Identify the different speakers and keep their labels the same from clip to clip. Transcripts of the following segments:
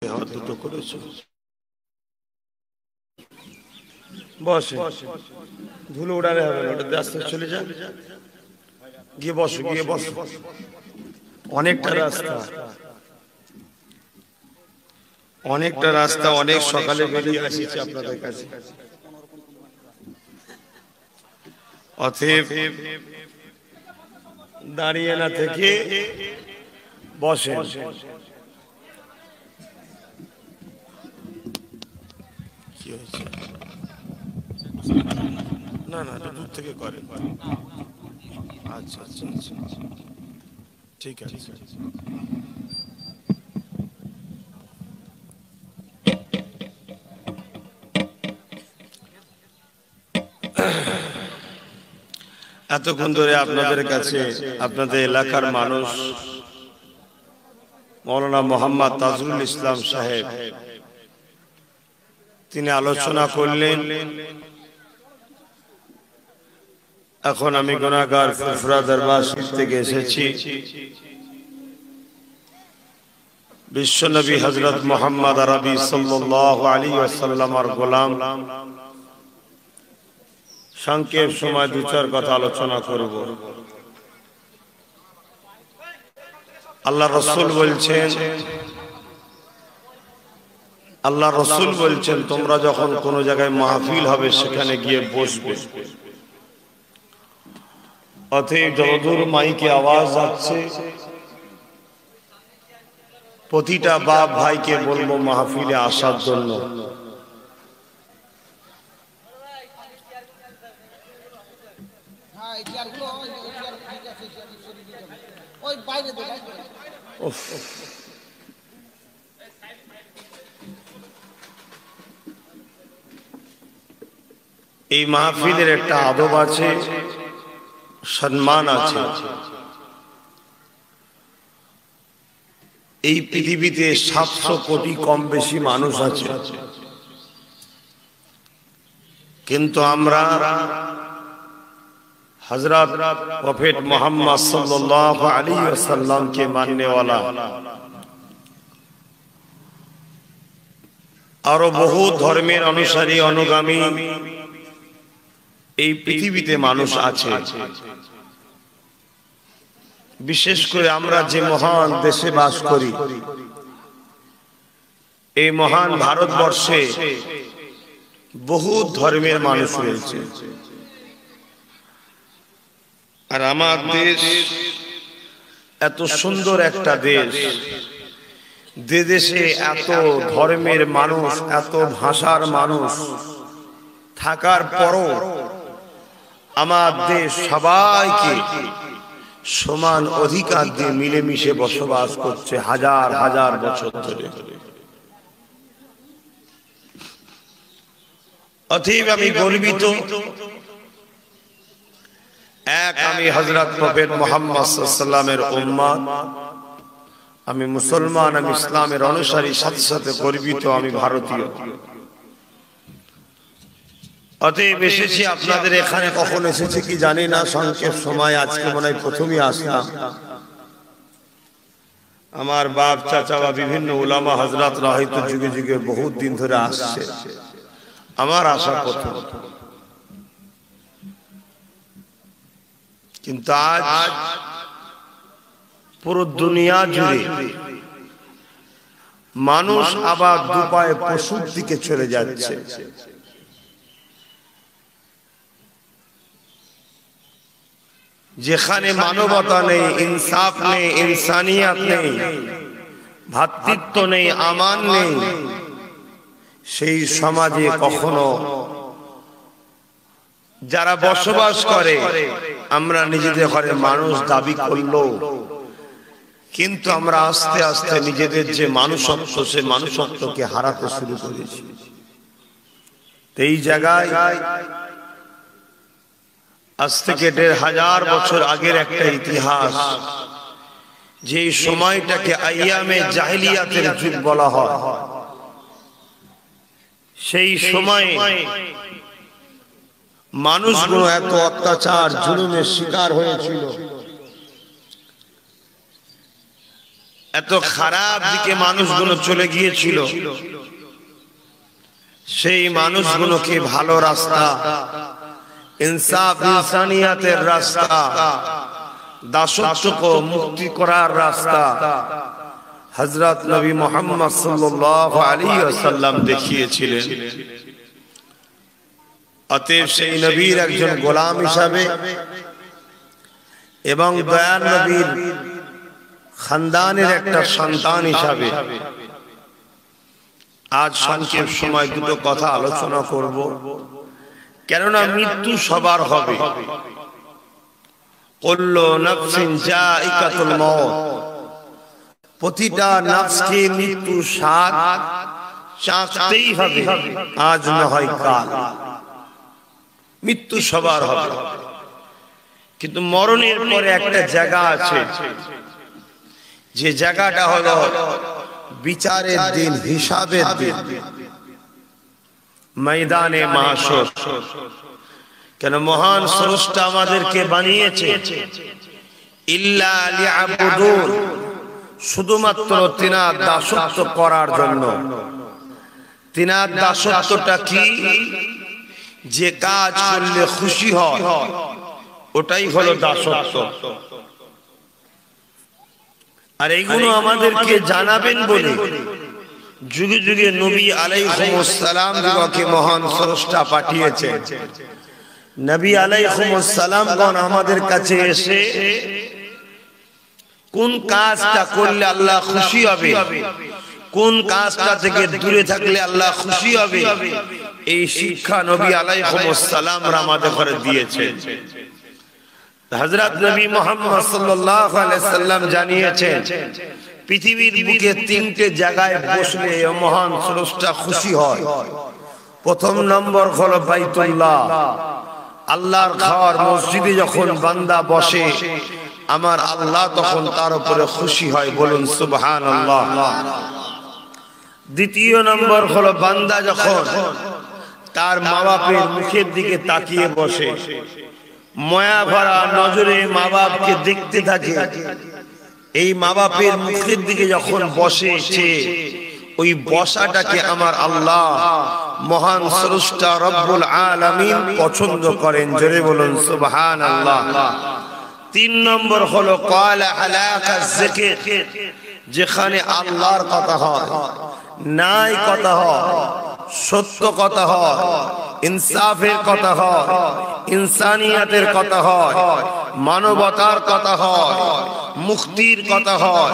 Speaker 1: দুটো করেছো বসে ধুলো উড়ালে হবে না, ওটা আস্তে চলে যান, গিয়ে বসো গিয়ে বসো। অনেকটা রাস্তা, অনেকটা রাস্তা, অনেক সকালে বেরিয়ে আসিছি আপনাদের কাছে। অতএব দাঁড়িয়ে না থেকে বসে। কি হয়েছে? না না, এটা দূর থেকে করে। আচ্ছা আচ্ছা আচ্ছা, ঠিক আছে। এতক্ষণ ধরে আপনাদের কাছে আপনাদের এলাকার মানুষ মৌলানা মোহাম্মদ তাজরুল ইসলাম সাহেব তিনি আলোচনা করলেন। এখন আমি গুনাহগার ফুরফুরা দরবার থেকে এসেছি। বিশ্বনবী হযরত মুহাম্মদ আরবি সাল্লাল্লাহু আলাইহি ওয়াসাল্লামের গোলাম, সংক্ষেপ সময় দু চার কথা আলোচনা করব। আল্লাহ রাসূল বলছেন তোমরা যখন কোন জায়গায় মাহফিল হবে সেখানে গিয়ে বসবে। অতএব যতদূর মাইকে আওয়াজ যাচ্ছে প্রতিটা বাপ ভাইকে বলবো মাহফিলে আসার জন্য। এই মাহফিলের একটা আদব আছে, সম্মান আছে। এই পৃথিবীতে 700 কোটি কম বেশি মানুষ আছে, কিন্তু আমরা হযরত প্রফেট মুহাম্মদ সাল্লাল্লাহু আলাইহি ওয়াসাল্লামকে মাননে ওয়ালা আরো বহু ধর্মের অনুসারী অনুগামী এই পৃথিবীতে মানুষ আছে। বিশেষ করে আমরা যে মহান দেশে বাস করি, এই মহান ভারতবর্ষে বহু ধর্মের মানুষ রয়েছে। আর আমার দেশ এত সুন্দর একটা দেশ, যে দেশে এত ধর্মের মানুষ, এত ভাষার মানুষ থাকার পরও আমার দেশ সবাইকে সমান অধিকার দিয়ে মিলেমিশে বসবাস করছে হাজার হাজার বছর ধরে। অতএব আমি গর্বিত, এক আমি হযরত প্রফেট মুহাম্মদ সাল্লাল্লাহু আলাইহি ওয়াসাল্লামের উম্মত, আমি মুসলমান, আমি ইসলামের অনুসারী, সাথে সাথে গর্বিত আমি ভারতীয়। অতএব এসেছি আপনাদের এখানে। কখন এসেছি কি জানি না, সংক্ষেপ সময়, আজকে মনে হয় প্রথমই আসলাম। আমার বাপ চাচা বা বিভিন্ন উলামা হযরতরা হয়তো যুগে যুগে বহুত দিন ধরে আসছে, আমার আশা প্রথম। কিন্তু আজ পুরো দুনিয়া জুড়ে মানুষ আবার দুপায়ে পশুর দিকে চলে যাচ্ছে। যেখানে মানবতা নেই, ইনসাফ নেই, ইনসানিয়াত নেই, ভ্রাতৃত্ব নেই, আমান নেই, সেই সমাজে কখনো যারা বসবাস করে, আমরা নিজেদের ঘরে মানুষ দাবি করলো, কিন্তু আমরা আস্তে আস্তে নিজেদের যে মানুষত্ব, সে মানুষত্বকে হারাতে শুরু করেছি। এই জায়গায় আজ থেকে ১৫০০ বছর আগের একটা ইতিহাস, যে সময়টাকে আইয়ামে জাহিলিয়াতের যুগ বলা হয়, সেই সময়ে মানুষগুলো এত অত্যাচার জুলুমের শিকার হয়েছিল। এত খারাপ দিকে মানুষগুলো চলে গিয়েছিল, সেই মানুষগুলোকে ভালো রাস্তা, ইনসাফ ইনসানিয়াতের রাস্তা, দাসত্বকে মুক্তি করার রাস্তা হযরত নবী মুহাম্মদ সাল্লাল্লাহু আলাইহি ওয়াসাল্লাম দেখিয়েছিলেন। অতএব সেই নবীর একজন গোলাম হিসাবে এবং দয়ার নবীর খানদানের একটা সন্তান হিসাবে আজ সংক্ষেপ সময় দুটো কথা আলোচনা করব, কেননা মৃত্যু সবার হবে। কুল্লু নাফসিন যায়িকাতুল মউত, প্রতিটা নফসকে মৃত্যু স্বাদ চাখতেই হবে, আজ না হয় কাল। মৃত্যু সবার হবে, কিন্তু মরণের পরে একটা জায়গা আছে, যে জায়গাটা হলো বিচারের দিন, হিসাবের দিন, ময়দানে মাহশর। কেন মহান স্রষ্টা আমাদেরকে বানিয়েছে ইল্লা লিয়াবুদুন, শুধুমাত্র তিনার দাসত্ব করার জন্য। তিনার দাসত্বটা কি? যে কাজ করলে খুশি হয় ওটাই হলো দাসত্ব। আর এইগুলো আমাদেরকে জানাবেন বলে যুগে যুগে নবী আলাইহিস সালাম দিগকে মহান স্রষ্টা পাঠিয়েছেন। নবী আলাইহিস সালামগণ আমাদের কাছে এসে কোন কাজটা করলে আল্লাহ খুশি হবে, কোন কাজটা থেকে দূরে থাকলে আল্লাহ খুশি হবে, এই শিক্ষা নবী আলাইহিস সালাম আমাদের ঘরে দিয়েছেন। হযরত নবী মুহাম্মদ সাল্লাল্লাহু আলাইহি সাল্লাম জানিয়েছেন পৃথিবীর বুকে তিনটে জায়গায় বসলে মহান স্রষ্টা খুশি হয়। প্রথম নম্বর হলো বাইতুল্লাহ, আল্লাহর ঘর মসজিদে যখন বান্দা বসে আমার আল্লাহ তখন তার উপরে খুশি হয়, বলুন সুবহানাল্লাহ। দ্বিতীয় নম্বর হলো বান্দা যখন তার মা বাপের মুখের দিকে তাকিয়ে বসে, মায়া ভরা নজরে মা বাপকে দেখতে থাকে, এই মা বাপের মুখের দিকে যখন বসেছে ওই বসাটাকে আমার আল্লাহ মহান স্রষ্টা রব্বুল আলামিন পছন্দ করেন, জোরে বলুন সুবহানাল্লাহ। তিন নম্বর হলো ক্বালা হালাকাজ যিকির, যেখানে আল্লাহর কথা হয়, ন্যায় কথা হয়, সত্য কথা হয়, ইনসাফের কথা হয়, ইনসানিয়াতের কথা হয়, মানবতার কথা হয়, মুক্তির কথা হয়,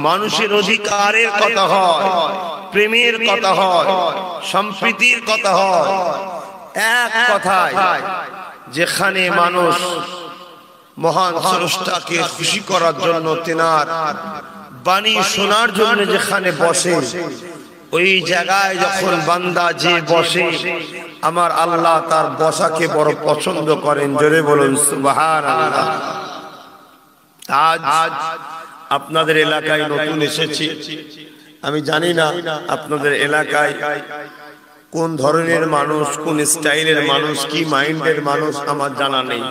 Speaker 1: মানুষের অধিকারের কথা হয়, প্রেমের কথা হয়, সম্প্রীতির কথা হয়। এক কথায় যেখানে মানুষ মহান স্রষ্টাকে খুশি করার জন্য তেনার বাণী শোনার জন্য যেখানে বসে, ওই জায়গায় যখন বান্দা যে বসে আমার আল্লাহ তার বসাকে বড় পছন্দ করেন, জোরে বলুন সুবহানাল্লাহ। আজ আপনাদের এলাকায় নতুন এসেছি, আমি জানি না আপনাদের এলাকায় কোন ধরনের মানুষ, কোন স্টাইলের মানুষ, কি মাইন্ডের মানুষ আমার জানা নেই।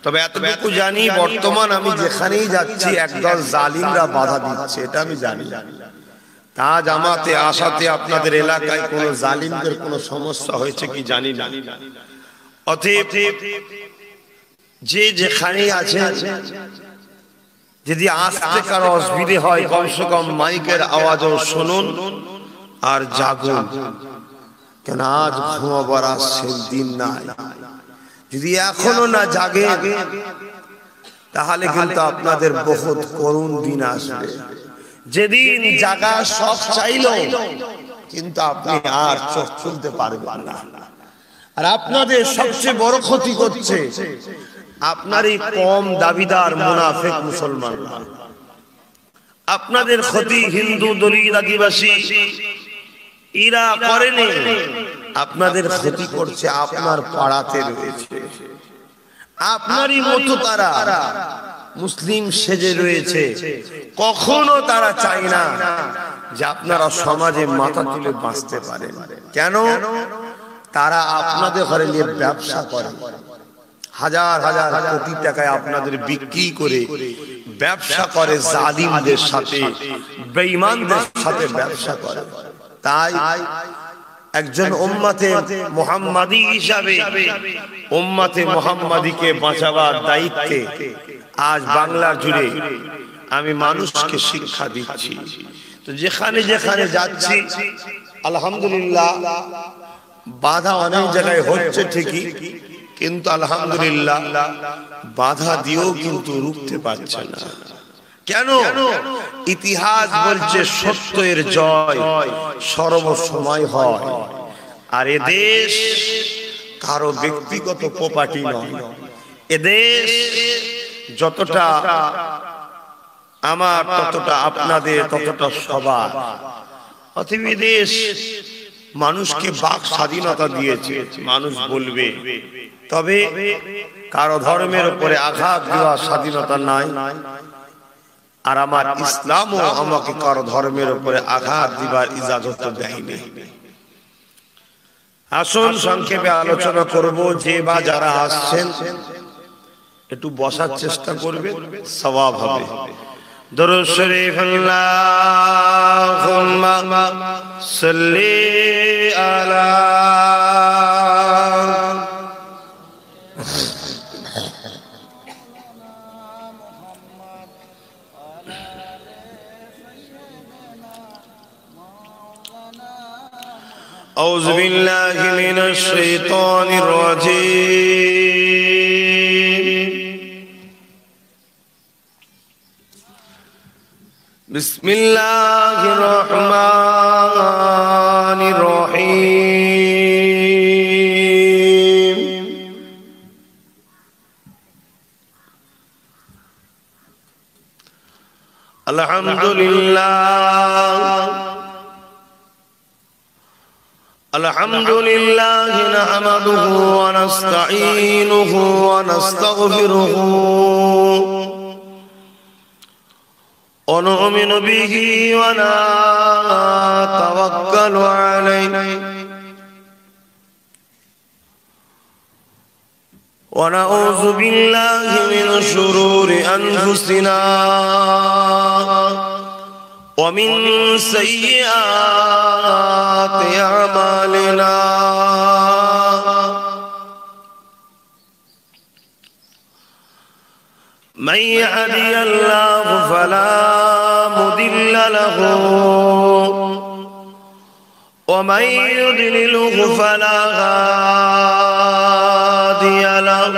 Speaker 1: তবে এতটুকু জানি বর্তমান আমি যেখানেই যাচ্ছি একদল জালিমরা বাধা দিচ্ছে, এটা আমি জানি। তা জামাতে আসাতে আপনাদের এলাকায় কোন জালিমদের কোন সমস্যা হয়েছে কি জানি না। অতএব যে যেখানেই আছে যদি আসতে কারো অসুবিধে হয় কমসে কম মাইকের আওয়াজও শুনুন আর জাগুন, কেন আজ ঘুমাবার সেই দিন নাই। যদি এখনো না জাগে তাহলে কিন্তু আপনাদের বহুত করুণ দিন আসবে, যেদিন জাগা সব চাইলো কিন্তু আপনি আর চোখ খুলতে পারবেন না। আর আপনাদের সবচেয়ে বড় ক্ষতি করছে আপনারই কম দাবিদার মুনাফিক মুসলমানরা। আপনাদের ক্ষতি হিন্দু দলিত আদিবাসী এরা করেনি, আপনাদের ক্ষতি করছে আপনার পাড়াতে রয়েছে, আপনারই মতো তারা মুসলিম সেজে রয়েছে। কখনো তারা চায় না যে আপনারা সমাজে মাথা তুলে বাঁচতে পারেন। কেন? তারা আপনাদের ঘরে নিয়ে ব্যবসা করে, হাজার হাজার কোটি টাকায় আপনাদের বিক্রি করে ব্যবসা করে, জালিমদের সাথে বেঈমানদের সাথে ব্যবসা করে। তাই একজন উম্মতে মুহাম্মাদি হিসাবে উম্মতে মুহাম্মাদিকে বাঁচাবার দায়িত্বে আজ বাংলা জুড়ে আমি মানুষকে শিক্ষা দিচ্ছি। তো যেখানে যেখানে যাচ্ছি আলহামদুলিল্লাহ, বাধা অনেক জায়গায় হচ্ছে ঠিকই, কিন্তু আলহামদুলিল্লাহ বাধা দিয়েও কিন্তু রুখতে পারছে না। কেন? ইতিহাস বলছে সত্যের জয় সর্বসময় হয়। আর এদেশ কারো ব্যক্তিগত প্রপার্টি নয়। এদেশ যতটা আমার, ততটা আপনাদের, ততটা সবার। অতএব এদেশ মানুষকে বাক স্বাধীনতা দিয়েছে, মানুষ বলবে। তবে কারো ধর্মের উপরে আঘাত দেওয়ার স্বাধীনতা নাই। আর আমার ইসলামও আমাকে কারো ধর্মের উপরে আঘাত দিবার ইজাজত দেয়নি। আসুন সংক্ষেপে আলোচনা করব। যে বা যারা আসছেন একটু বসার চেষ্টা করবে, সওয়াব হবে। দরুদ শরীফ আল্লাহুম্মা সাল্লি আলা أعوذ بالله من الشيطان الرجيم. بسم الله الرحمن الرحيم. الحمد لله الحمد لله نحمده ونستعينه ونستغفره ونؤمن به ونتوكل عليه ونعوذ بالله من شرور أنفسنا ومن سيئات أعمالنا من يهدي الله فلا مضل له ومن يضلله فلا هادي له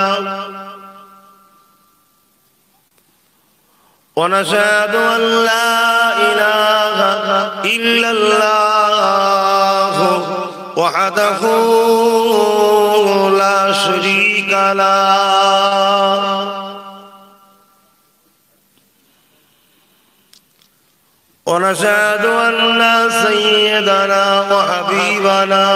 Speaker 1: ونشهد أن لا إله إلا الله وحده لا شريك له ونشهد أن سيدنا وحبيبنا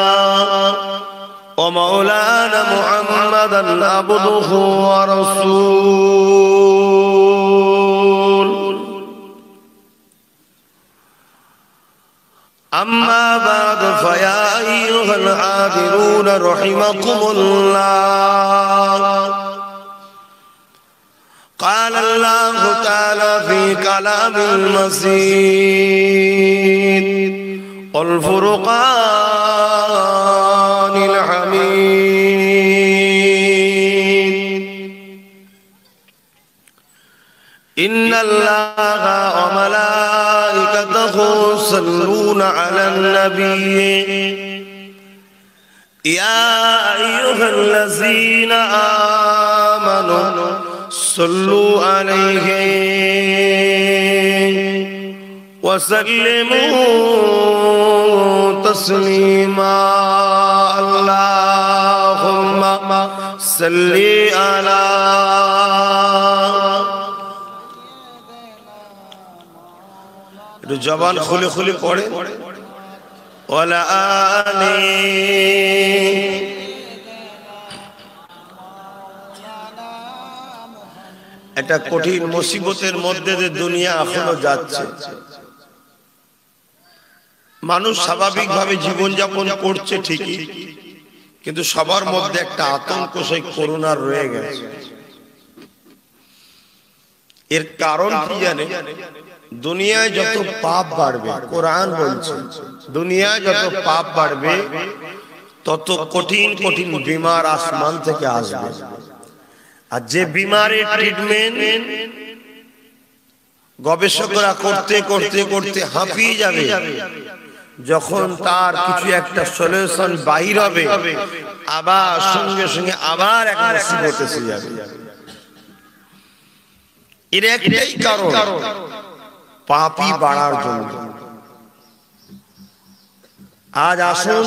Speaker 1: ومولانا محمدا عبده ورسوله. أما بعد فيا أيها الحاضرون رحمكم الله، قال الله تعالى في كلام المجيد والفرقان الحميد، إن الله وملائكته يصلون على النبي يا أيها الذين آمنوا صلوا عليه وسلموا تسليما. اللهم صل على জবান খুলে খুলে পড়ে ওয়ালা আলি। একটা কঠিন মুসিবতের মধ্যে যে দুনিয়া এখনো যাচ্ছে, মানুষ স্বাভাবিকভাবে জীবনযাপন করছে ঠিকই, কিন্তু সবার মধ্যে একটা আতঙ্ক সেই করোনার রয়ে গেছে। এর কারণ কি জানে? দুনিয়ায় যত পাপ বাড়বে, কোরআন বলছে দুনিয়ায় যত পাপ বাড়বে তত কঠিন কঠিন বিমার আসমান থেকে আসবে। আর যে বিমারের ট্রিটমেন্ট গবেষকরা করতে করতে করতে হাঁপিয়ে যাবে, যখন তার কিছু একটা সলিউশন বাহির হবে আবার সঙ্গে সঙ্গে আবার এক মুসিবত এসে যাবে। এর একটাই কারণ, পাপী বাড়ার জন্য। আজ আসুন,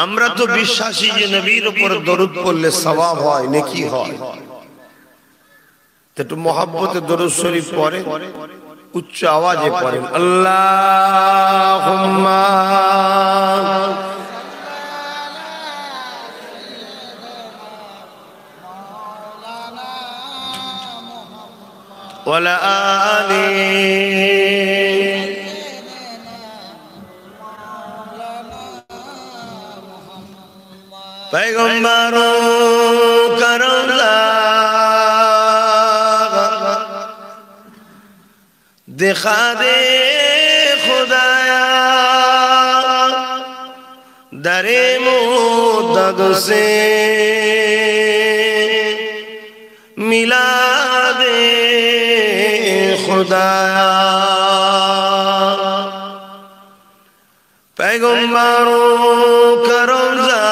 Speaker 1: আমরা তো বিশ্বাসী যে নবীর উপর দরুদ পড়লে সওয়াব হয়, নেকি হয়। একটু মহব্বতে দরুদ শরীফ পড়ে, উচ্চ আওয়াজে পড়েন আল্লাহুম্মা ওয়ালা আলি पैगंबरों का रोज़ा दिखा दे खुदाया, दरे मुद्दत से मिला दे खुदाया। पैगंबरों का रोज़ा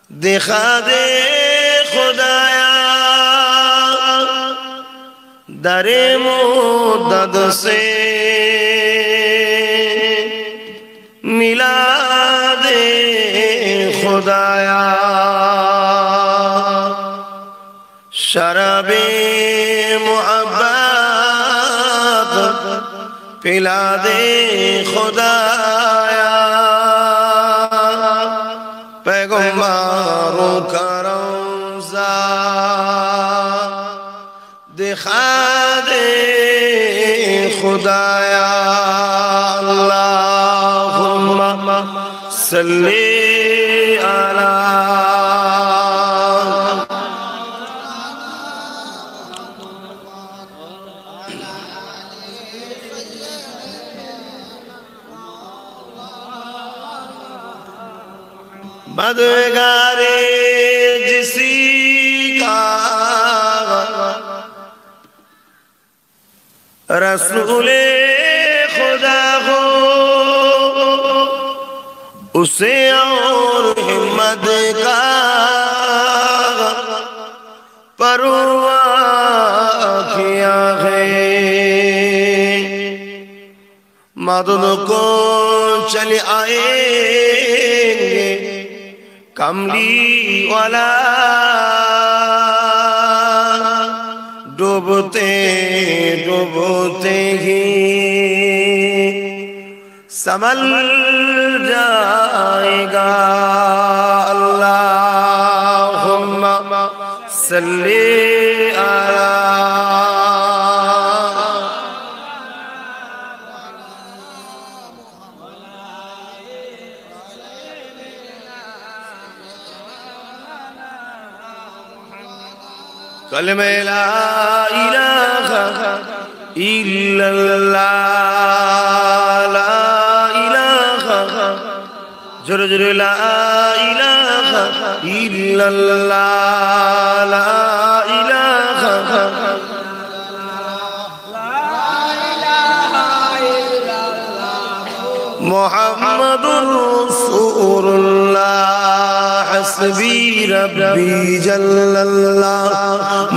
Speaker 1: दिखा दे खुदाया, दरे मुद्दत से मिला दे खुदाया। शराबे मोहब्बत पिला दे खुदाया। पैगंबरों का रोज़ा दिखा दे खुदाया। अल्लाहुम्मा सल्ली अला मदगारे जिसी का रसूले खुदा हो, उसे और हिम्मत का परवाह किया है। मदद को चले आएंगे कमली वाला, डूबते डूबते ही संभल जाएगा। अल्लाहुम्मा सल्ली अला कलमे ला इलाहा इल्लल्लाह, ला इलाहा, जोरे जोरे ला इलाहा इल्लल्लाह, ला इलाहा, मुहम्मदुर रसूलुल्लाह। हस्बी रब्बी जल्लल्लाह,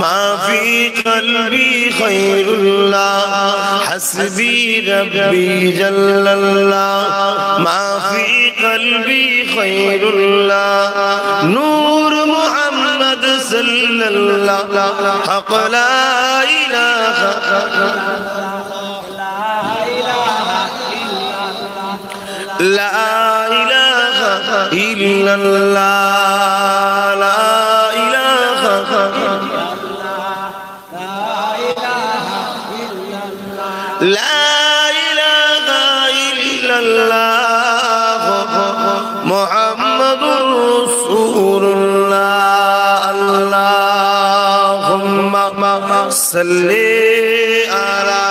Speaker 1: मा फी क़ल्बी खैरुल्लाह। हस्बी रब्बी जल्लल्लाह, मा फी क़ल्बी खैरुल्लाह। नूर मुहम्मद सल्लल्लाह, हक़ ला इलाहा ला इलाहा इल्लल्लाह, ला इलाहा ला इलाहा इल्लल्लाह, সাল্লি আলা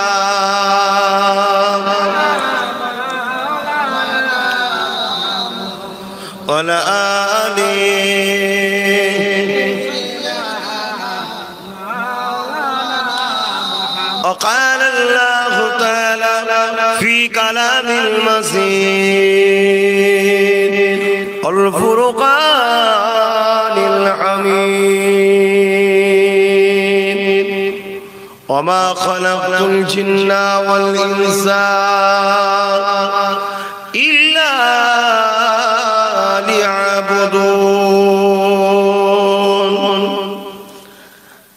Speaker 1: ওয়ালা আলি وقال الله تعالى في كلام المزيد الفرقان الحميد وما خلقت الجن والإنس إلا ليعبدون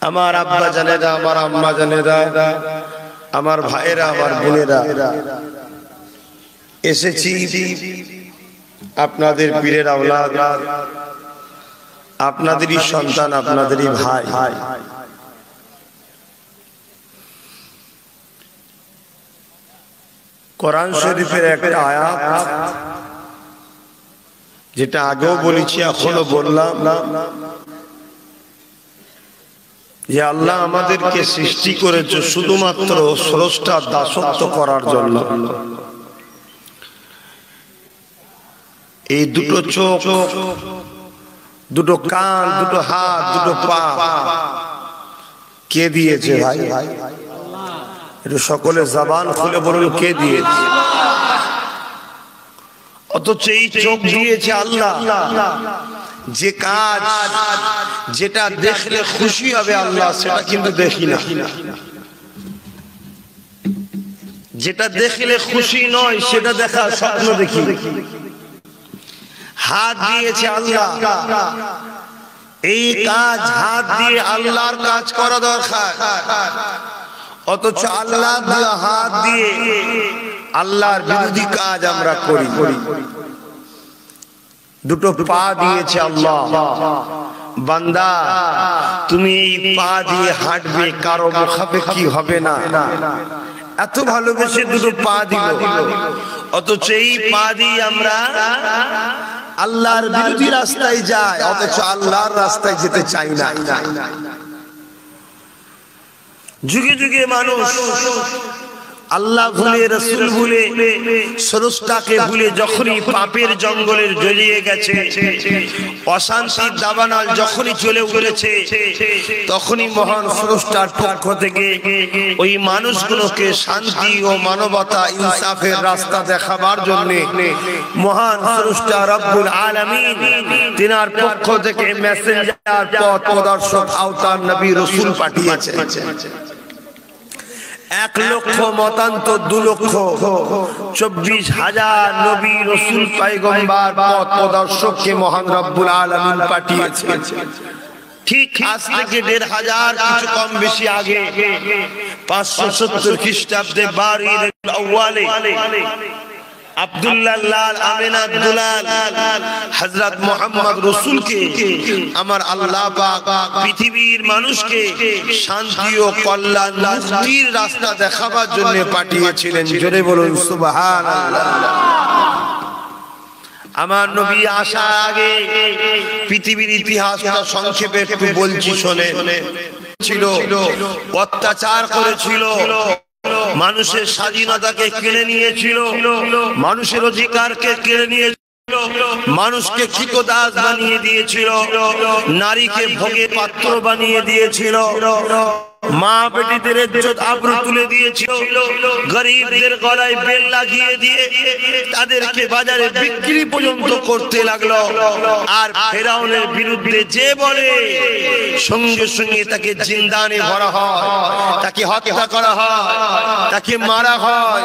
Speaker 1: আমার আব্বা জানেরা, আমার আম্মা জানেরা, আমার ভাইরা, আমার বোনেরা, এসেছি আপনাদের পীরের আওলাদ, আপনাদেরই সন্তান, আপনাদেরই ভাই। কোরআন শরীফের একটা আয়াত, যেটা আগেও বলেছি এখনো বললাম, যে আল্লাহ আমাদেরকে সৃষ্টি করেছে শুধুমাত্র স্রষ্টার দাসত্ব করার জন্য। এই দুটো চোখ, দুটো কান, দুটো হাত, দুটো পা কে দিয়েছে ভাই? একটু সকলে জবান খুলে বলুন, কে দিয়েছে? অথচ এই চোখ দিয়েছে আল্লাহ। যে কাজ, যেটা দেখলে খুশি হবে আল্লাহ, সেটা কিন্তু দেখি না। যেটা দেখলে খুশি নয়, সেটা দেখা স্বপ্ন দেখি। হাত দিয়েছে আল্লাহ, এই কাজ হাত দিয়ে আল্লাহর কাজ করা দরকার। অথচ আল্লাহ হাত দিয়ে আল্লাহর বিরোধী কাজ আমরা করি। দুটো পা দিয়েছে আল্লাহ, বান্দা তুমি এই পা দিয়ে হাঁটবে, কারো মুখাপেক্ষি হবে না, এত ভালোবেসে দুটো পা দিল। অথচ এই পা দিয়ে আমরা আল্লাহর বিরোধী রাস্তায় যাই, অথচ আল্লাহর রাস্তায় যেতে চাই না। যুগে যুগে মানুষ আল্লাহ ভুলে, রাসূল ভুলে, স্রষ্টাকে ভুলে যখনই পাপের জঙ্গলে জড়িয়ে গেছে, অশান্তির দাবানল যখনই চলে উঠেছে, তখনই মহান স্রষ্টার পক্ষ থেকে ওই মানুষগুলোকে শান্তি ও মানবতা, ইনসাফের রাস্তা দেখাবার জন্য মহান স্রষ্টা রব্বুল আলামিন তিনার পক্ষ থেকে মেসেঞ্জার, পথ প্রদর্শক, আওতার নবী রাসূল পাঠিয়েছে। 1 লক্ষ মতান্তর 2 লক্ষ 24,000 নবী রাসূল পয়গম্বর পথ প্রদর্শককে মহান রব্বুল আলামিন পাঠিয়েছে। ঠিক আজ থেকে 1,500 কিছু কম বেশি আগে 570 খ্রিস্টাব্দে 12 রবিউল আউয়ালে আব্দুল্লাহ লাল আমিনা দুলাল হযরত মুহাম্মদ রাসূলকে আমার আল্লাহ পাক পৃথিবীর মানুষকে শান্তি ও কল্যাণ, মুক্তির রাস্তা দেখাবার জন্য পাঠিয়েছিলেন। জোরে বলুন সুবহানাল্লাহ। আমার নবী আসার আগে পৃথিবীর ইতিহাসটা সংক্ষেপে একটু বলছি, শোনেন। ছিল অত্যাচার করেছিল, মানুষের স্বাধীনতাকে কেড়ে নিয়েছিল, মানুষের অধিকারকে কেড়ে নিয়েছিল, মানুষকে কৃতদাস বানিয়ে দিয়েছিল, নারীকে ভোগের পাত্র বানিয়ে দিয়েছিল, মা বেটিদের ইজ্জত আবরু তুলে দিয়েছিল, গরিবদের গলায় বেল লাগিয়ে দিয়ে তাদেরকে বাজারে বিক্রি পর্যন্ত করতে লাগলো। আর ফেরাউনের বিরুদ্ধে যে বলে, সঙ্গে সঙ্গে তাকে জিন্দানে ভরা হয়, তাকে হত্যা করা হয়, তাকে মারা হয়,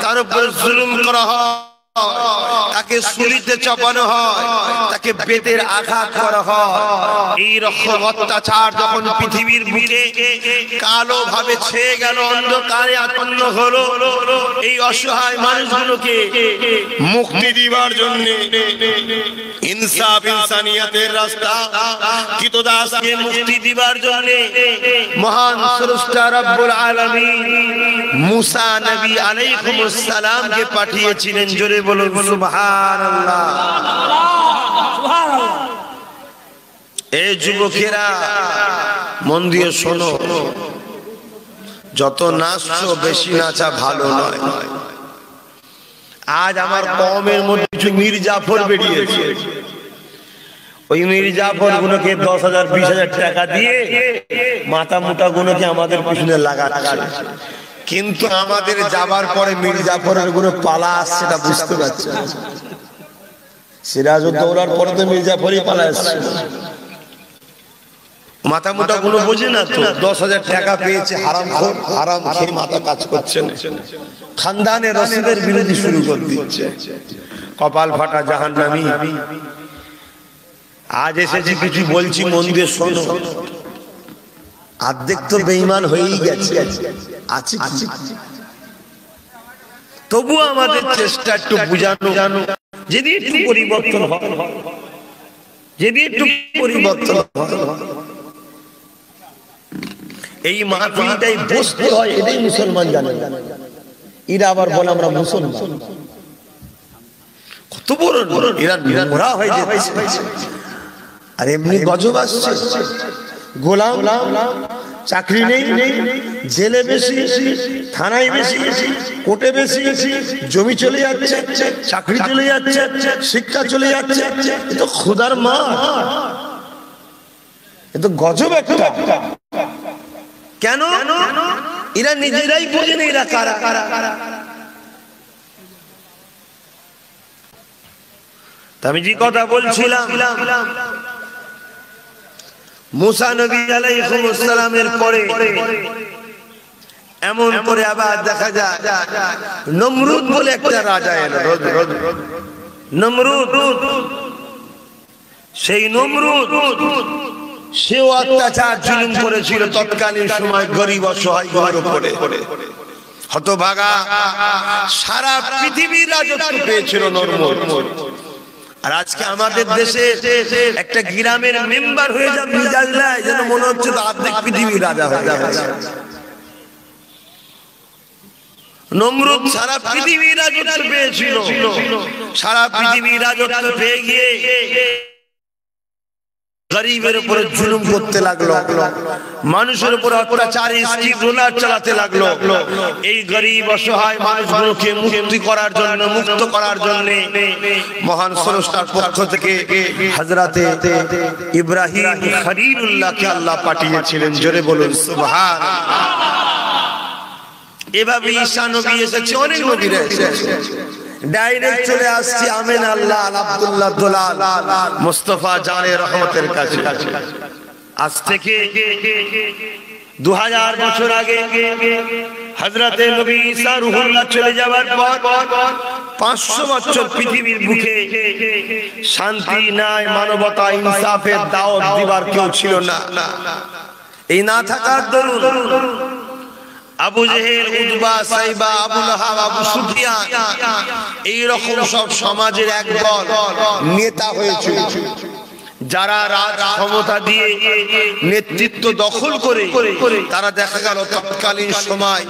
Speaker 1: তার উপর জুলুম করা হয়, তাকে সুলিতে চাপানো হয়, তাকে বেতের আঘাত করা হয়। এই রকম অত্যাচার যখন পৃথিবীর বুকে কালো ভাবে ছেয়ে গেল, অন্ধকারে আচ্ছন্ন হলো, এই অসহায় মানুষগুলোকে মুক্তি দিবার জন্য, ইনসাফ ইনসানিয়তের রাস্তা, কৃতদাসকে মুক্তি দিবার জন্য মহান স্রষ্টা রব্বুল আলামিন মুসা নবী আলাইহিস সালামকে পাঠিয়েছিলেন। জোরে বলুন সুবহানাল্লাহ। এই যুবকেরা মন দিয়ে শোনো, যত নাচছো বেশি নাচা ভালো নয়। আজ আমার কওমের মধ্যে কিছু মীর জাফর বেরিয়েছে, ওই মীর জাফর গুলোকে 10,000 20,000 টাকা দিয়ে মাথা মোটা গুলোকে আমাদের পিছনে লাগাচ্ছে, কিন্তু আমাদের যাবার পরে মীর জাফরের গুলো পালা আসছে, সেটা বুঝতে পারছে। সিরাজউদ্দৌলার পরে তো মীর জাফরই পালা আসছে, মাথা মোটা গুলো বোঝে না তো। 10,000 টাকা পেয়েছে, হারাম খেয়ে মাথা কাজ করছে না, খানদানে রশিদের বিরোধী শুরু করে দিচ্ছে। কপাল ফাটা জাহান্নামী। আজ এসেছি কিছু বলছি, মন দিয়ে শোনো। অর্ধেক তো বেঈমান হয়েই গেছে, আছে তবু আমাদের চেষ্টা একটু বুঝানো, যদি একটু পরিবর্তন হয়, যদি একটু পরিবর্তন হয়। এই মাহফিলটাই বসতে হয়, এটাই মুসলমান জানে। এরা আবার বলে আমরা মুসলমান, কত বড় এরা নোংরা হয়ে যাচ্ছে। আর এমনি গজব আসছে, গোলাম, চাকরি নেই, জেলে বেশি, থানায় বেশি, কোর্টে বেশি, জমি চলে যাচ্ছে, চাকরি চলে যাচ্ছে, শিক্ষা চলে যাচ্ছে। এ তো খোদার মা, এ তো গজব একটা। কেন? এরা নিজেরাই বোঝে না এরা কারা। আমি যে কথা বলছিলাম, মুসা নবী আলাইহিস সালামের পরে এমন করে আবার দেখা যায় নমরুদ বলে একটা রাজা এলো। নমরুদ, সেই নমরুদ সেও অত্যাচার জুলুম করেছিল তৎকালীন সময় গরিব অসহায়দের উপরে। হতভাগা, সারা পৃথিবীর রাজত্ব পেয়েছিল নমরুদ। আর আজকে আমাদের দেশে একটা গ্রামের মেম্বার হয়ে যাবে মিজাজ নাই, যেন মনে হচ্ছে তো অর্ধেক পৃথিবীর রাজা হয়ে যাচ্ছে। নমরুদ সারা পৃথিবীর রাজত্ব পেয়েছিল, সারা পৃথিবীর রাজত্ব পেয়ে গিয়ে গরিবের উপরে জুলুম করতে লাগলো, মানুষের উপর অত্যাচারী স্টিক রোলার চালাতে লাগলো। এই গরিব অসহায় মানুষগুলোকে মুক্তি করার জন্য, মুক্ত করার জন্য মহান স্রষ্টার পক্ষ থেকে হযরতে ইব্রাহিম খলিলুল্লাহকে আল্লাহ পাঠিয়েছিলেন। জোরে বলুন সুবহানাল্লাহ। এভাবে ঈসা নবী এসেছে, অনেক নবীরা এসেছে। ডাইরেক্ট চলে আসছি আমিন আল্লাহ আব্দুল্লাহ দুলাল মুস্তাফা জানে রহমতের কাছে। আজ থেকে 2000 বছর আগে হযরতে নবী ঈসা রূহুল্লাহ চলে যাওয়ার পর 500 বছর পৃথিবীর বুকে শান্তি, ন্যায়, মানবতা, ইনসাফের দাওয়াত দিবার কেউ ছিল না। এই না থাকার দরুন Abu Jahal, Utba, Shaiba, Abu Lahab, Abu Sufian এই রকম সব সমাজের একদল নেতা হয়েছিল, যারা রাজ ক্ষমতা দিয়ে নেতৃত্ব দখল করে তারা দেখা গেল তৎকালীন সময়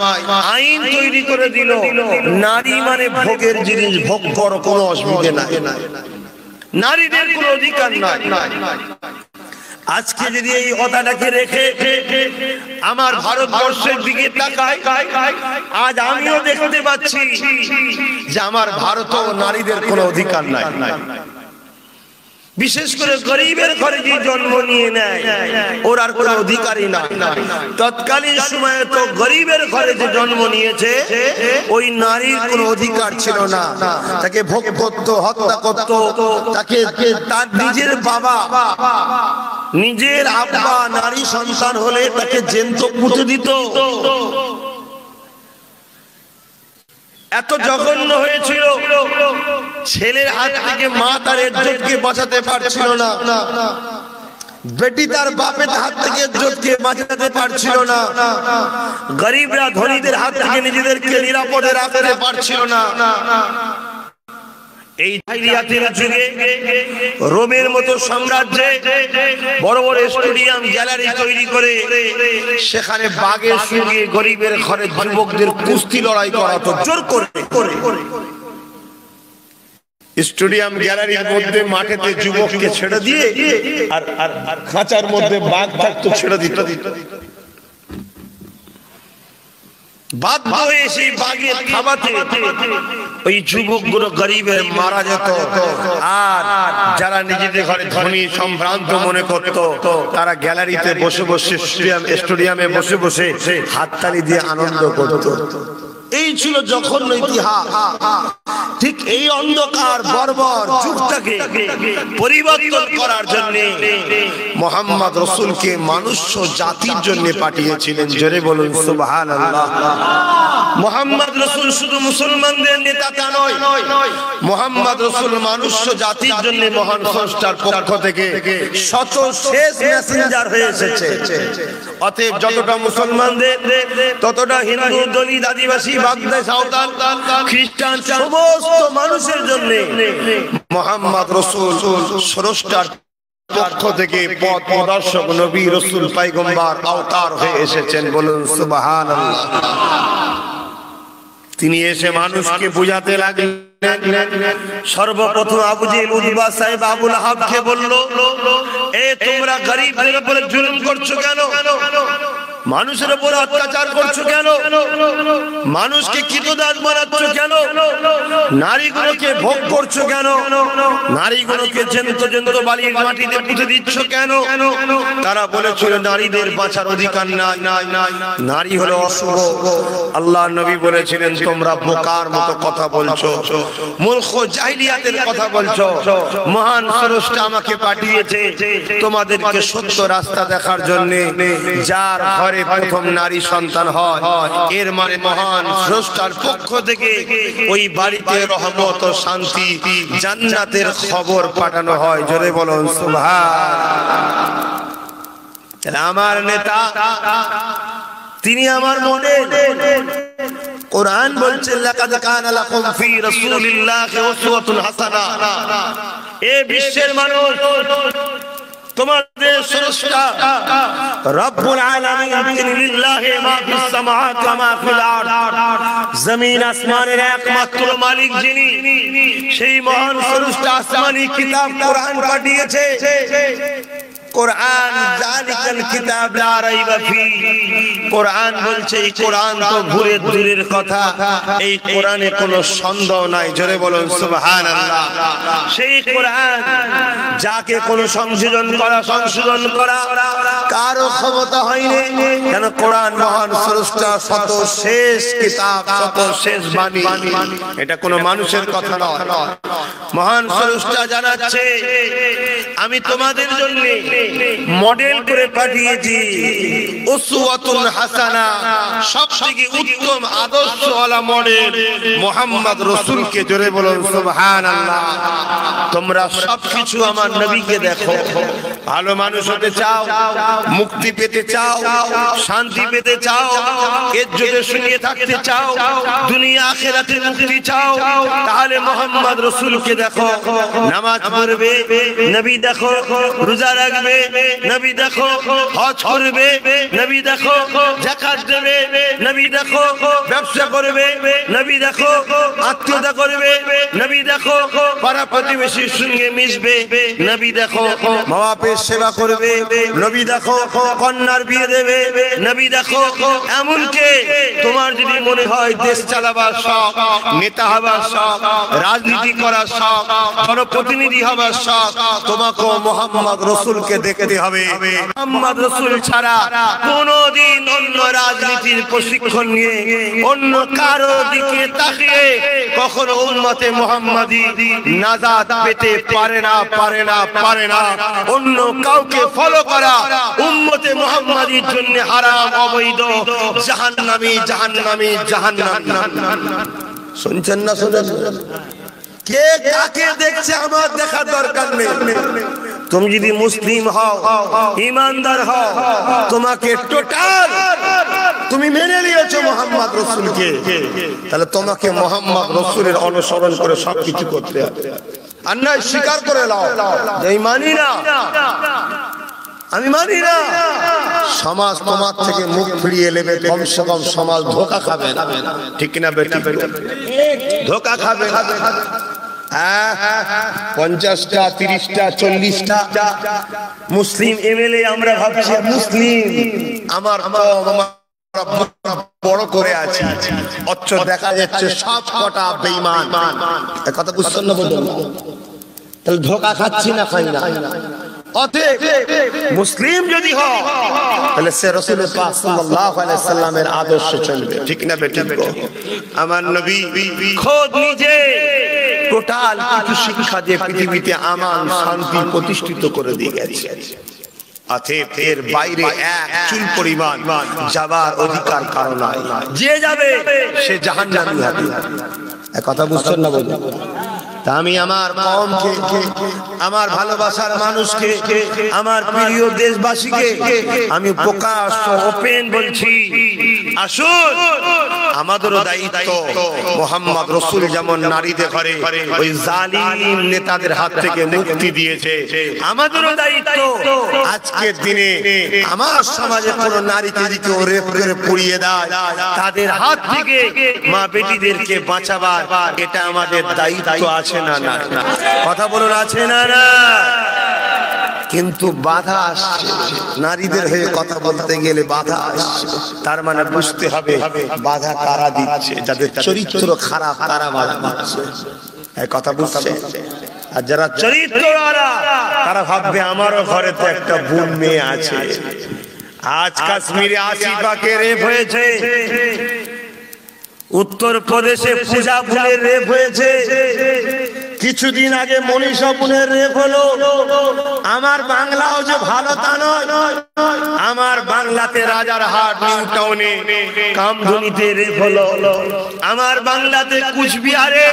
Speaker 1: আইন তৈরি করে দিল, নারী মানে ভোগের জিনিস, ভোগ করো, কোনো অসুবিধা নাই, নারীদের কোনো অধিকার নাই। আজকে যদি এই কথাটাকে রেখে আমার ভারতবর্ষের দিকে তাকাই, আজ আমিও দেখতে পাচ্ছি যে আমার ভারতেও নারীদের কোনো অধিকার নাই। বিশেষ করে গরিবের ঘরে যে জন্ম নিয়ে নেয় ওর আর কোনো অধিকারই না। তৎকালীন সময়ে তো গরিবের ঘরে যে জন্ম নিয়েছে ওই নারীর কোনো অধিকার ছিল না। তাকে ভোগ করত, হত্যা করত, তাকে তার নিজের বাবা, নিজের আব্বা নারী সন্তান হলে তাকে জ্যান্ত পুঁতে দিত। এত জঘন্য হয়েছিল, ছেলের হাত থেকে মা তার ইজ্জতকে বাঁচাতে পারছিল না, বেটি তার বাপের হাত থেকে ইজ্জতকে বাঁচাতে পারছিল না, গরিবরা ধনীদের হাত থেকে নিজেদেরকে নিরাপদে রাখতে পারছিল না। এই জাহিলিয়াতের যুগে রোমের মতো সাম্রাজ্যে বড় বড় স্টেডিয়াম, গ্যালারি তৈরি করে সেখানে বাঘের সঙ্গে গরিবের ঘরে যুবকদের কুস্তি লড়াই করা হতো জোর করে। স্টেডিয়াম গ্যালারির মধ্যে মাঠেতে যুবককে ছেড়ে দিয়ে আর খাঁচার মধ্যে বাঘ থাকতো, ছেড়ে দিত। বাধ্য হয়ে সেই বাঘের খাবাতে ওই যুবকগুলো গরিবের মারা যেত। আর যারা নিজেদের ঘরে ধনী সম্ভ্রান্ত মনে করত, তারা গ্যালারিতে বসে বসে স্টেডিয়ামে বসে বসে হাততালি দিয়ে আনন্দ করত। এই ছিল জঘন্য ইতিহাস। ঠিক এই অন্ধকার বর্বর যুগটাকে পরিবর্তন করার জন্য মুহাম্মদ রাসূলকে মানুষ জাতির জন্য পাঠিয়েছিলেন। জোরে বলুন সুবহানাল্লাহ। মুহাম্মদ রাসূল শুধু মুসলমানদের নেতা তা নয়, মুহাম্মদ রাসূল মানুষ জাতির জন্য মহান স্রষ্টার পক্ষ থেকে শত শেষ মেসেঞ্জার হয়ে এসেছে। অতএব যতটা মুসলমানদের, ততটা হিন্দু, দলিত, আদিবাসী, বাগদা, সাঁওতাল, খ্রিস্টান, সমস্ত মানুষের জন্য মুহাম্মদ রাসূল স্রষ্টার পক্ষ থেকে পথ প্রদর্শক নবী, রাসূল, পয়গম্বর অবতার হয়ে এসেছেন। বলুন সুবহানাল্লাহ। তিনি এসে মানুষকে বুঝাতে লাগলেন। সর্বপ্রথম Abu Jahal, Utba, Shaiba, Abu লাহাবকে বলল, এ তোমরা গরিবদের উপরে জুলুম করছো কেন? মানুষের উপর অত্যাচার করছো কেন? মানুষকে কৃতদাস বানাচ্ছ কেন? নারীগুলোকে ভোগ করছো কেন? নারীগুলোকে জ্যান্ত জ্যান্ত বালির মাটিতে পুঁতে দিচ্ছ কেন? তারা বলেছিল নারীদের বাঁচার অধিকার নাই, নারী হলো অশুভ। আল্লাহ নবী বলেছিলেন, তোমরা বোকার মতো কথা বলছো, মূর্খ জাহিলিয়াতের কথা বলছো। মহান স্রষ্টা আমাকে পাঠিয়েছে তোমাদেরকে সত্য রাস্তা দেখার জন্য। যার ঘরে প্রথম নারী সন্তান হয়, এর মানে মহান স্রষ্টার পক্ষ থেকে ওই বাড়িতে রহমত ও শান্তি, জান্নাতের খবর পাঠানো হয়। জোরে বলুন সুবহানাল্লাহ। আমার নেতা, তিনি আমার মডেল। কোরআন বলছে, লাকাদ কানা লাকুম ফি রাসূলিল্লাহি উসওয়াতুন হাসানাহ। এ বিশ্বের মানুষ, তোমাদের স্রষ্টা রব্বুল আলামিন, তিনি লিল্লাহি মা ফিস সামাওয়াতি ওয়া মা ফিল আরদ, জমিন আসমানের একমাত্র মালিক যিনি, সেই মহান স্রষ্টা আসমানি কিতাব কোরআন পাঠিয়েছে। কোরআন জালিকাল কিতাব লা রাইবা ফি। কোরআন বলছে এই কোরআন তো ভুলে দূরের কথা, এই কোরআনে কোনো সন্দেহ নাই। জোরে বলুন সুবহানাল্লাহ। সেই কোরআন যাকে কোনো সংশোধন করা কারো ক্ষমতা হয়নি, কেন কোরআন মহান স্রষ্টা শত শেষ কিতাব, শত শেষ বাণী। এটা কোনো মানুষের কথা নয়। মহান স্রষ্টা জানাচ্ছে, আমি তোমাদের জন্য মডেল করে পাঠিয়েছি উসওয়াতুন হাসানা, সবথেকে উত্তম আদর্শওয়ালা মডেল মুহাম্মদ রাসূলকে। জোরে বলুন সুবহানাল্লাহ। তোমরা সবকিছু আমার নবীকে দেখো। ভালো মানুষ হতে চাও, মুক্তি পেতে চাও, শান্তি পেতে চাও, ইজ্জতে শুনিয়ে থাকতে চাও, দুনিয়া আখিরাতে মুক্তি চাও, তাহলে মুহাম্মদ রাসূলকে দেখো। নামাজ পড়বে নবী দেখো, রোজা রাখবে নবী দেখো, হজ করবে নবী দেখো, যাকাত দেবে নবী দেখো, ব্যবসা করবে নবী দেখো, আত্মীয়তা করবে নবী দেখো, পাড়া প্রতিবেশীর সঙ্গে মিশবে নবী দেখো, মা বাপের সেবা করবে নবী দেখো, কন্যার বিয়ে দেবে নবী দেখো। এমনকি তোমার যদি মনে হয় দেশ চালাবার শখ, নেতা হবার শখ, রাজনীতি করার শখ, জনপ্রতিনিধি হবার শখ, তোমাকে মুহাম্মদ রাসূলকে দেখতে হবে। মুহাম্মদ রাসূল ছাড়া কোনদিন অন্য রাজনীতির প্রশিক্ষণ নিয়ে অন্য কারো দিকে তাকিয়ে কখনো উম্মতে মুহাম্মাদি নাজাত পেতে পারে না। অন্য কাউকে ফলো করা উম্মতে মুহাম্মাদির জন্য হারাম, অবৈধ, জাহান্নামী। শুনছেন না? কে কাকে দেখছে আমার দেখার দরকার নেই। তুমি যদি মুসলিম হও, ইমানদার হও, তোমাকে টোটাল তুমি মেনে নিয়েছো মুহাম্মদ রাসূলকে, তাহলে তোমাকে মুহাম্মদ রাসূলের অনুসরণ করে সবকিছু করতে হবে। আর না স্বীকার করে নাও যে আমি মানি না, সমাজ তোমার থেকে মুখ ফিরিয়ে নেবে। কমসে কম সমাজ ধোঁকা খাবে না, ঠিক কিনা বেটি? ধোঁকা খাবে। 50টা 30টা 40টা মুসলিম এমএলএ আমরা ভাবছি মুসলিম, আমার বড় করে আছে, অথচ দেখা যাচ্ছে সব কটা বেঈমান। কথা বুঝছেন না? বলুন তাহলে ধোঁকা খাচ্ছি না খাই না? অতএব মুসলিম যদি হয় তাহলে সে রাসূল পাক সাল্লাল্লাহু আলাইহি সাল্লামের আদর্শে চলবে, ঠিক না বেঠিক? আমার নবী খোদ নিজে টোটাল কিছু শিক্ষা দিয়ে পৃথিবীতে আমান শান্তি প্রতিষ্ঠিত করে দিয়ে গেছে। অতএব এর বাইরে এক চুল পরিমাণ যাবার অধিকার কারো নাই। যে যাবে সে জাহান্নামী হবে। কথা বুঝছেন না? বলুন তা আমি আমার কওমকে, আমার ভালোবাসার মানুষকে, আমার প্রিয় দেশবাসীকে আমি প্রকাশ্য ওপেন বলছি, আসুন আমাদেরও দায়িত্ব। মুহাম্মদ রাসূল যেমন নারীদের ঘরে ওই জালিম নেতাদের হাত থেকে মুক্তি দিয়েছে, আমাদেরও দায়িত্ব আজকের দিনে আমার সমাজে কোন নারীকে যদি কেউ রেপ করে পুড়িয়ে দেয় তাদের হাত থেকে মা বেটিদেরকে বাঁচাবার এটা আমাদের দায়িত্ব আছে না? না, কথা বলুন, আছে না? না। কিন্তু বাধা আসছে, নারীদের হয়ে কথা বলতে গেলে বাধা আসছে। তার মানে বুঝতে হবে বাধা কারা দিচ্ছে, যাদের চরিত্র খারাপ তারা বাধা দিচ্ছে। কথা বুঝছে? আর যারা চরিত্রওয়ালা তারা ভাববে আমারও ঘরে তো একটা বোন মেয়ে আছে। আজ কাশ্মীরে আসিফাকে রেপ হয়েছে, উত্তর প্রদেশে পূজা ফুলের রেপ হয়েছে, কিছুদিন আগে মনীষা বোনের রেপ হলো। আমার বাংলাও যে ভালো তা নয়, আমার বাংলাতে রাজারহাট নিউ টাউনে কামধুনিতে রেপ হলো, আমার বাংলাতে কুচবিহারে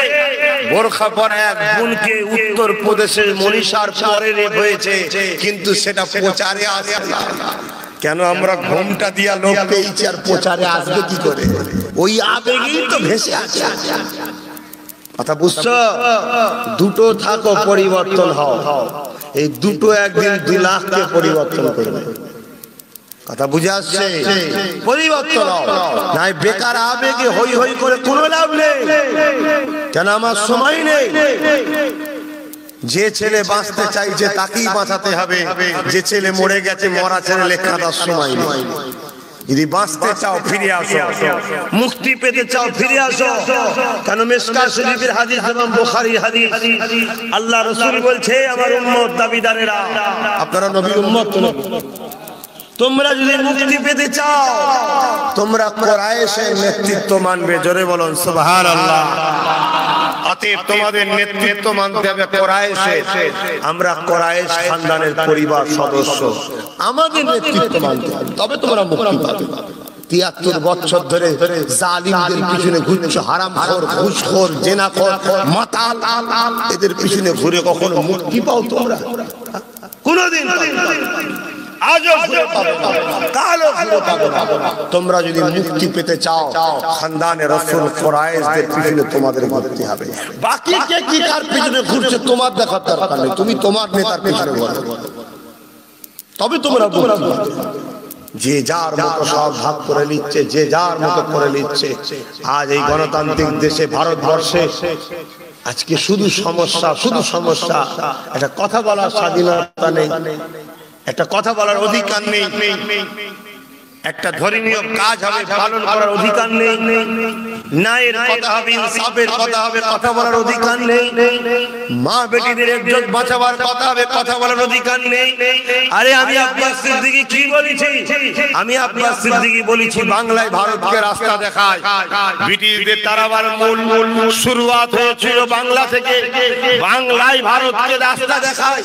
Speaker 1: বোরখা পরা এক বোনকে উত্তর প্রদেশের মনীষার পরে রেপ হয়েছে, কিন্তু সেটা প্রচারে আসে না। কেন? আমরা ঘোমটা দিয়া লোক পেয়েছি, আর প্রচারে আসবে কি করে? ওই আবেগেই তো ভেসে আছে। কথা বুঝছো? দুটো থাকো, পরিবর্তন হও। এই দুটো একদিন 2 লাখকে পরিবর্তন করবে। কথা বুঝে আসছে? পরিবর্তন হও, নাই বেকার আবেগে হই হই করে কোনো লাভ নেই। কেন? আমার সময় নেই। যে ছেলে বাঁচতে চাইছে তাকেই বাঁচাতে হবে, যে ছেলে মরে গেছে মরা ছেলে লেখা তার সময় নেই। যদি বাঁচতে চাও ফিরে আসো, মুক্তি পেতে চাও ফিরে আসো। কারণ মিশকাত শরীফের হাদিস এবং বুখারীর হাদিস, আল্লাহ রাসূল বলছে আমার উম্মত দাবিদারেরা, আপনারা নবীর উম্মত, তোমরা যদি মুক্তি পেতে চাও তোমরা কুরাইশের নেতৃত্ব মানবে। জোরে বলুন সুবহানাল্লাহ। অতএব তোমাদের নেতৃত্ব মানতে হবে কুরাইশের। আমরা কুরাইশ খানদানের পরিবার সদস্য, আমাদের নেতৃত্ব মানতে হবে, তবে তোমরা মুক্তি পাবে। 73 বছর ধরে জালিমদের পিছনে ঘুরছো, হারামখোর, ঘুষখোর, জেনাখোর, মাতাল, এদের পিছনে ঘুরে কখনো মুক্তি পাও তোমরা? কোনদিন আজও ঘুরে পাবে না, কালও ঘুরে পাবে না। তোমরা যদি মুক্তি পেতে চাও খানদানে রাসূল কুরাইশদের পিছনে তোমাদের ঘুরতে হবে। বাকি কে কি কার পিছনে ঘুরছে তোমার দেখার দরকার নেই, তুমি তোমার নেতার পিছনে ঘুরো, তবে তোমরা মুক্তি পাবে। যে যার মতো সব ভাগ করে নিচ্ছে, যে যার মতো করে নিচ্ছে। আজ এই গণতান্ত্রিক দেশে ভারতবর্ষে আজকে শুধু সমস্যা, শুধু সমস্যা। একটা কথা বলার স্বাধীনতা নেই, একটা কথা বলার অধিকার নেই, একটা ধর্মীয় কাজ হবে পালন করার অধিকার নেই, ন্যায়ের কথা হবে, ইনসাফের কথা হবে, কথা বলার অধিকার নেই, মা বেটিদের ইজ্জত বাঁচাবার কথা হবে, কথা বলার অধিকার নেই। আরে আমি আব্বাস সিদ্দিকী কি বলেছি? আমি আব্বাস সিদ্দিকী বলেছি বাংলায় ভারতকে রাস্তা দেখায়। ব্রিটিশদের তারাবার মূল শুরুয়াত হয়েছিল বাংলা থেকে। বাংলায় ভারতকে রাস্তা দেখায়।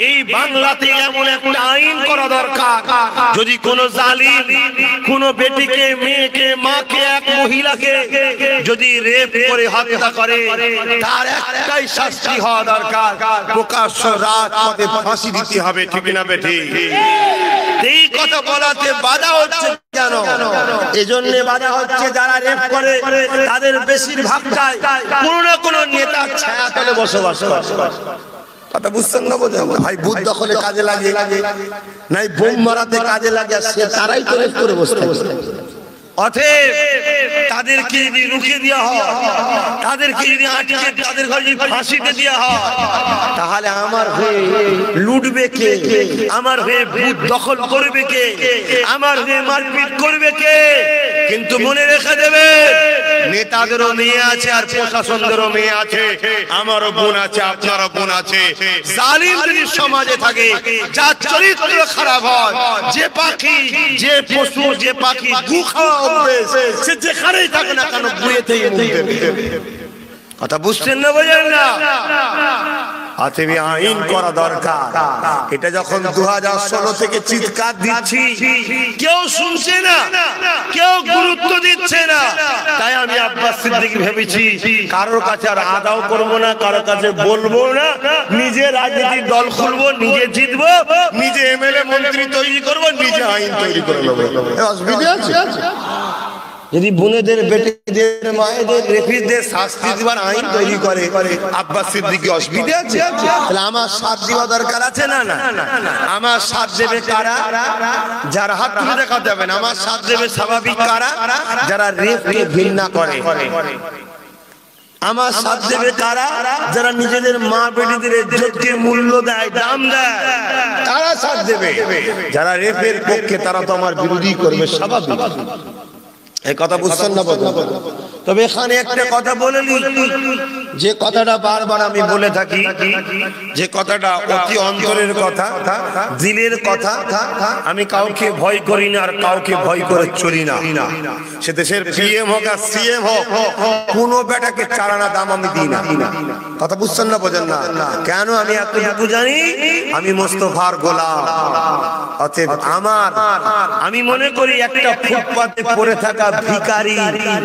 Speaker 1: এই বাংলাতে এমন একটা আইন করা দরকার, যদি কোন জালিম কোন বেটিকে, মেয়েকে, মাকে, এক মহিলাকে যদি রেপ করে হত্যা করে তার একটাই শাস্তি হওয়া দরকার, প্রকাশ্য রাজপথে ফাঁসি দিতে হবে, ঠিক না বেটি? এই কথা বলাতে বাধা হচ্ছে কেন? এজন্য বাধা হচ্ছে যারা রেপ করে তাদের বেশিরভাগটাই কোন না কোন নেতার ছায়াতলে বসবাস করে। কথা বুঝছেন না? বোঝা ভাই, বুথ দখলে কাজে লাগে, নাই বোম মারাতে কাজে লাগে, সে তারাই তো রেপ করে বসে থাকে। অতএব তাদেরকে যদি রুখে দেওয়া হয়, তাদেরকে যদি আটকে তাদের ঘরে যদি ফাঁসিতে দেওয়া হয়, তাহলে আমার হয়ে লুটবে কে, আমার হয়ে ভূত দখল করবে কে, আমার হয়ে মারপিট করবে কে? কিন্তু মনে রেখে দেবে, নেতাদেরও মেয়ে আছে আর প্রশাসনদেরও মেয়ে আছে, আমারও বোন আছে, আপনারও বোন আছে। জালিম যদি সমাজে থাকে, যার চরিত্র খারাপ হয়, যে পাখি, যে পশু, যে পাখি গু খাওয়া অভ্যেস, সে যেখানেই থাকে না কেন গুয়েতেই মুখ দেবে। কথা বুঝছেন না, বোঝেন না? আতেমি আইন করা দরকার। এটা যখন 2016 থেকে চিৎকার দিচ্ছি, কেউ শুনছে না, কেউ গুরুত্ব দিচ্ছে না। তাই আমি আব্বাস সিদ্দিকী ভেবেছি কারোর কাছে আর আদাও করবো না, কারোর কাছে বলবো না, নিজে রাজনীতির দল খুলবো, নিজে জিতবো, নিজে এমএলএ মন্ত্রী তৈরি করবো, নিজে আইন তৈরি করে নেবো। অসুবিধা আছে? যদি বোনেদের, বেটিদের, মায়েদের, রেফিদের শাস্তি দেওয়ার আইন তৈরি করে আব্বাস সিদ্দিকী, অসুবিধা আছে? তাহলে আমার সাথ দেওয়া দরকার আছে না? না, আমার সাথ দেবে কারা? যারা হাত তুলে দেখাতে হবে না, আমার সাথ দেবে স্বাভাবিক কারা? যারা রেপকে ঘৃণা করে। আমার সাথ দেবে কারা? যারা নিজেদের মা বেটিদের ইজ্জতকে মূল্য দেয়, দাম দেয়, তারা সাথ দেবে। যারা রেপের পক্ষে, তারা তো আমার বিরোধী করবে, স্বাভাবিক। এই কথা বুঝছেন না? তবে এখানে একটা কথা বলে নি, যে কথাটা বারবার আমি বলে থাকি, যে কথাটা অতি অন্তরের কথা, দিলের কথা। আমি কাউকে ভয় করি না আর কাউকে ভয় করে চলি না। সে দেশের পিএম হোক আর সিএম হোক, কোন বেটাকে চারানা দাম আমি দিই না। কথা বুঝছেন না, বোঝেন না? কেন? আমি এতটুকু জানি, আমি মোস্তফার গোলাম। অতএব আমি মনে করি একটা ফুটপাতে পড়ে থাকা ভিখারি,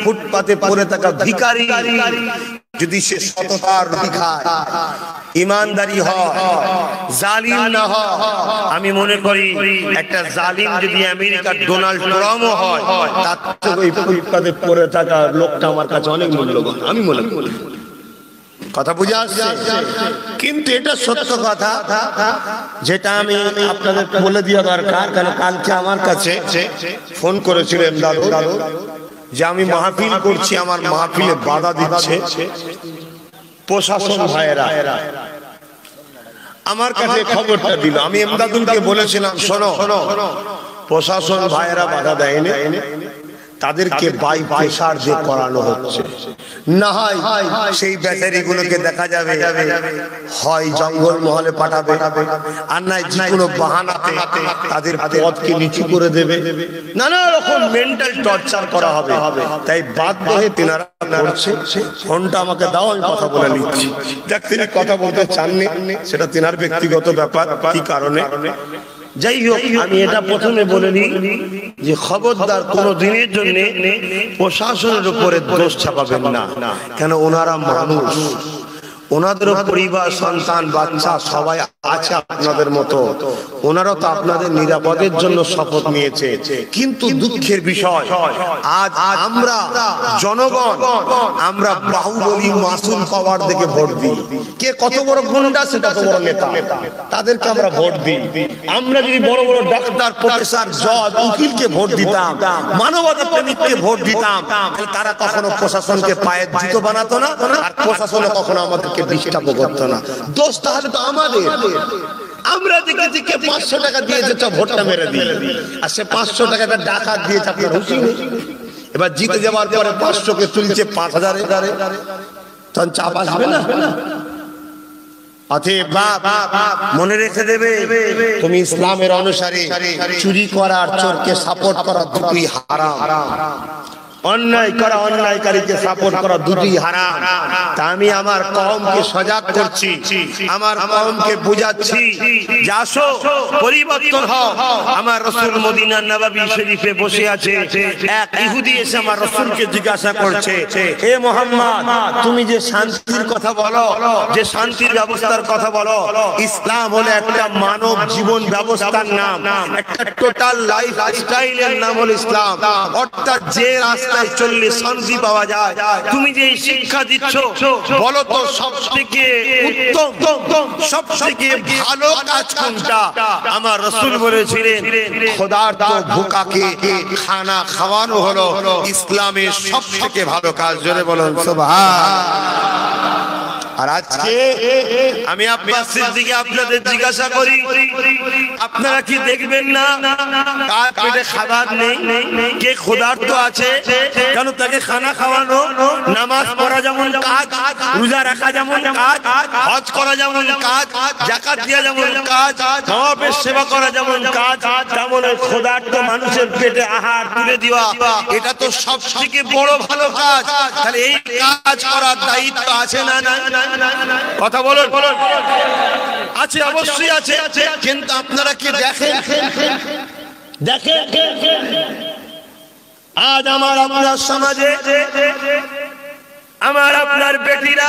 Speaker 1: ফুটপাতে পড়ে থাকা ভিখারি যদি সে সততার রুটি খায়, ইমানদারি হয়, জালিম না হয়, আমি মনে করি একটা জালিম যদি আমেরিকার ডোনাল্ড ট্রাম্পও হয়, তার থেকে ওই ফুটপাতে পড়ে থাকা লোকটা আমার কাছে অনেক মূল্যবান, আমি মনে করি। কথা বুঝে আসছে? কিন্তু এটা সত্য কথা, যেটা আমি আপনাদের বলে দেওয়া দরকার। কারণ কালকে আমার কাছে ফোন করেছিলেন দাদু, যে আমি মাহফিল করছি, আমার মাহফিলে বাধা দিচ্ছে প্রশাসন ভাইয়েরা। আমার কাছে খবরটা দিল। আমি এমদাদুলকে বলেছিলাম, শোনো, প্রশাসন ভাইয়েরা বাধা দেয়নি, তাদেরকে বাই প্রেসার দিয়ে করানো হচ্ছে। না হয় সেই ব্যাটারি গুলোকে দেখা যাবে হয় জঙ্গল মহলে পাঠাবে, আর নাই যে কোনো বাহানাতে তাদের পদকে নিচু করে দেবে, নানা রকম মেন্টাল টর্চার করা হবে। তাই বাধ্য হয়ে তেনারা করছে। ফোনটা আমাকে দাও, আমি কথা বলে নিচ্ছি। দেখ, তিনি কথা বলতে চাননি, সেটা তেনার ব্যক্তিগত ব্যাপার, কি কারণে। যাই হোক, আমি এটা প্রথমে বলে নিই যে খবরদার কোনো দিনের জন্য প্রশাসনের উপরে দোষ চাপাবেন না। কেন? ওনারা মানুষ, ওনাদেরও পরিবার, সন্তান, বাচ্চা সবাই আছে আপনাদের মতো। ওনারা তো আপনাদের নিরাপদের জন্য শপথ নিয়েছে। কিন্তু দুঃখের বিষয়, আজ আমরা জনগণ, আমরা বাহুবলী মাসুম পাওয়ার দিকে ভোট দিই। কে কত বড় গুন্ডা, সেটা তো বড় নেতা, তাদেরকে আমরা ভোট দিই। আমরা যদি বড় বড় ডাক্তার, প্রফেসর, জজ, উকিলকে ভোট দিতাম, মানবতা প্রেমিককে ভোট দিতাম, তারা কখনো প্রশাসনকে পায়ের জুতো বানাতো না, আর প্রশাসনে কখনো আমাদেরকে ডিস্টার্ব করতো না। দোষ তাহলে তো আমাদের। আমরা দেখেছি কে 500 টাকা দিয়েছে, তো ভোটটা মেরে দিই, আর সে 500 টাকাটা ডাকাত দিয়েছে, আপনার খুশি নেই। এবার জিতে যাওয়ার পরে 500 কে তুলছে 5000-এ, তখন চাপ আসবে না? মনে রেখে দেবে, তুমি ইসলামের অনুসারী, চুরি করা আর চোরকে সাপোর্ট করা দুটোই হারাম। অন্যায় করা, অন্যায়কারীকে সাপোর্ট করা দুটোই হারাম। তা আমি আমার কওমকে সজাগ করছি, আমার কওমকে বুঝাচ্ছি যে আসো, পরিবর্তন হও। আমার রাসূল মদিনার নববী শরীফে বসে আছে, এক ইহুদি এসে আমার রাসূলকে জিজ্ঞাসা করছে, হে মুহাম্মদ, তুমি যে শান্তির কথা বলো, যে শান্তির ব্যবস্থার কথা বলো, ইসলাম হলো একটা মানব জীবন ব্যবস্থার নাম, একটা টোটাল লাইফ স্টাইলের নাম হলো ইসলাম। অর্থাৎ যে রাস্তা রাস্তায় চললে শান্তি পাওয়া যায়। তুমি যে শিক্ষা দিচ্ছ বলো তো সবথেকে উত্তম সবথেকে ভালো কাজ কোনটা? আমার রাসূল বলেছিলেন খোদার্থ ভুকাকে খানা খাওয়ানো হলো ইসলামের সবথেকে ভালো কাজ। জোরে বলুন সুবহান। আর আজকে আমি আব্বাস সিদ্দিকী আপনাদের জিজ্ঞাসা করি, আপনারা কি দেখবেন না কার পেটে খাবার নেই, কে ক্ষুধার্ত আছে, কেন তাকে খানা খাওয়ানো? নামাজ পড়া যেমন কাজ, রোজা রাখা যেমন কাজ, হজ করা যেমন কাজ, যাকাত দেওয়া যেমন কাজ, মা-বাপের সেবা করা যেমন কাজ, তেমন ক্ষুধার্ত মানুষের পেটে আহার তুলে দেওয়া এটা তো সবথেকে বড় ভালো কাজ। তাহলে এই কাজ করার দায়িত্ব আছে না? কথা বলুন। আছে, অবশ্যই আছে। কিন্তু আপনারা কি দেখেন আজ আমার আপনার সমাজে আমার আপনার বেটিরা,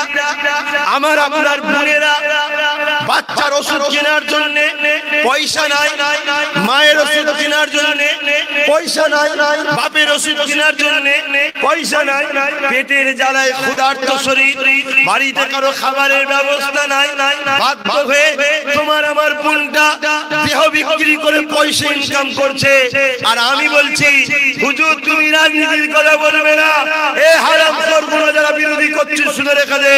Speaker 1: আমার আপনার বোনেরা বাচ্চার ওষুধ কেনার জন্য পয়সা নাই, মায়ের ওষুধ কেনার জন্য পয়সা নাই, বাপের ওষুধ কেনার জন্য পয়সা নাই, পেটের জ্বালায় ক্ষুধার্ত শরীর, বাড়িতে কারো খাবারের ব্যবস্থা নাই, বাধ্য হয়ে তোমার আমার বোনটা দেহ বিক্রি করে পয়সা ইনকাম করছে। আর আমি বলছি হুজুর তুমি রাজনীতির কথা বলবে না, এ হারামখোর গুনাহগার বিরোধী করছিস, শুনে রেখে দে।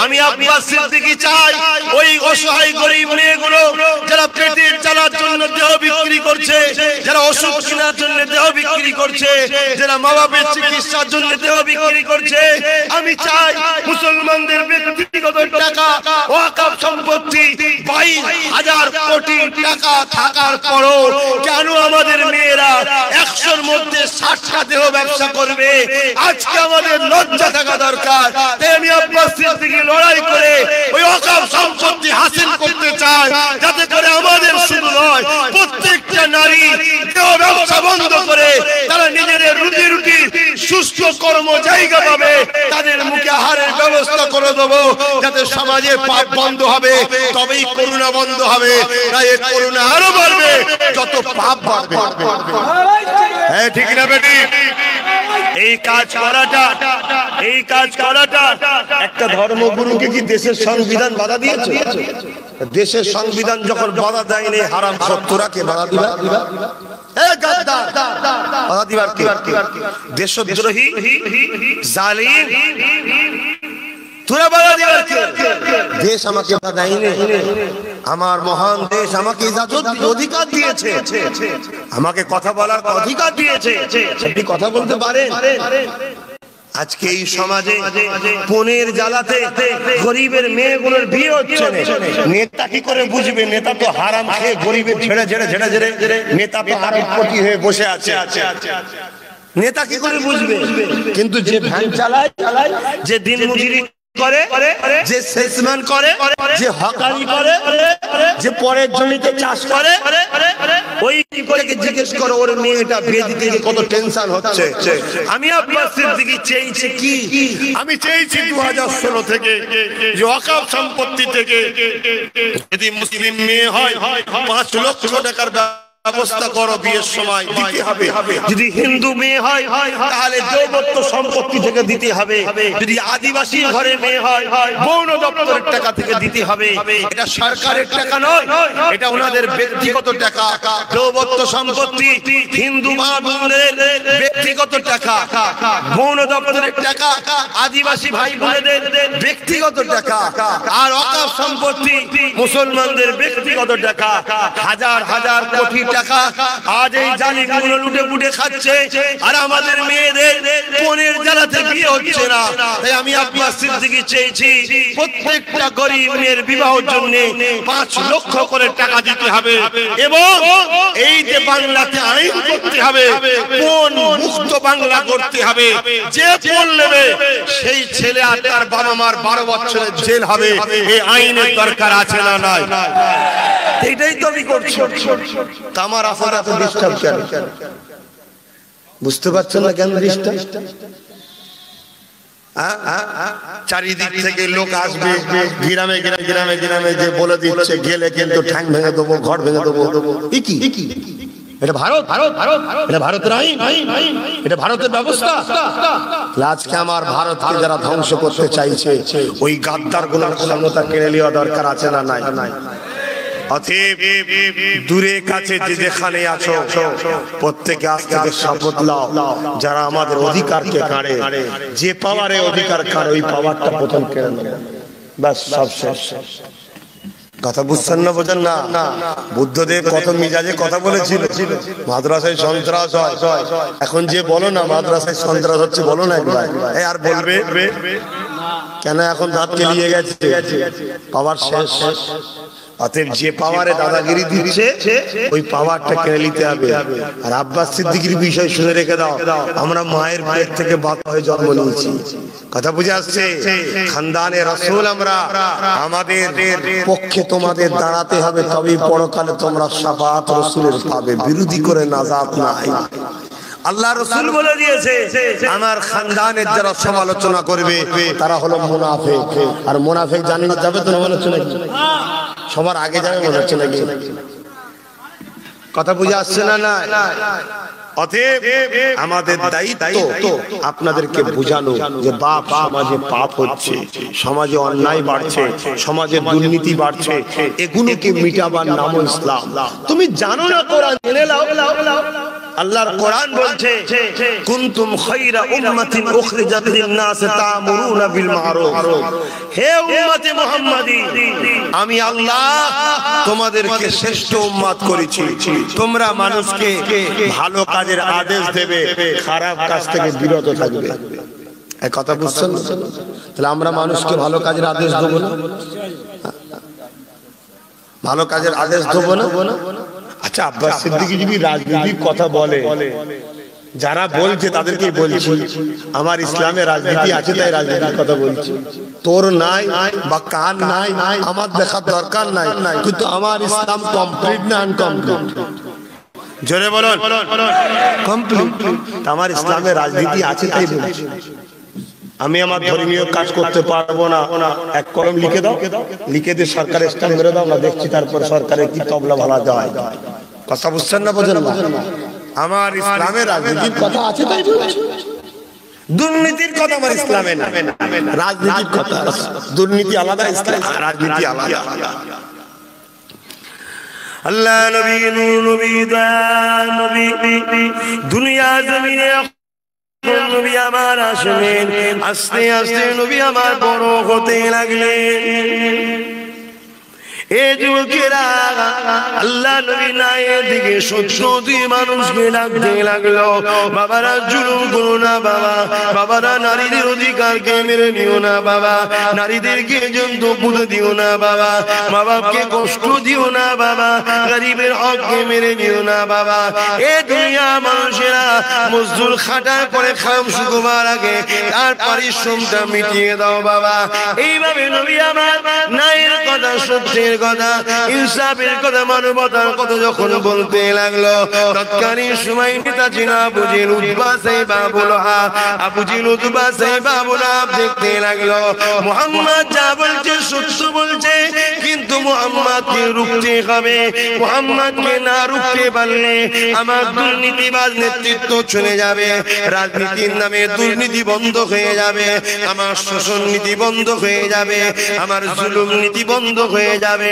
Speaker 1: আমি আব্বাস সিদ্দিকী চাই ওই অসহায় গরিব মেয়েগুলো যারা পেটের চালার জন্য দেহ বিক্রি করছে, যারা ওষুধ কেনার জন্য দেহ বিক্রি করছে, যারা মা বাপের চিকিৎসার জন্য দেহ বিক্রি করছে, আমি চাই মুসলমানদের ব্যক্তিগত টাকা ওয়াকফ সম্পত্তি 22,000 কোটি টাকা থাকার পরও কেন আমাদের মেয়েরা 100-র মধ্যে 60টা দেহ ব্যবসা করবে? আজকে আমাদের লজ্জা থাকা দরকার। তাই আমি আব্বাস সিদ্দিকী লড়াই করে ওই ওয়াকফ সম্পত্তি হাসিল করতে চাই, যাতে করে আমাদের শুধু নয় প্রত্যেকটা নারী দেহ ব্যবসা বন্ধ করে তারা নিজেদের রুটি সুস্থ কর্ম জায়গা পাবে, তাদের মুখে আহারের ব্যবস্থা করে দেবো, যাতে সমাজে পাপ বন্ধ হবে, তবেই করুণা বন্ধ হবে। না এই করুণা আরো বাড়বে যত পাপ বাড়বে। হ্যাঁ ঠিক না বেটি? এই কাজ করাটা একটা ধর্মগুরুকে কি দেশের সংবিধান বাধা দিয়েছে? দেশের সংবিধান যখন বাধা দেয়নি, হারাম শত্রুরাকে বাধা দিবা? বাধা দিবার কি? দেশদ্রোহী জালিম তোরা বাধা দিবার কি? দেশ আমাকে বাধা দেয়নি, আমার মহান দেশ আমাকে ইজাজত অধিকার দিয়েছে, আমাকে কথা বলার অধিকার দিয়েছে। আপনি কথা বলতে পারেন। আজকে এই সমাজে পনের জ্বালাতে গরিবের মেয়েগুলোর বিয়ে হচ্ছে না। নেতা কি করে বুঝবে? নেতা তো হারাম খেয়ে গরিবের ছেড়ে নেতা তো হারামপতি হয়ে বসে আছে। নেতা কি করে বুঝবে? কিন্তু যে ভ্যান চালায়, যে দিন মজুরি করে, যে সেলসম্যান করে, যে হকারি করে, যে পরের জমিতে চাষ করে, ওই কি করে জিজ্ঞেস করো ওর মেয়েটা বিয়ে দিতে কত টেনশন হচ্ছে। আমি আব্বাস সিদ্দিকী চেয়েছি কি? আমি চেয়েছি 2016 থেকে যে ওয়াকফ সম্পত্তি থেকে যদি মুসলিম মেয়ে হয় 5 লক্ষ টাকার ব্যবস্থা করো, বিয়ের সময় দিতে হবে। যদি হিন্দু মেয়ে হয় তাহলে যৌবত্ব সম্পত্তি থেকে দিতে হবে। যদি আদিবাসী ঘরে মেয়ে হয় বৌন দপ্তরের টাকা থেকে দিতে হবে। এটা সরকারের টাকা নয়, এটা ওনাদের ব্যক্তিগত টাকা। যৌবত্ব সম্পত্তি হিন্দু মা বোনদের ব্যক্তিগত টাকা, বৌন দপ্তরের টাকা আদিবাসী ভাই বোনদের ব্যক্তিগত টাকা, আর ওয়াকফ সম্পত্তি মুসলমানদের ব্যক্তিগত টাকা। হাজার হাজার কোটি টাকা আজ এই জালিমগুলো লুটে পুটে খাচ্ছে, আর আমাদের মেয়েদের পনের জ্বালাতে বিয়ে হচ্ছে না। তাই আমি আব্বাস সিদ্দিকী চেয়েছি প্রত্যেকটা গরিব মেয়ের বিবাহের জন্য 5 লক্ষ করে টাকা দিতে হবে, এবং এই যে বাংলাতে আইন করতে হবে, কোন মুক্ত বাংলা করতে হবে। যে ফোন নেবে সেই ছেলে আর তার বাবা মার 12 বছরের জেল হবে। এই আইনের দরকার আছে না? নাই। এটাই তো আমি করছি। আমার আফার এত ডিস্টার্ব কেন? বুঝতে পারছেন না কেন ডিস্টার্ব? চারিদিক থেকে লোক আসবে, গ্রামে যে বলে দিচ্ছে গেলে কিন্তু ঠ্যাং ভেঙে দেবো, ঘর ভেঙে দেবো। এটা ভারত, এটা ভারতের আইন, এটা ভারতের ব্যবস্থা। আজকে আমার ভারতকে যারা ধ্বংস করতে চাইছে, ওই গাদ্দার গুলোর ক্ষমতা কেড়ে নেওয়া দরকার আছে না নাই? অতএব দূরে কাছে যে যেখানে আছো, প্রত্যেকে আজ থেকে শপথ নাও, যারা আমাদের অধিকারকে কাড়ে, যে পাওয়ারে অধিকার কাড়ে, ওই পাওয়ারটা প্রথম কেড়ে নেবে। ব্যাস, সব শেষ। কথা বুঝছেন না? বোঝেন না? বুদ্ধদেব কত মিজাজে কথা বলেছিল, মাদ্রাসায় সন্ত্রাস হয়, এখন যে বলো না মাদ্রাসায় সন্ত্রাস হচ্ছে, বলো না একবার। আর বলবে কেন? এখন দাঁত কেলিয়ে গেছে, পাওয়ার শেষ। অতএব যে পাওয়ারে দাদাগিরি দিচ্ছে, ওই পাওয়ারটা কেড়ে নিতে হবে। আর আব্বাস সিদ্দিকীর বিষয় শুনে রেখে দাও, আমরা মায়ের পেট থেকে বাপ হয়ে জন্ম নিয়েছি। কথা বুঝে আসছে? খানদানে রাসূল আমরা, আমাদের পক্ষে তোমাদের দাঁড়াতে হবে, তবেই পরকালে তোমরা শাফাআত রাসূলের পাবে। বিরোধী করে নাজাত নাই। আল্লাহ রাসূল বলে দিয়েছে, আমার খানদানের যারা সমালোচনা করবে তারা হলো মুনাফিক। আর মুনাফিক জান্নাত যাবে তো? মনে হচ্ছে নাকি সবার আগে যাবে? মনে হচ্ছে নাকি? কথা বুঝে আসছে না? না। অতএব আমাদের দায়িত্ব আপনাদেরকে বোঝানো যে বাপ, সমাজে পাপ হচ্ছে, সমাজে অন্যায় বাড়ছে, সমাজে দুর্নীতি বাড়ছে, এগুলোকে মিটাবার নাম ইসলাম। তুমি জানো না, কোরআন জেনে নাও। আল্লাহর কোরআন বলছে, কুনতুম খায়রা উম্মাতিন উখরিজাত লিন-নাস তা'মুরুনা বিল মা'রুফ। হে উম্মতে মুহাম্মাদি, আমি আল্লাহ তোমাদেরকে শ্রেষ্ঠ উম্মত করেছি, তোমরা মানুষকে ভালো কাজের আদেশ দেবে, খারাপ কাজ থেকে বিরত থাকবে। এই কথা বুঝছেন? তাহলে আমরা মানুষকে ভালো কাজের আদেশ দেব না? ভালো কাজের আদেশ দেব না? আচ্ছা, আব্বাস সিদ্দিকী যদি রাজনীতির কথা বলে, যারা বলছে তাদেরকে বলছি, আমার ইসলামে রাজনীতি আছে তাই রাজনীতির কথা বলছি। তোর নাই বা কান নাই, আমার দেখার দরকার নাই, কিন্তু আমার ইসলাম কমপ্লিট না আনকমপ্লিট? জোরে বলুন। কমপ্লিট। আমার ইসলামে রাজনীতি আছে তাই বলছি। আমি আমার ধর্মীয় কাজ করতে পারবো না, এক কলম লিখে দাও, লিখে দিয়ে সরকারের স্ট্যাম্প মেরে দাও, আমরা দেখছি তারপর সরকারের কি তবলা ভালা যায়। কথা বুঝছেন না? বোঝেন না? আমার ইসলামে রাজনীতির কথা আছে তাই বলছি। দুর্নীতির কথা আমার ইসলামে না, রাজনীতির কথা। দুর্নীতি আলাদা, ইসলাম রাজনীতি আলাদা। আল্লাহ নবী, নূর নবী, দয়াল নবী, দুনিয়া জমিনে নবী আমার আসলেন, আস্তে আস্তে নবী আমার বড় হতে লাগলেন। এ যুবকেরা, আল্লাহ নবী নায়ের দিকে সত্য দিয়ে মানুষকে ডাকতে লাগলো, বাবারা জুলুম করো না বাবা, বাবারা নারীদের অধিকারকে মেরে নিও না বাবা, নারীদেরকে জন্তু পুঁতে দিও না বাবা, মা বাপকে কষ্ট দিও না বাবা, গরিবের হককে মেরে নিও না বাবা। এ দুনিয়া মানুষেরা মজদুর খাটা করে খাম শুকোবার আগে তার পারিশ্রমটা মিটিয়ে দাও বাবা। এইভাবে নবী আমার নায়ের কথা, সত্যের কথা, ইনসাফের কথা, মানবতার কথা যখন বলতে লাগলো, তৎকালীন সময় পিতা ছিল Abu Jahal, Utba Shaiba Abu Lahab, Abu Jahal Utba Shaiba Abu Lahab দেখতে লাগলো মুহাম্মদ যা বলছে সত্য বলছে, কিন্তু মুহাম্মদকে রুখতে হবে। মুহাম্মদকে না রুখতে পারলে আমার দুর্নীতিবাজ নেতৃত্ব চলে যাবে, রাজনীতির নামে দুর্নীতি বন্ধ হয়ে যাবে, আমার শোষণ নীতি বন্ধ হয়ে যাবে, আমার জুলুম নীতি বন্ধ হয়ে যাবে,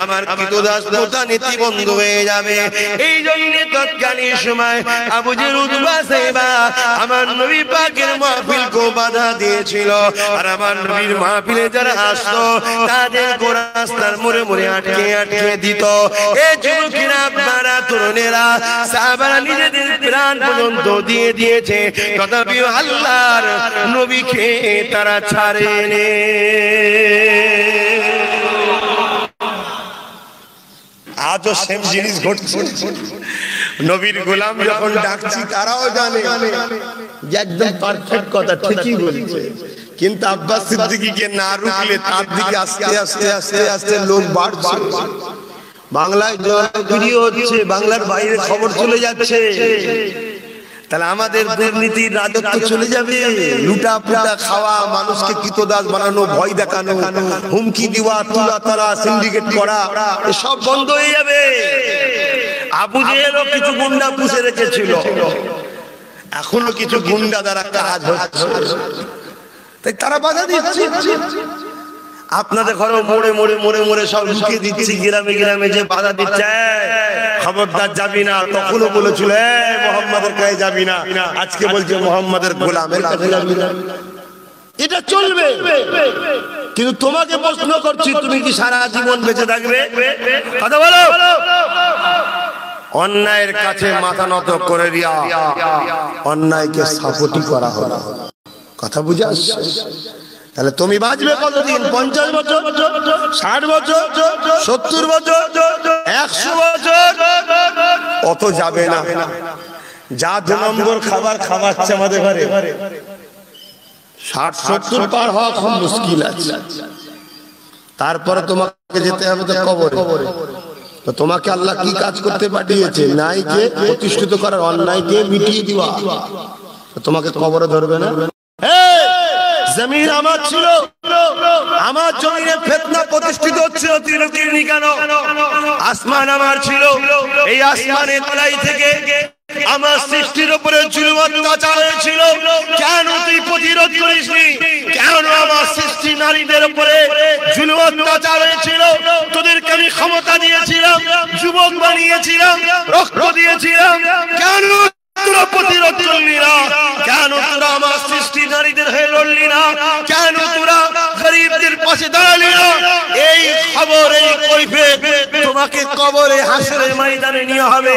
Speaker 1: আমার কৃতদাসতা নীতি বন্ধ হয়ে যাবে। এই জন্য তৎকালীন সময় আবু জেহেল, উতবা সাইবা আমার নবী পাকের মাহফিলকে বাধা দিয়েছিল। আর আমার নবীর মাহফিলে যারা আসতো তাদের রাস্তার মোড়ে মোড়ে আটকে আটকে দিত। এই যুবকেরা, আপনারা তরুণেরা, সাহাবারা নিজেদের প্রাণ পর্যন্ত দিয়ে দিয়েছে, তথাপি আল্লাহর নবীকে তারা ছাড়েনি। আজও সেম জিনিস ঘটছে। নবীর গোলাম যখন ডাকছি তারাও জানে একদম পারফেক্ট কথা, ঠিকই বলছে, কিন্তু আব্বাস সিদ্দিকীকে না রুখলে তার দিকে আস্তে আস্তে আস্তে আস্তে লোক বাড়ছে। বাংলায় জনপ্রিয় হচ্ছে, বাংলার বাইরে খবর চলে যাচ্ছে। তাহলে আমাদের দুর্নীতির রাজত্ব চলে যাবে, লুটা পুটা খাওয়া, মানুষকে কৃতদাস বানানো, ভয় দেখানো, হুমকি দেওয়া, তুলা তারা, সিন্ডিকেট করা, এসব বন্ধ হয়ে যাবে। আবু জেহেলও কিছু গুন্ডা পুষে রেখেছিল, এখনো কিছু গুন্ডা দ্বারা কাজ হচ্ছে, তাই তারা বাধা দিচ্ছে। আপনাদের ঘরে মোড়ে মোড়ে মোড়ে মোড়ে সব লুকিয়ে দিচ্ছি, গ্রামে গ্রামে যে বাধা দিচ্ছে, খবরদার যাবি না। তখনও বলেছিল মোহাম্মদের কাছে যাবি না, আজকে বলছে মোহাম্মদের গোলামের কাছে যাবি না। এটা চলবে, কিন্তু তোমাকে প্রশ্ন করছি, তুমি কি সারা জীবন বেঁচে থাকবে? কথা বলো। অন্যায়ের কাছে মাথা নত করে দিয়া অন্যায়কে সাপোর্টই করা হলো। কথা বুঝে আসছে? তাহলে তুমি বাঁচবে কতদিন? 50 বছর, 60 বছর, 70 বছর, 100 বছর? অত যাবে না। যা 2 নম্বর খাবার খাওয়াচ্ছে আমাদের ঘরে, 60-70 পার হওয়া খুব মুশকিল আছে। তারপরে তোমাকে যেতে হবে তো কবরে। তো তোমাকে আল্লাহ কি কাজ করতে পাঠিয়েছে? ন্যায়কে প্রতিষ্ঠিত করার, অন্যায়কে মিটিয়ে দেওয়া। তোমাকে কবরে ধরবে না? জমিন আমার ছিল, আমার জমিনে ফিতনা প্রতিষ্ঠিত হচ্ছিল, তিরুকিরনি কেন? আসমান আমার ছিল, এই আসমানের তলাই থেকে আমার সৃষ্টির উপরে জুলুম অত্যাচার হয়েছিল, কেন তুই প্রতিরোধ করিসনি? কেন আমার সৃষ্টি নারীদের উপরে জুলুম অত্যাচার হয়েছিল? তোদেরকে আমি ক্ষমতা দিয়েছিলাম, যুবক বানিয়েছিলাম, রক্ত দিয়েছিলাম, কেন তোরা প্রতিরোধ করলি না? কেন তোরা আমার সৃষ্টি নারীদের হয়ে লড়লি না? কেন তোরা গরিবদের পাশে দাঁড়ালি না? এই খবর, এই কৈফিয়ত তোমাকে কবরে হাসরের ময়দানে নিয়ে হবে।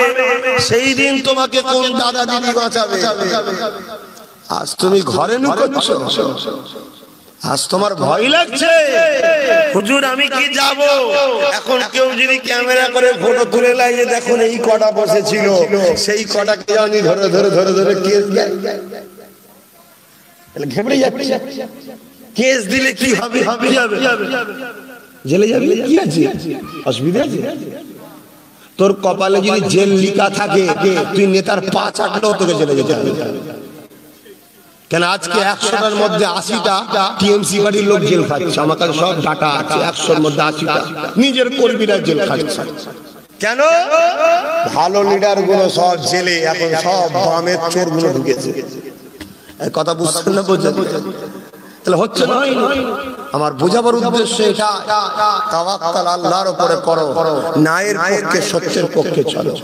Speaker 1: সেই দিন তোমাকে কোন দাদা দিদি বাঁচাবে? আজ তুমি ঘরে লুকোচ্ছো, আজ তোমার ভয় লাগছে, হুজুর আমি কি যাব? এখন কেউ যদি ক্যামেরা করে ফটো তুলে লাগে, দেখুন এই কটা বসেছিল, সেই কটাকে আমি ধরে ধরে ধরে ধরে কেস দেয়, ঘেবড়ে যাচ্ছে। কেস দিলে কি হবে? জেলে যাবে, কি আছে? অসুবিধা আছে? তোর কপালে যদি জেল লিখা থাকে, তুই নেতার পা চাটলেও তোকে জেলে যেতে হবে। কেন আজকে 100টার মধ্যে 80টা টিএমসি বাড়ির লোক জেল খাচ্ছে। আমার কাছে সব ডাটা আছে, 100-র মধ্যে 80টা নিজের কর্মীরা জেল খাচ্ছে। কেন? ভালো লিডার গুলো সব জেলে, এখন সব বামের চোর গুলো ঢুকেছে। কথা বুঝছেন না? বোঝেন? তাহলে হচ্ছে না? আমার বোঝাবার উদ্দেশ্য এটা, তাওয়াক্কুল আল্লাহর উপরে করো, ন্যায়ের পক্ষে, সত্যের পক্ষে চলো।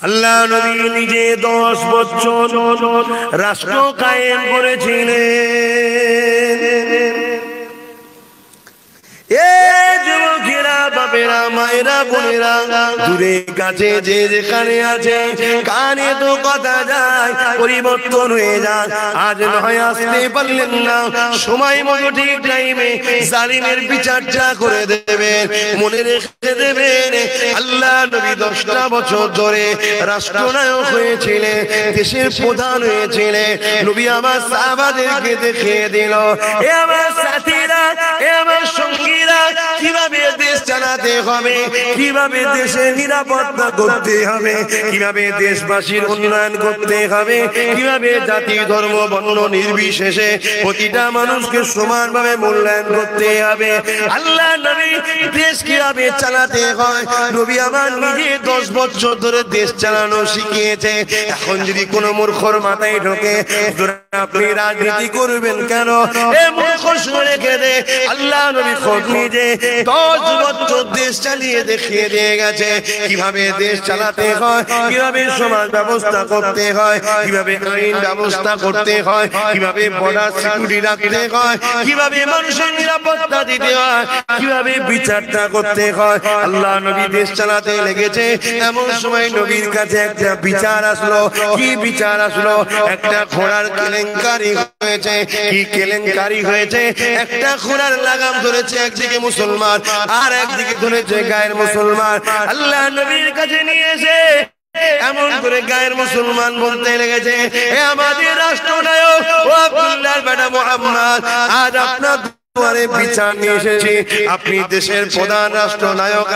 Speaker 1: আল্লাহ নবী নিজে 10 বছর রাষ্ট্র কায়েম করেছিলেন। যুবকেরা, বাপেরা, মায়েরা, বোনেরা, দূরে কাছে যে যেখানে আছে, কানে তো কথা যায়, পরিবর্তন হয়ে যায়। আজ নয় আসতে পারলেন না, সময় মতো ঠিক টাইমে জালিমের বিচারটা করে দেবেন, মনে রেখে দেবেন। আল্লাহ নবী 10টা বছর ধরে রাষ্ট্রনায়ক হয়েছিলেন, দেশের প্রধান হয়েছিলেন। নবী আমার সাহাবাদেরকে দেখিয়ে দিল, এ আমার সাথীরা, এ আমার সঙ্গীরা, কিভাবে দেশ চালাতে হবে, কিভাবে দেশের নিরাপত্তা করতে হবে, কিভাবে দেশবাসীর উন্নয়ন করতে হবে, কিভাবে জাতি, ধর্ম, বর্ণ নির্বিশেষে প্রতিটা মানুষকে সমানভাবে মূল্যায়ন করতে হবে। আল্লাহ নবী দেশ কিভাবে চালাতে হয়, নবী আমার নিজে 10 বছর ধরে দেশ চালানো শিখিয়েছে। এখন যদি কোনো মূর্খর মাথায় ঢোকে আপনি রাজনীতি করবেন কেন, এ মূর্খ শুনে রেখে দে, আল্লাহ নবী খোদ নিজে 10 বছর দেশ চালিয়ে দেখিয়ে দিয়ে গেছে কিভাবে দেশ চালাতে হয়, কিভাবে সমাজ ব্যবস্থা করতে হয়, কিভাবে আইন ব্যবস্থা করতে হয়, কিভাবে বর্ডার সিকিউরিটি রাখতে হয়, কিভাবে মানুষের নিরাপত্তা দিতে হয়, কিভাবে বিচারটা করতে হয়। আল্লাহ নবী দেশ চালাতে লেগেছে। এমন সময় নবীর কাছে একটা বিচার আসলো। কি বিচার আসলো? একটা ঘোড়ার কেলেঙ্কারি হয়েছে। কি কেলেঙ্কারি হয়েছে? একটা ঘোড়ার লাগাম ধরেছে একদিকে মুসলমান, আর একদিকে ধরেছে গায়ের মুসলমান। আল্লাহ নবীর কাছে নিয়ে এসে এমন করে গায়ের মুসলমান বলতে লেগেছে, হে আমাদের রাষ্ট্রনায়ক ও আব্দুল্লাহর বেটা মুহাম্মদ, আজ আপনার বিচার নিয়ে এসেছি। আপনি দেশের প্রধান রাষ্ট্রনায়ক,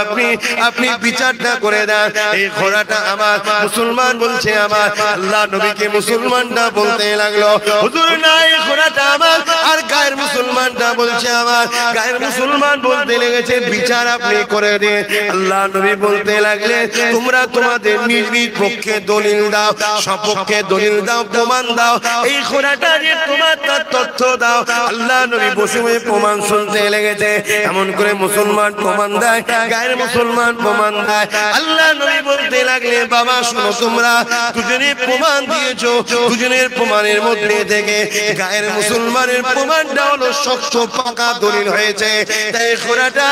Speaker 1: আপনি বিচারটা করে দেন। এই ঘোড়াটা আমার, মুসলমান বলছে আমার। আল্লাহ নবীকে মুসলমানটা বলতে লাগলো, হুজুর না, এই ঘোড়াটা আমার, আর গায়ের মুসলমানটা বলছে আমার গায়ের মুসলমান বলতে লেগেছে বিচার আপনি করে দিন। আল্লাহ নবী বলতে লাগলেন তোমরা তোমাদের নিজ নিজ পক্ষে দলিল দাও, সপক্ষে দলিল দাও, প্রমাণ দাও, এই ঘোড়াটা যে তোমার তার তথ্য দাও। আল্লাহ নবী বসে বসে প্রমাণ শুনতে লেগেছে। এমন করে মুসলমান প্রমাণ দেয়, গায়ের মুসলমান প্রমাণ দেয়। আল্লাহ নবী বলতে লাগলেন বাবা শোনো, তোমরা দুজনে প্রমাণ দিয়েছো, দুজনের প্রমাণের মধ্যে থেকে গায়ের মুসলমানের প্রমাণটা হলো শক্ত পাকা দলিল হয়েছে। তাই ঘোড়াটা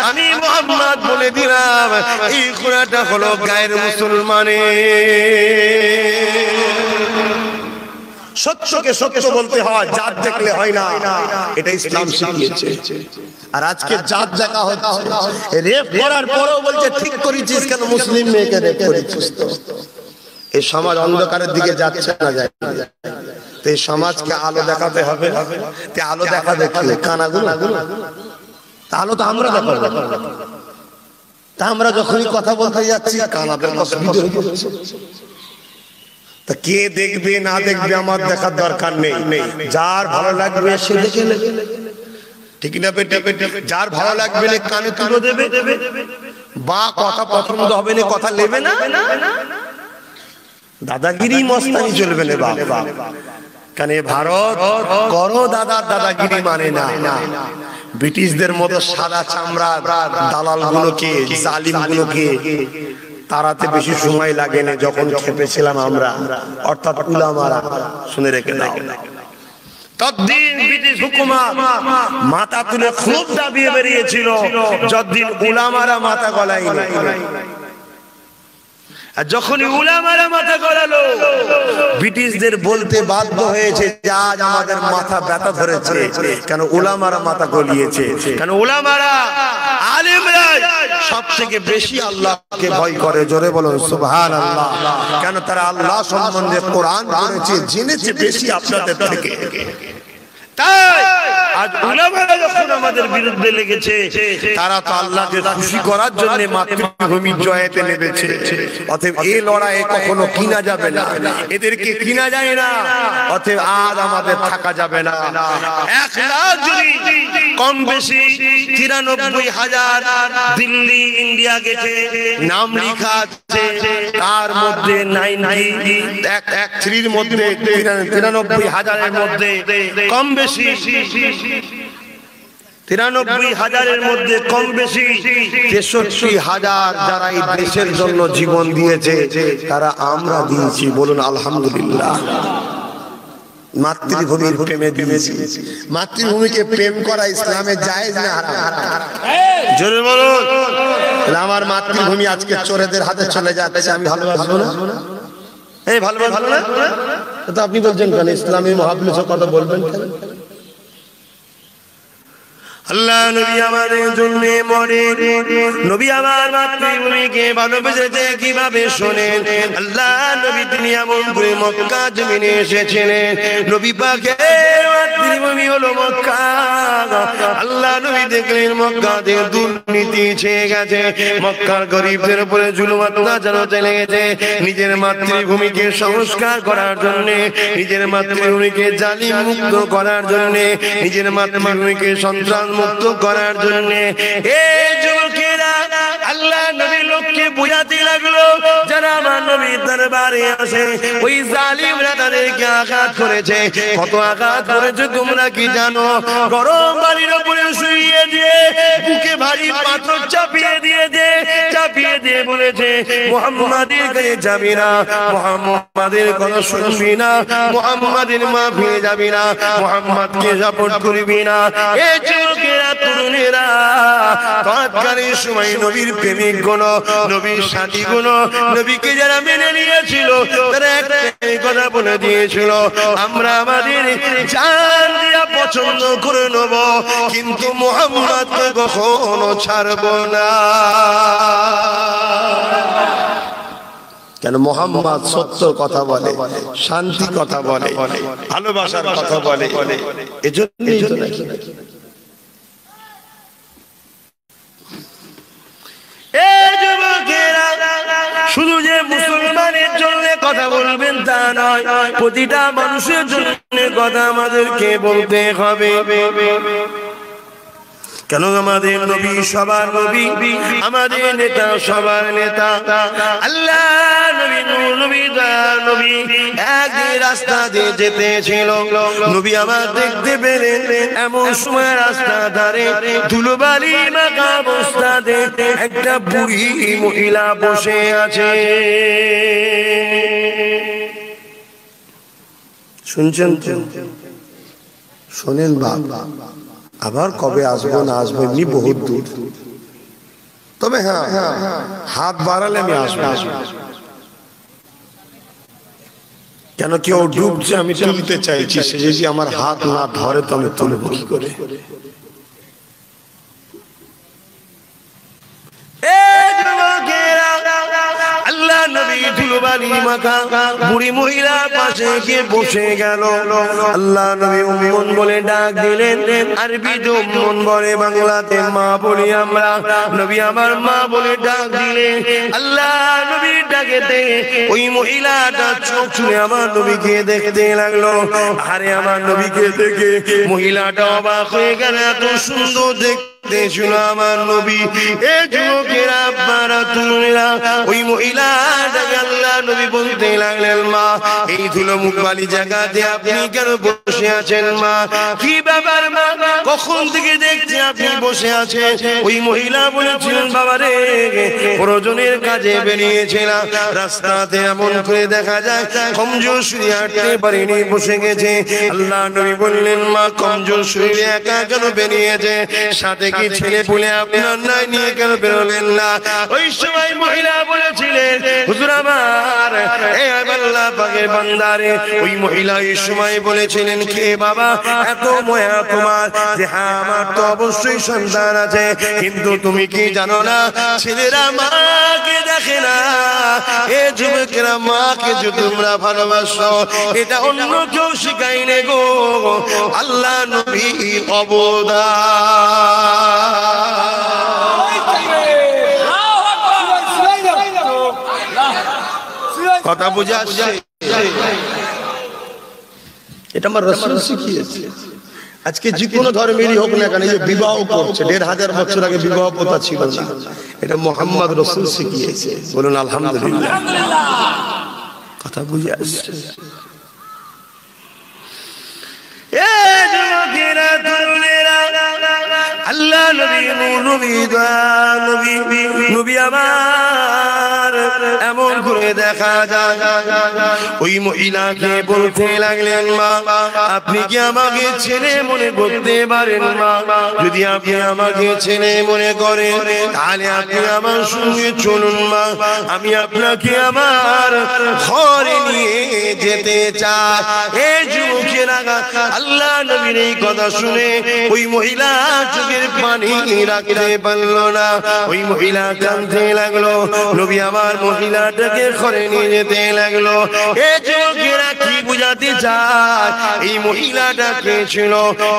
Speaker 1: আমি মুহাম্মদ বলে দিলাম, এই ঘোড়াটা হলো গায়ের মুসলমানের। সত্যকে সত্য বলতে হয়, জাত দেখলে হয় না, এটা ইসলাম শিখিয়েছে। আর আজকে জাত দেখা হচ্ছে, রেপ করার পরেও বলছে ঠিক করেছিস কেন, মুসলিম মেয়েকে রেপ করেছিস। তো এই সমাজ অন্ধকারের দিকে যাচ্ছে না যায়, তো এই সমাজকে আলো দেখাতে হবে। তে আলো দেখাবে কি? কানাগুলো, আলো তো আমরা দেখাবো। তা আমরা যখনই কথা বলতে যাচ্ছি কানাদের অসুবিধা হচ্ছে। তা কে দেখবে না দেখবে আমার দেখার দরকার নেই, যার ভালো লাগবে সে দেখে নেবে, ঠিক না বেটে? যার ভালো লাগবে না কানে তুলে দেবে, বা কথা পছন্দ হবে না কথা নেবে না, দাদাগিরি মস্তানি চলবে না। বাবা কেন ভারত করো দাদা, দাদাগিরি মানে না। ব্রিটিশদের মতো সাদা চামড়া দালাল গুলোকে, জালিম গুলোকে তারাতে বেশি সময় লাগে না। যখন খেপেছিলাম আমরা, অর্থাৎ উলামারা, শুনে রেখে দাও, ততদিন ব্রিটিশ হুকুমত মাথা তুলে খুব দাবিয়ে বেরিয়েছিল, যতদিন উলামারা মাথা গলায়নি। আর যখনই উলামারা মাথা গলালো, ব্রিটিশদের বলতে বাধ্য হয়েছে যে আজ আমাদের মাথা ব্যথা ধরেছে, কেন উলামারা মাথা গলিয়েছে। কেন উলামারা, আলেমরা সবথেকে বেশি আল্লাহকে ভয় করে। জোরে বলো সুবহানাল্লাহ। কেন তারা আল্লাহ সম্বন্ধে কোরআন পড়েছে, জেনেছে বেশি আপনাদের থেকে। তাই আজ উলামারা যখন আমাদের বিরুদ্ধে লেগেছে, তারা তো আল্লাহকে খুশি করার জন্য মাতৃভূমি জয়েতে নেমেছে। অতএব এই লড়াইয়ে কখনো কিনা যাবে না, এদেরকে কিনা যায় না। অতএব আজ আমাদের থাকা যাবে না। 1 লাখ যদি কম বেশি 93,000 দিল্লি ইন্ডিয়া গেটে নাম লেখা আছে, তার মধ্যে 93 মধ্যে 93,000 মধ্যে কম বেশি 93,000 মধ্যে কম বেশি 63,000 যারা এই দেশের জন্য জীবন দিয়েছে, তারা আমরা দিয়েছি। বলুন আলহামদুলিল্লাহ। মাতৃভূমির প্রেমে দিয়েছি। মাতৃভূমিকে প্রেম করা ইসলামে জায়েজ না হারাম? জোরে বলুন। আমার মাতৃভূমি আজকে চোরেদের হাতে চলে যাচ্ছে, আমি ভালোবাসবো না? এই ভালোবাসবো না তো আপনি বলছেন কেন? ইসলামী মহাপুরুষের কথা বলবেন কেন? আল্লাহ নবী আমাদের জন্য মরে, নবী আমার মাতৃভূমিকে ভালোবেসেছে কিভাবে শোনেন। আল্লাহ নবী তিনি এমন করে মক্কা জমিনে এসেছিলেন। নবী পাকের মাতৃভূমি হলো মক্কা। আল্লাহ নবী দেখলেন মক্কাতে দুর্নীতি ছেয়ে গেছে, মক্কার গরিবদের উপরে জুলুম অত্যাচার চলে গেছে। নিজের মাতৃভূমিকে সংস্কার করার জন্য, নিজের মাতৃভূমিকে জালিম মুক্ত করার জন্য, নিজের মাতৃভূমিকে সন্ত্রাস মুক্ত করার জন্য এই যুবকেরা আল্লাহ নবীর লোককে বুঝাতে লাগলো, যারা আমার নবীর দরবারে আসে ওই জালিমরা তাদেরকে আঘাত করেছে। কত আঘাত করেছে তোমরা কি জানো? গরম বাড়ির উপরে শুইয়ে দিয়ে বুকে ভারী পাথর চাপিয়ে দিয়ে বলেছে মুহাম্মাদের কাছে যাবি না, মুহাম্মাদের কথা শুনবি না, মুহাম্মাদের মাফি যাবি না, মুহাম্মাদকে সাপোর্ট করবি না। এই যুবকেরা তরুণেরা তৎকালীন সময় নবীর প্রেমিক গুণ, নবীর সাথী গুণ, নবীকে যারা মেনে নিয়েছিল তারা একটাই কথা বলে দিয়েছিল, আমরা আমাদের জান দিয়া পছন্দ করে নেব, কিন্তু মুহাম্মদকে কখনো ছাড়ব না। কেন? মুহাম্মদ সত্য কথা বলে, শান্তি কথা বলে, ভালোবাসার কথা বলে। এজন্যই তো নাকি শুধু যে মুসলমানের জন্য কথা বলবেন তা নয়, প্রতিটা মানুষের জন্য কথা আমাদেরকে বলতে হবে। কেন আমাদের নবী সবার নবী, আমাদের নেতা সবার নেতা। আল্লাহ নবী নূর নবী দয়ার নবী একদিন রাস্তা দিয়ে যেতেছিল, নবী আমার দেখতে পেলেন এমন সময় রাস্তা ধারে ধুলোবালি মাখা অবস্থাতে একটা বুড়ি মহিলা বসে আছে। শুনছেন তো? শোনেন বাবা, আবার কবে আসবো না আসবো এমনি বহুত দূর, তবে হ্যাঁ হাত বাড়ালে আমি আসবো। কেন কেউ ডুবছে আমি তুলতে চাইছি, সে যদি আমার হাত না ধরে তো আমি তুলবো কি করে? আল্লাহ নবী ধুলোবালি মাখা বুড়ি মহিলা পাশে গিয়ে বসে গেল। আল্লাহ নবী উম্মন বলে ডাক দিলেন, আরবি উম্মন বলে, বাংলাতে মা বলি আমরা। নবী আমার মা বলে ডাক দিলেন। আল্লাহ নবীর ডাকেতে ওই মহিলাটা চোখ ছুঁড়ে আমার নবীকে দেখতে লাগলো। আরে আমার নবীকে দেখে মহিলাটা অবাক হয়ে গেল, এত সুন্দর দেখতে ছিল আমার নবী। এ যুবকেরা আপনারা তরুণেরা, ওই মহিলাটাকে আল্লাহ নবী বলতে লাগলেন, মা এই ধুলো মুখবালি জায়গাতে আপনি কেন বসে আছেন? মা কি ব্যাপার মা, কখন থেকে দেখছি আপনি বসে আছেন? ওই মহিলা বলেছিলেন, বাবা রে প্রয়োজনের কাজে বেরিয়েছিলাম, রাস্তাতে এমন করে দেখা যায় কমজোর শরীরে হাঁটতে পারিনি, বসে গেছে। আল্লাহ নবী বললেন, মা কমজোর শরীরে একা কেন বেরিয়েছে? সাথে কি ছেলে বলে আপনার নাই, নিয়ে কেন বেরোলেন না? ওই সময় মহিলা বলেছিলেন, হুজুর আমার এ আল্লাহ পাকের বান্দারে। ওই মহিলা এই সময় বলেছিলেন, কে বাবা এত মায়া তোমার? যে হ্যাঁ আমার তো অবশ্যই সন্তান আছে, কিন্তু তুমি কি জানো না ছেলেরা মাকে দেখে না? এ যুবকেরা মাকে যে তোমরা ভালোবাসো এটা অন্য কেউ শিখাইনে গো, আল্লাহ নবীর অবদান। কথা বুঝা আসছে? এটা আমার রাসূল শিখিয়েছে। আজকে যে কোনো ধর্মেরই হোক না কেন, যে বিবাহ করছে ১৫০০ বছর আগে বিবাহ প্রথা ছিল না, এটা মুহাম্মদ রাসূল শিখিয়েছে। বলুন আলহামদুলিল্লাহ। কথা বুঝে আসছে? এ যুবকেরা তরুণেরা, আল্লাহ নবী নূর নবী দয়ার নবী, নবী আমার এমন করে দেখা যায় ওই মহিলাকে বলতে লাগলেন, মা আপনি কি আমাকে ছেলে মনে করতে পারেন? মা যদি আপনি আমাকে ছেলে মনে করেন তাহলে আপনি আমার সঙ্গে চলুন মা, আমি আপনাকে আমার ঘরে নিয়ে যেতে চাই। এই যুবকেরা আল্লাহ নবীর এই কথা শুনে ওই মহিলা চোখের পানি রাখতে পারল না, ওই মহিলা কাঁদতে লাগলো। নবী আমার মহিলাটাকে ঘরে নিয়ে যেতে লাগলো। এই যুবকেরা কি বুঝাতে চায়? এই মহিলাটা কে ছিল?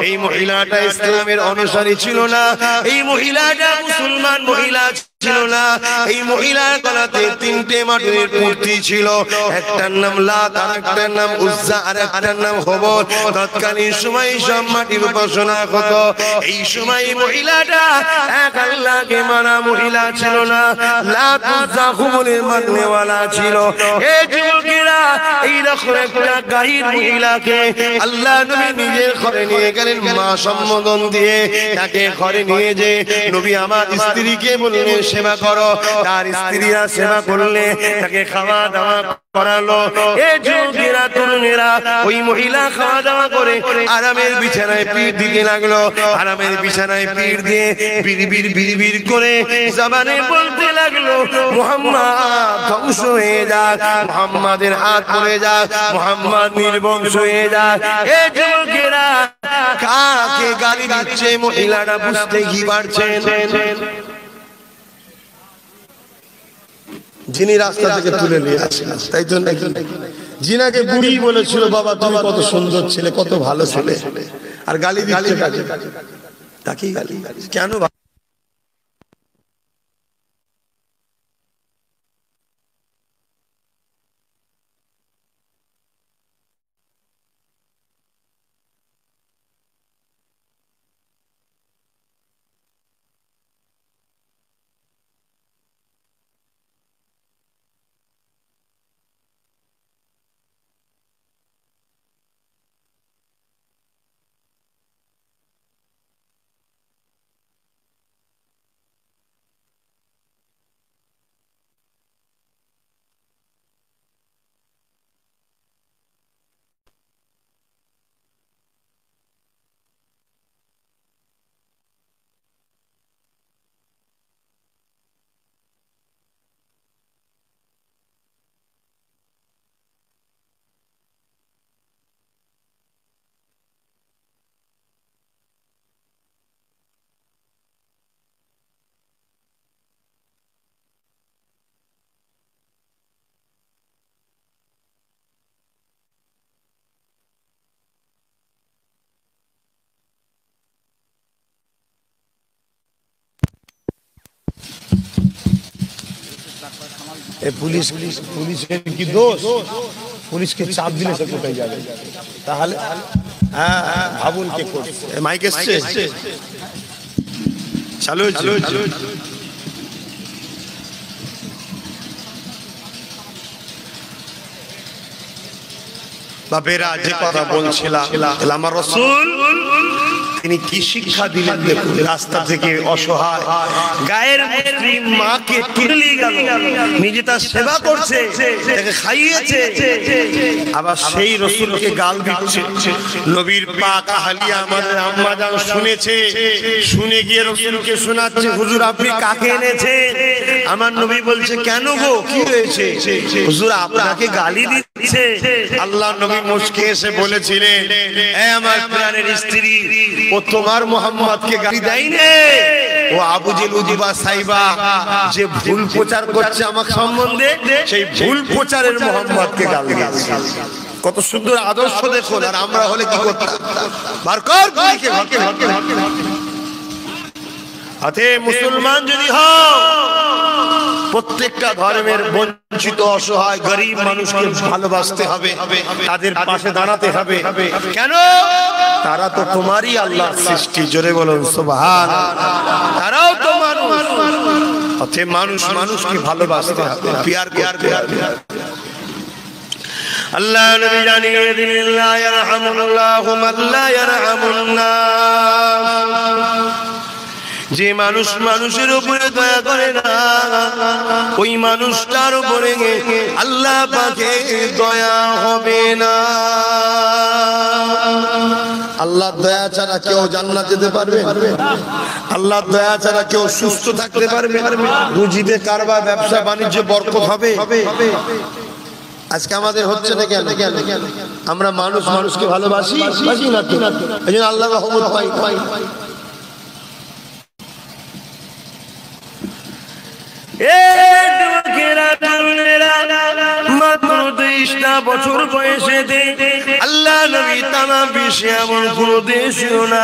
Speaker 1: এই মহিলাটা ইসলামের অনুসারী ছিল না, এই মহিলাটা মুসলমান মহিলা ছিল না। এই মহিলার গলাতে ৩টে মাটির মূর্তি ছিল, একটার নাম লাত, আরেকটার নাম উজ্জা, আর একটার নাম হুবল। তৎকালীন সময় সব মাটির উপাসনা হতো। এই সময় মহিলাটা এক আল্লাহকে মানা মহিলা ছিল না, লাত উজ্জা হুবলের মাননেওয়ালা ছিল। এই যুবকেরা এইরকম একটা গাহির মহিলাকে আল্লাহ নবী নিজের ঘরে নিয়ে গেলেন, মা সম্বোধন দিয়ে তাকে ঘরে নিয়ে যে নবী আমার স্ত্রীকে বললেন সেবা করো। তার স্ত্রীরা সেবা করলে, তাকে খাওয়া দাওয়া করালো। এ যুবকেরা তরুণেরা, ওই মহিলা খাওয়া দাওয়া করে আরামের বিছানায় পিঠ দিতে লাগলো। আরামের বিছানায় পিঠ দিয়ে বিড়বিড় বিড়বিড় করে জবানে বলতে লাগলো, মুহাম্মদ ধ্বংস হয়ে যাক, মুহাম্মাদের হাত পড়ে যাক, মুহাম্মদ নির্বংশ হয়ে যাক। এ যুবকেরা কাকে গালি দিচ্ছে মহিলারা বুঝতে কি পারছেন? যিনি রাস্তা থেকে তুলে নিয়ে আসেন, তাই তো নাকি? জিনাকে বুড়ি বলেছিল, বাবা তুমি কত সুন্দর ছেলে, কত ভালো ছেলে, আর গালি দিচ্ছে কাকে? তাকেই গালি কেন? পুলিশের কি দোষ? পুলিশকে চাপ দিলে সে কোথায় যাবে? তাহলে হ্যাঁ ভাবুন কে করছে। মাইক এসছে, চালু হয়েছে। বাবেরা যে কথা বলছিলাম, আমার রাসূল তিনি কি শিক্ষা দিলেন দেখুন। রাস্তা থেকে অসহায় গায়ের মুসলিম মাকে তুলে গেল, নিজে তার সেবা করছে, তাকে খাইয়েছে, আবার সেই রাসূলকে গাল দিচ্ছে। নবীর পাক আহলিয়া আমাদের আম্মা জান শুনেছে, শুনে গিয়ে রাসূলকে শোনাচ্ছে, হুজুর আপনি কাকে এনেছেন? আমার নবী বলছে কেন গো, কি হয়েছে? হুজুর আপনাকে গালি দিচ্ছে। আল্লাহ নবী মুস্কে এসে বলেছিলেন, এ আমার প্রাণের স্ত্রী, ও তোমার মুহাম্মদকে গালি দেয়নি, ও আবু জেল উতবা সাইবা যে ভুল প্রচার করছে আমার সম্বন্ধে, সেই ভুল প্রচারের মুহাম্মদকে গালি দিয়েছে। কত সুন্দর আদর্শ দেখুন। আর আমরা হলে কি করতাম? বার কর গুলিকে ঘরকে ঘরকে ঘরকে। আতে মুসলমান যদি হও, প্রত্যেকটা ধর্মের বঞ্চিত অসহায় গরিব মানুষকে ভালোবাসতে হবে, তাদের পাশে দাঁড়াতে হবে। কেন? তারা তো তোমারই আল্লাহর সৃষ্টি। জোরে বলুন সুবহানাল্লাহ। তারাও তো মানুষ। অতএব মানুষ মানুষকে ভালোবাসতে হবে, পিয়ার পিয়ার পিয়ার। আল্লাহ নবী জানিয়ে দিলেন, লা ইয়ারহামুল্লাহু মান লা ইয়ারহামুন নাস। যে মানুষ মানুষের উপরে দয়া করে না, ওই মানুষটার উপরে আল্লাহ পাকের দয়া হবে না। আল্লাহর দয়া ছাড়া কেউ জান্নাত যেতে পারবে? আল্লাহর দয়া ছাড়া কেউ সুস্থ থাকতে পারবে? রুজিতে কারবার, ব্যবসা বাণিজ্য বরকত হবে? আজকে আমাদের হচ্ছে না কেন? আমরা মানুষ মানুষকে ভালোবাসি না, এই জন্য আল্লাহর রহমত পাই। মাত্র 23টা বছর বয়সে আল্লাহ নবী তামাম বিশ্বে এমন কোন দেশ ছিল না,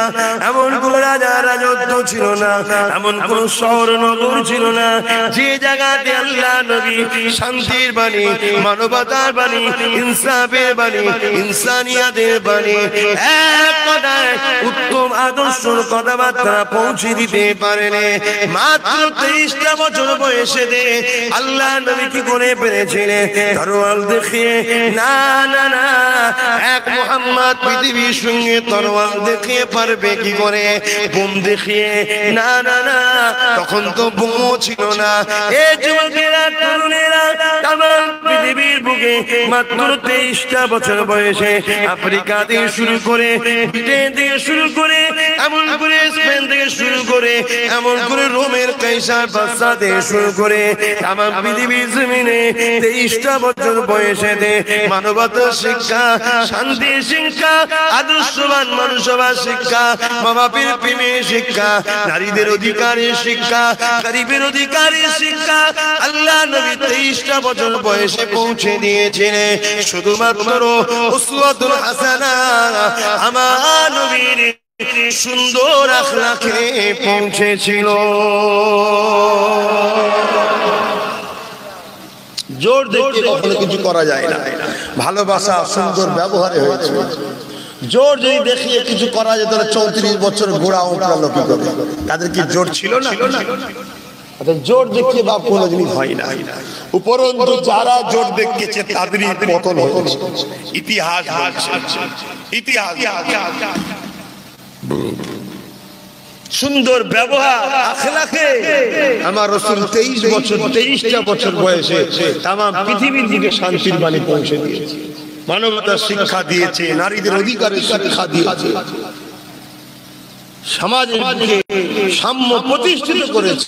Speaker 1: এমন কোন রাজা রাজত্ব ছিল না, এমন কোন শহর নগর ছিল না যে জায়গাতে আল্লাহ নবী শান্তির বাণী, মানবতার বাণী, ইনসাফের বাণী, ইনসানিয়াতের বাণী, এক কথায় উত্তম আদর্শের কথাবার্তা পৌঁছে দিতে পারেন। মাত্র 23টা বছর বয়সে আল্লাহ নবী কি করে পেরেছিলেন? তরোয়াল দেখিয়ে না না না, এক মুহাম্মদ পৃথিবীর সঙ্গে তরোয়াল দেখিয়ে পারবে কি করে? বোম দেখিয়ে না না না, তখন তো বোমও ছিল না। এ যুবকেরা, তরুণেরা, তামাম পৃথিবীর বুকে মাত্র 23টা বছর বয়সে আফ্রিকা থেকে শুরু করে, ব্রিটেন থেকে শুরু করে, এমন করে স্পেন থেকে শুরু করে, এমন করে রোমের কাইসার বাদশা থেকে শুরু করে তামাম পৃথিবীর জমিনে 23টা বছর বয়সে মানবতার শিক্ষা, শান্তির শিক্ষা, আদর্শবান মানুষবাদ শিক্ষা, মা বাপের প্রেমের শিক্ষা, নারীদের অধিকারের শিক্ষা, গরিবের অধিকারের শিক্ষা আল্লাহ নবী 23টা বছর বয়সে পৌঁছে দিয়েছিলেন। শুধুমাত্র উসওয়াতুল হাসানা আমার নবীর সুন্দর আখলাকে পৌঁছেছিল। জোর দেখে কখনো কিছু করা যায় না। ভালোবাসা সুন্দর ব্যবহারে হয়েছে। জোর যদি দেখিয়ে কিছু করা যেত, 34 বছর ঘোড়া উঠলো কি করে? তাদের কি জোর ছিল না? জোর দেখিয়ে বাপ কোনো জিনিস হয় না। উপরন্তু যারা জোর দেখিয়েছে তাদেরই পতন হয়েছে। ইতিহাস ইতিহাস সুন্দর ব্যবহার আখলাকে আমার রাসূল 23টা বছর বয়সে তামাম পৃথিবীর দিকে শান্তির বাণী পৌঁছে দিয়েছে, মানবতার শিক্ষা দিয়েছে, নারীদের অধিকারের শিক্ষা দিয়েছে, সমাজের দিকে সাম্য প্রতিষ্ঠিত করেছে।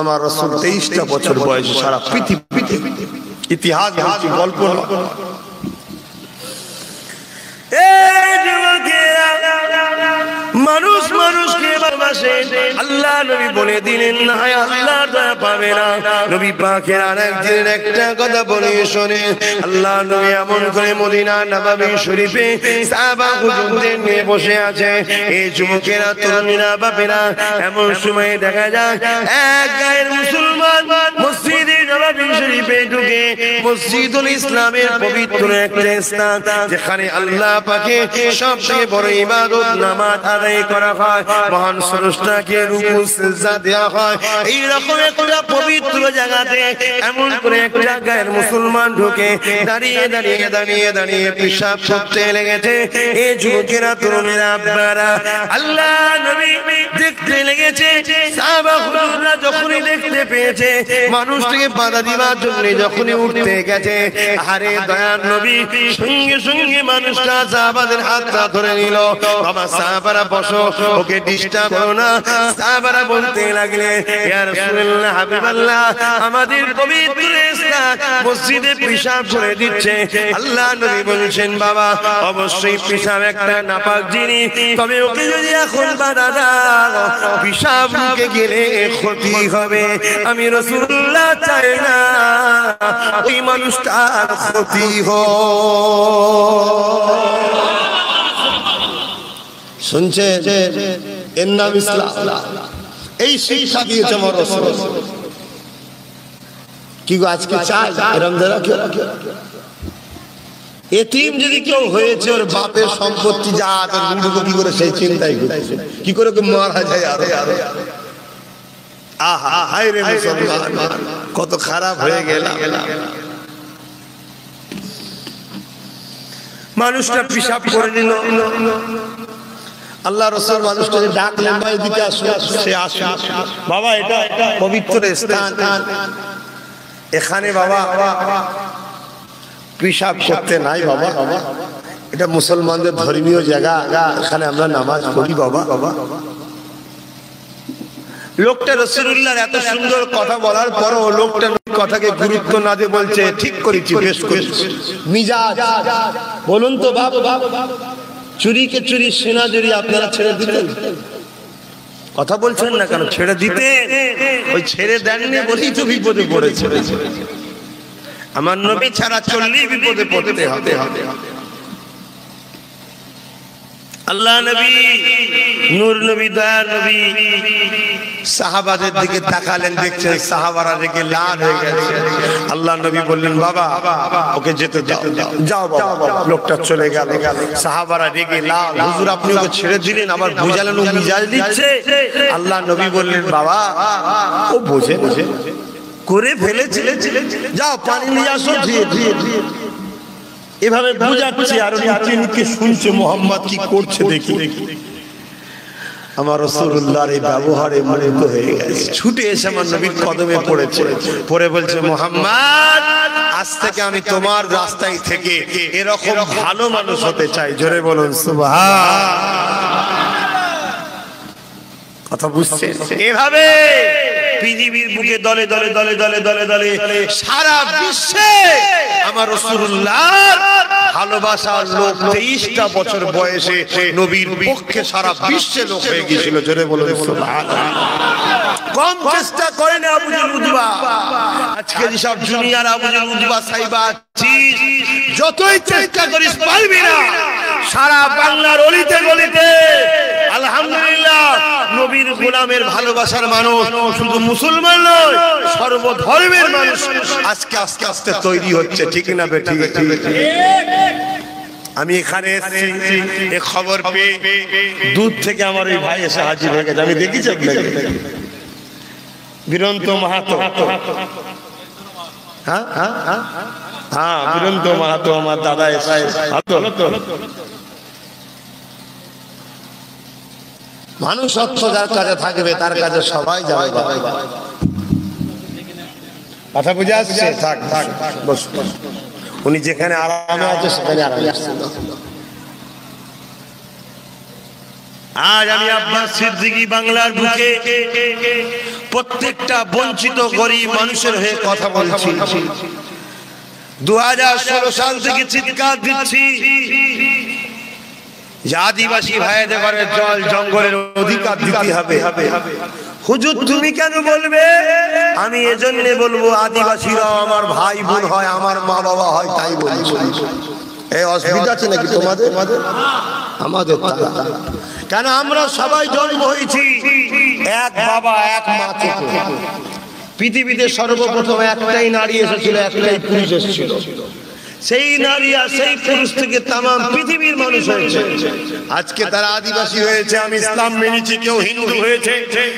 Speaker 1: আমার রাসূল 23টা বছর বয়সে সারা পৃথিবীতে ইতিহাস বলছি, গল্প না। মানুষ মানুষকে ভালোবাসে, আল্লাহ নবী বলে দিলেন না আল্লাহ দয়া পাবে না। নবী পাকের আরেকদিন একটা কথা বলে শোনে, আল্লাহ নবী এমন করে মদিনা নববী শরীফে সাহাবা হুজুরদের নিয়ে বসে আছে। এই যুবকেরা, তরুণীরা, বাপেরা, এমন সময় দেখা যায় এক গায়ের মুসলমান মসজিদে নববী শরীফে ঢুকে, মসজিদুল ইসলামের পবিত্র একটা স্থান যেখানে আল্লাহ পাকে সবচেয়ে বড় ইবাদত নামাজ আদায় করা হয়, মহান স্রষ্টাকে রুকু সিজদা দেওয়া হয়। এই রকম একটা পবিত্র জায়গাতে এমন করে একটা গায়ের মুসলমান ঢুকে দাঁড়িয়ে দাঁড়িয়ে দাঁড়িয়ে দাঁড়িয়ে পেশাব করতে লেগেছে। এই যুবকেরা, তরুণেরা, আব্বারা আল্লাহ নবী দেখতে লেগেছে। সাহাবা হুজুররা যখনই দেখতে পেয়েছে, মানুষটাকে বাধা দিবার জন্য যখনই উঠতে গেছে, আরে দয়ার নবী সঙ্গে সঙ্গে মানুষটা সাহাবাদের হাতটা ধরে নিল। বাবা সাহাবারা বসো, ওকে ডিস্টার্ব করো না। সাহাবারা বলতে লাগলে, ইয়া রাসূলুল্লাহ, হাবিবাল্লাহ, আমাদের পবিত্র স্থান মসজিদে পেশাব করে দিচ্ছে। আল্লাহ নবী বলছেন, বাবা অবশ্যই পেশাব একটা নাপাক জিনিস, তবে ওকে যদি এখন বাধা দাও পেশাব ঢুকে গেলে ক্ষতি হবে। আমি রাসূলুল্লাহ চাই না ওই মানুষটার ক্ষতি হোক। শুনছে, এর নাম ইসলাম। এই শিক্ষা দিয়েছে আমার রাসূল। কি গো আজকে চাই এরকম ধরা কেউ? এতিম যদি কেউ হয়েছে, ওর বাপের সম্পত্তি যা কি করে সেই চিন্তাই করছে, কি করে মারা যায়। আরে আহা, হায় রে মুসলমান, কত খারাপ হয়ে গেল। মানুষটা পেশাব করে নিল। আল্লাহ রাসূল মানুষটাকে ডাকলেন, ভাই দিকে আসো। সে আসে। বাবা এটা পবিত্র স্থান, এখানে বাবা পেশাব করতে নাই। বাবা এটা মুসলমানদের ধর্মীয় জায়গা, এখানে আমরা নামাজ পড়ি। বাবা লোকটা রাসূলুল্লাহর এত সুন্দর কথা বলার পরও লোকটা কথাকে গুরুত্ব না দিয়ে বলছে, ঠিক করেছি, বেশ করেছি। মিজাজ বলুন তো বাবা, চুরিকে চুরি, সেনা চুরি আপনারা ছেড়ে দিতেন? কথা বলছেন না কেন? ছেড়ে দিতে, ওই ছেড়ে দেননি বলেই তো বিপদে পড়েছে। আমার নবী ছাড়া চললেই বিপদে পড়তে হবে। আল্লাহ নবী, নূর নবী, দয়ার নবী সাহাবাদের দিকে তাকালেন, দেখছেন সাহাবারা রেগে লাল হয়ে গেছে। আল্লাহ নবী বললেন, বাবা ওকে যেতে দাও, যাও বাবা। লোকটা চলে গেল। সাহাবারা রেগে লাল, হুজুর আপনি ওকে ছেড়ে দিলেন, আবার বুঝালেন ও মিজাজ দিচ্ছে। আল্লাহ নবী বললেন, বাবা ও বোঝে করে ফেলেছে, যাও পানি নিয়ে আসো। এভাবে বুঝাচ্ছি, আর নিচে শুনছে মুহাম্মদ কি করছে দেখি। আমার রাসূলুল্লাহর এই ব্যবহারে মুগ্ধ হয়ে গেছে, ছুটে এসে আমার নবীর কদমে পড়েছে, পড়ে বলছে, মুহাম্মদ আজ থেকে আমি তোমার রাস্তায় থেকে এরকম ভালো মানুষ হতে চাই। জোরে বলুন সুবহানাল্লাহ। কথা বুঝছেন? এভাবে পৃথিবীর বুকে দলে দলে দলে দলে দলে দলে সারা বিশ্বে আমার রাসূলুল্লাহর ভালোবাসার লোক 23টা বছর বয়সে নবীর পক্ষে সারা বিশ্বে লোক হয়ে গিয়েছিল। জোরে বলুন সুবহানাল্লাহ। কম চেষ্টা করেন আবু জাহল উতবা। আজকে যেসব junior Abu Jahl Utba Saiba আছিস, যতই চেষ্টা করিস পারবি না। সারা বাংলার অলিতে গলিতে আলহামদুলিল্লাহ নবীর গোলামের ভালোবাসার মানুষ, শুধু মুসলমান নয়, সর্বধর্মের মানুষ আজকে আস্তে আস্তে তৈরি হচ্ছে। ঠিক না বেঠিক? আমি এখানে এসেছি, এ খবর পেয়ে দূর থেকে আমার ওই ভাই এসে হাজির হয়ে গেছে। আমি দেখেছি আপনাকে, বীরন্ত মাহাতো। হ্যাঁ হ্যাঁ হ্যাঁ, বীরন্ত মাহাতো আমার দাদা এসে। মানুষত্ব যার কাছে থাকবে তার কাছে সবাই যাবে। কথা বুঝে আসছে? থাক থাক, বস। উনি যেখানে আরামে আছে সেখানে আরামে আসছে। আজ আমি আব্বাস সিদ্দিকী বাংলার বুকে প্রত্যেকটা বঞ্চিত গরিব মানুষের হয়ে কথা বলছি। 2016 সাল থেকে চিৎকার দিচ্ছি, আদিবাসী ভাইদের ঘরে জল জঙ্গলের অধিকার দিতে হবে। হুজুর তুমি কেন বলবে? আমি এজন্য বলবো, আদিবাসীরাও আমার ভাই বোন হয়, আমার মা বাবা হয়, তাই বলছি। এই অসুবিধা আছে নাকি তোমাদের? আমাদের কেন? আমরা সবাই জন্ম হয়েছি এক বাবা এক মা থেকে। পৃথিবীতে সর্বপ্রথম একটাই নারী এসেছিল, একটাই পুরুষ এসেছিল। সেই নারী আর সেই পুরুষ থেকে তামাম পৃথিবীর মানুষ হয়েছে। আজকে তারা আদিবাসী হয়েছে, আমি ইসলাম মেনেছি, কেউ হিন্দু হয়েছে,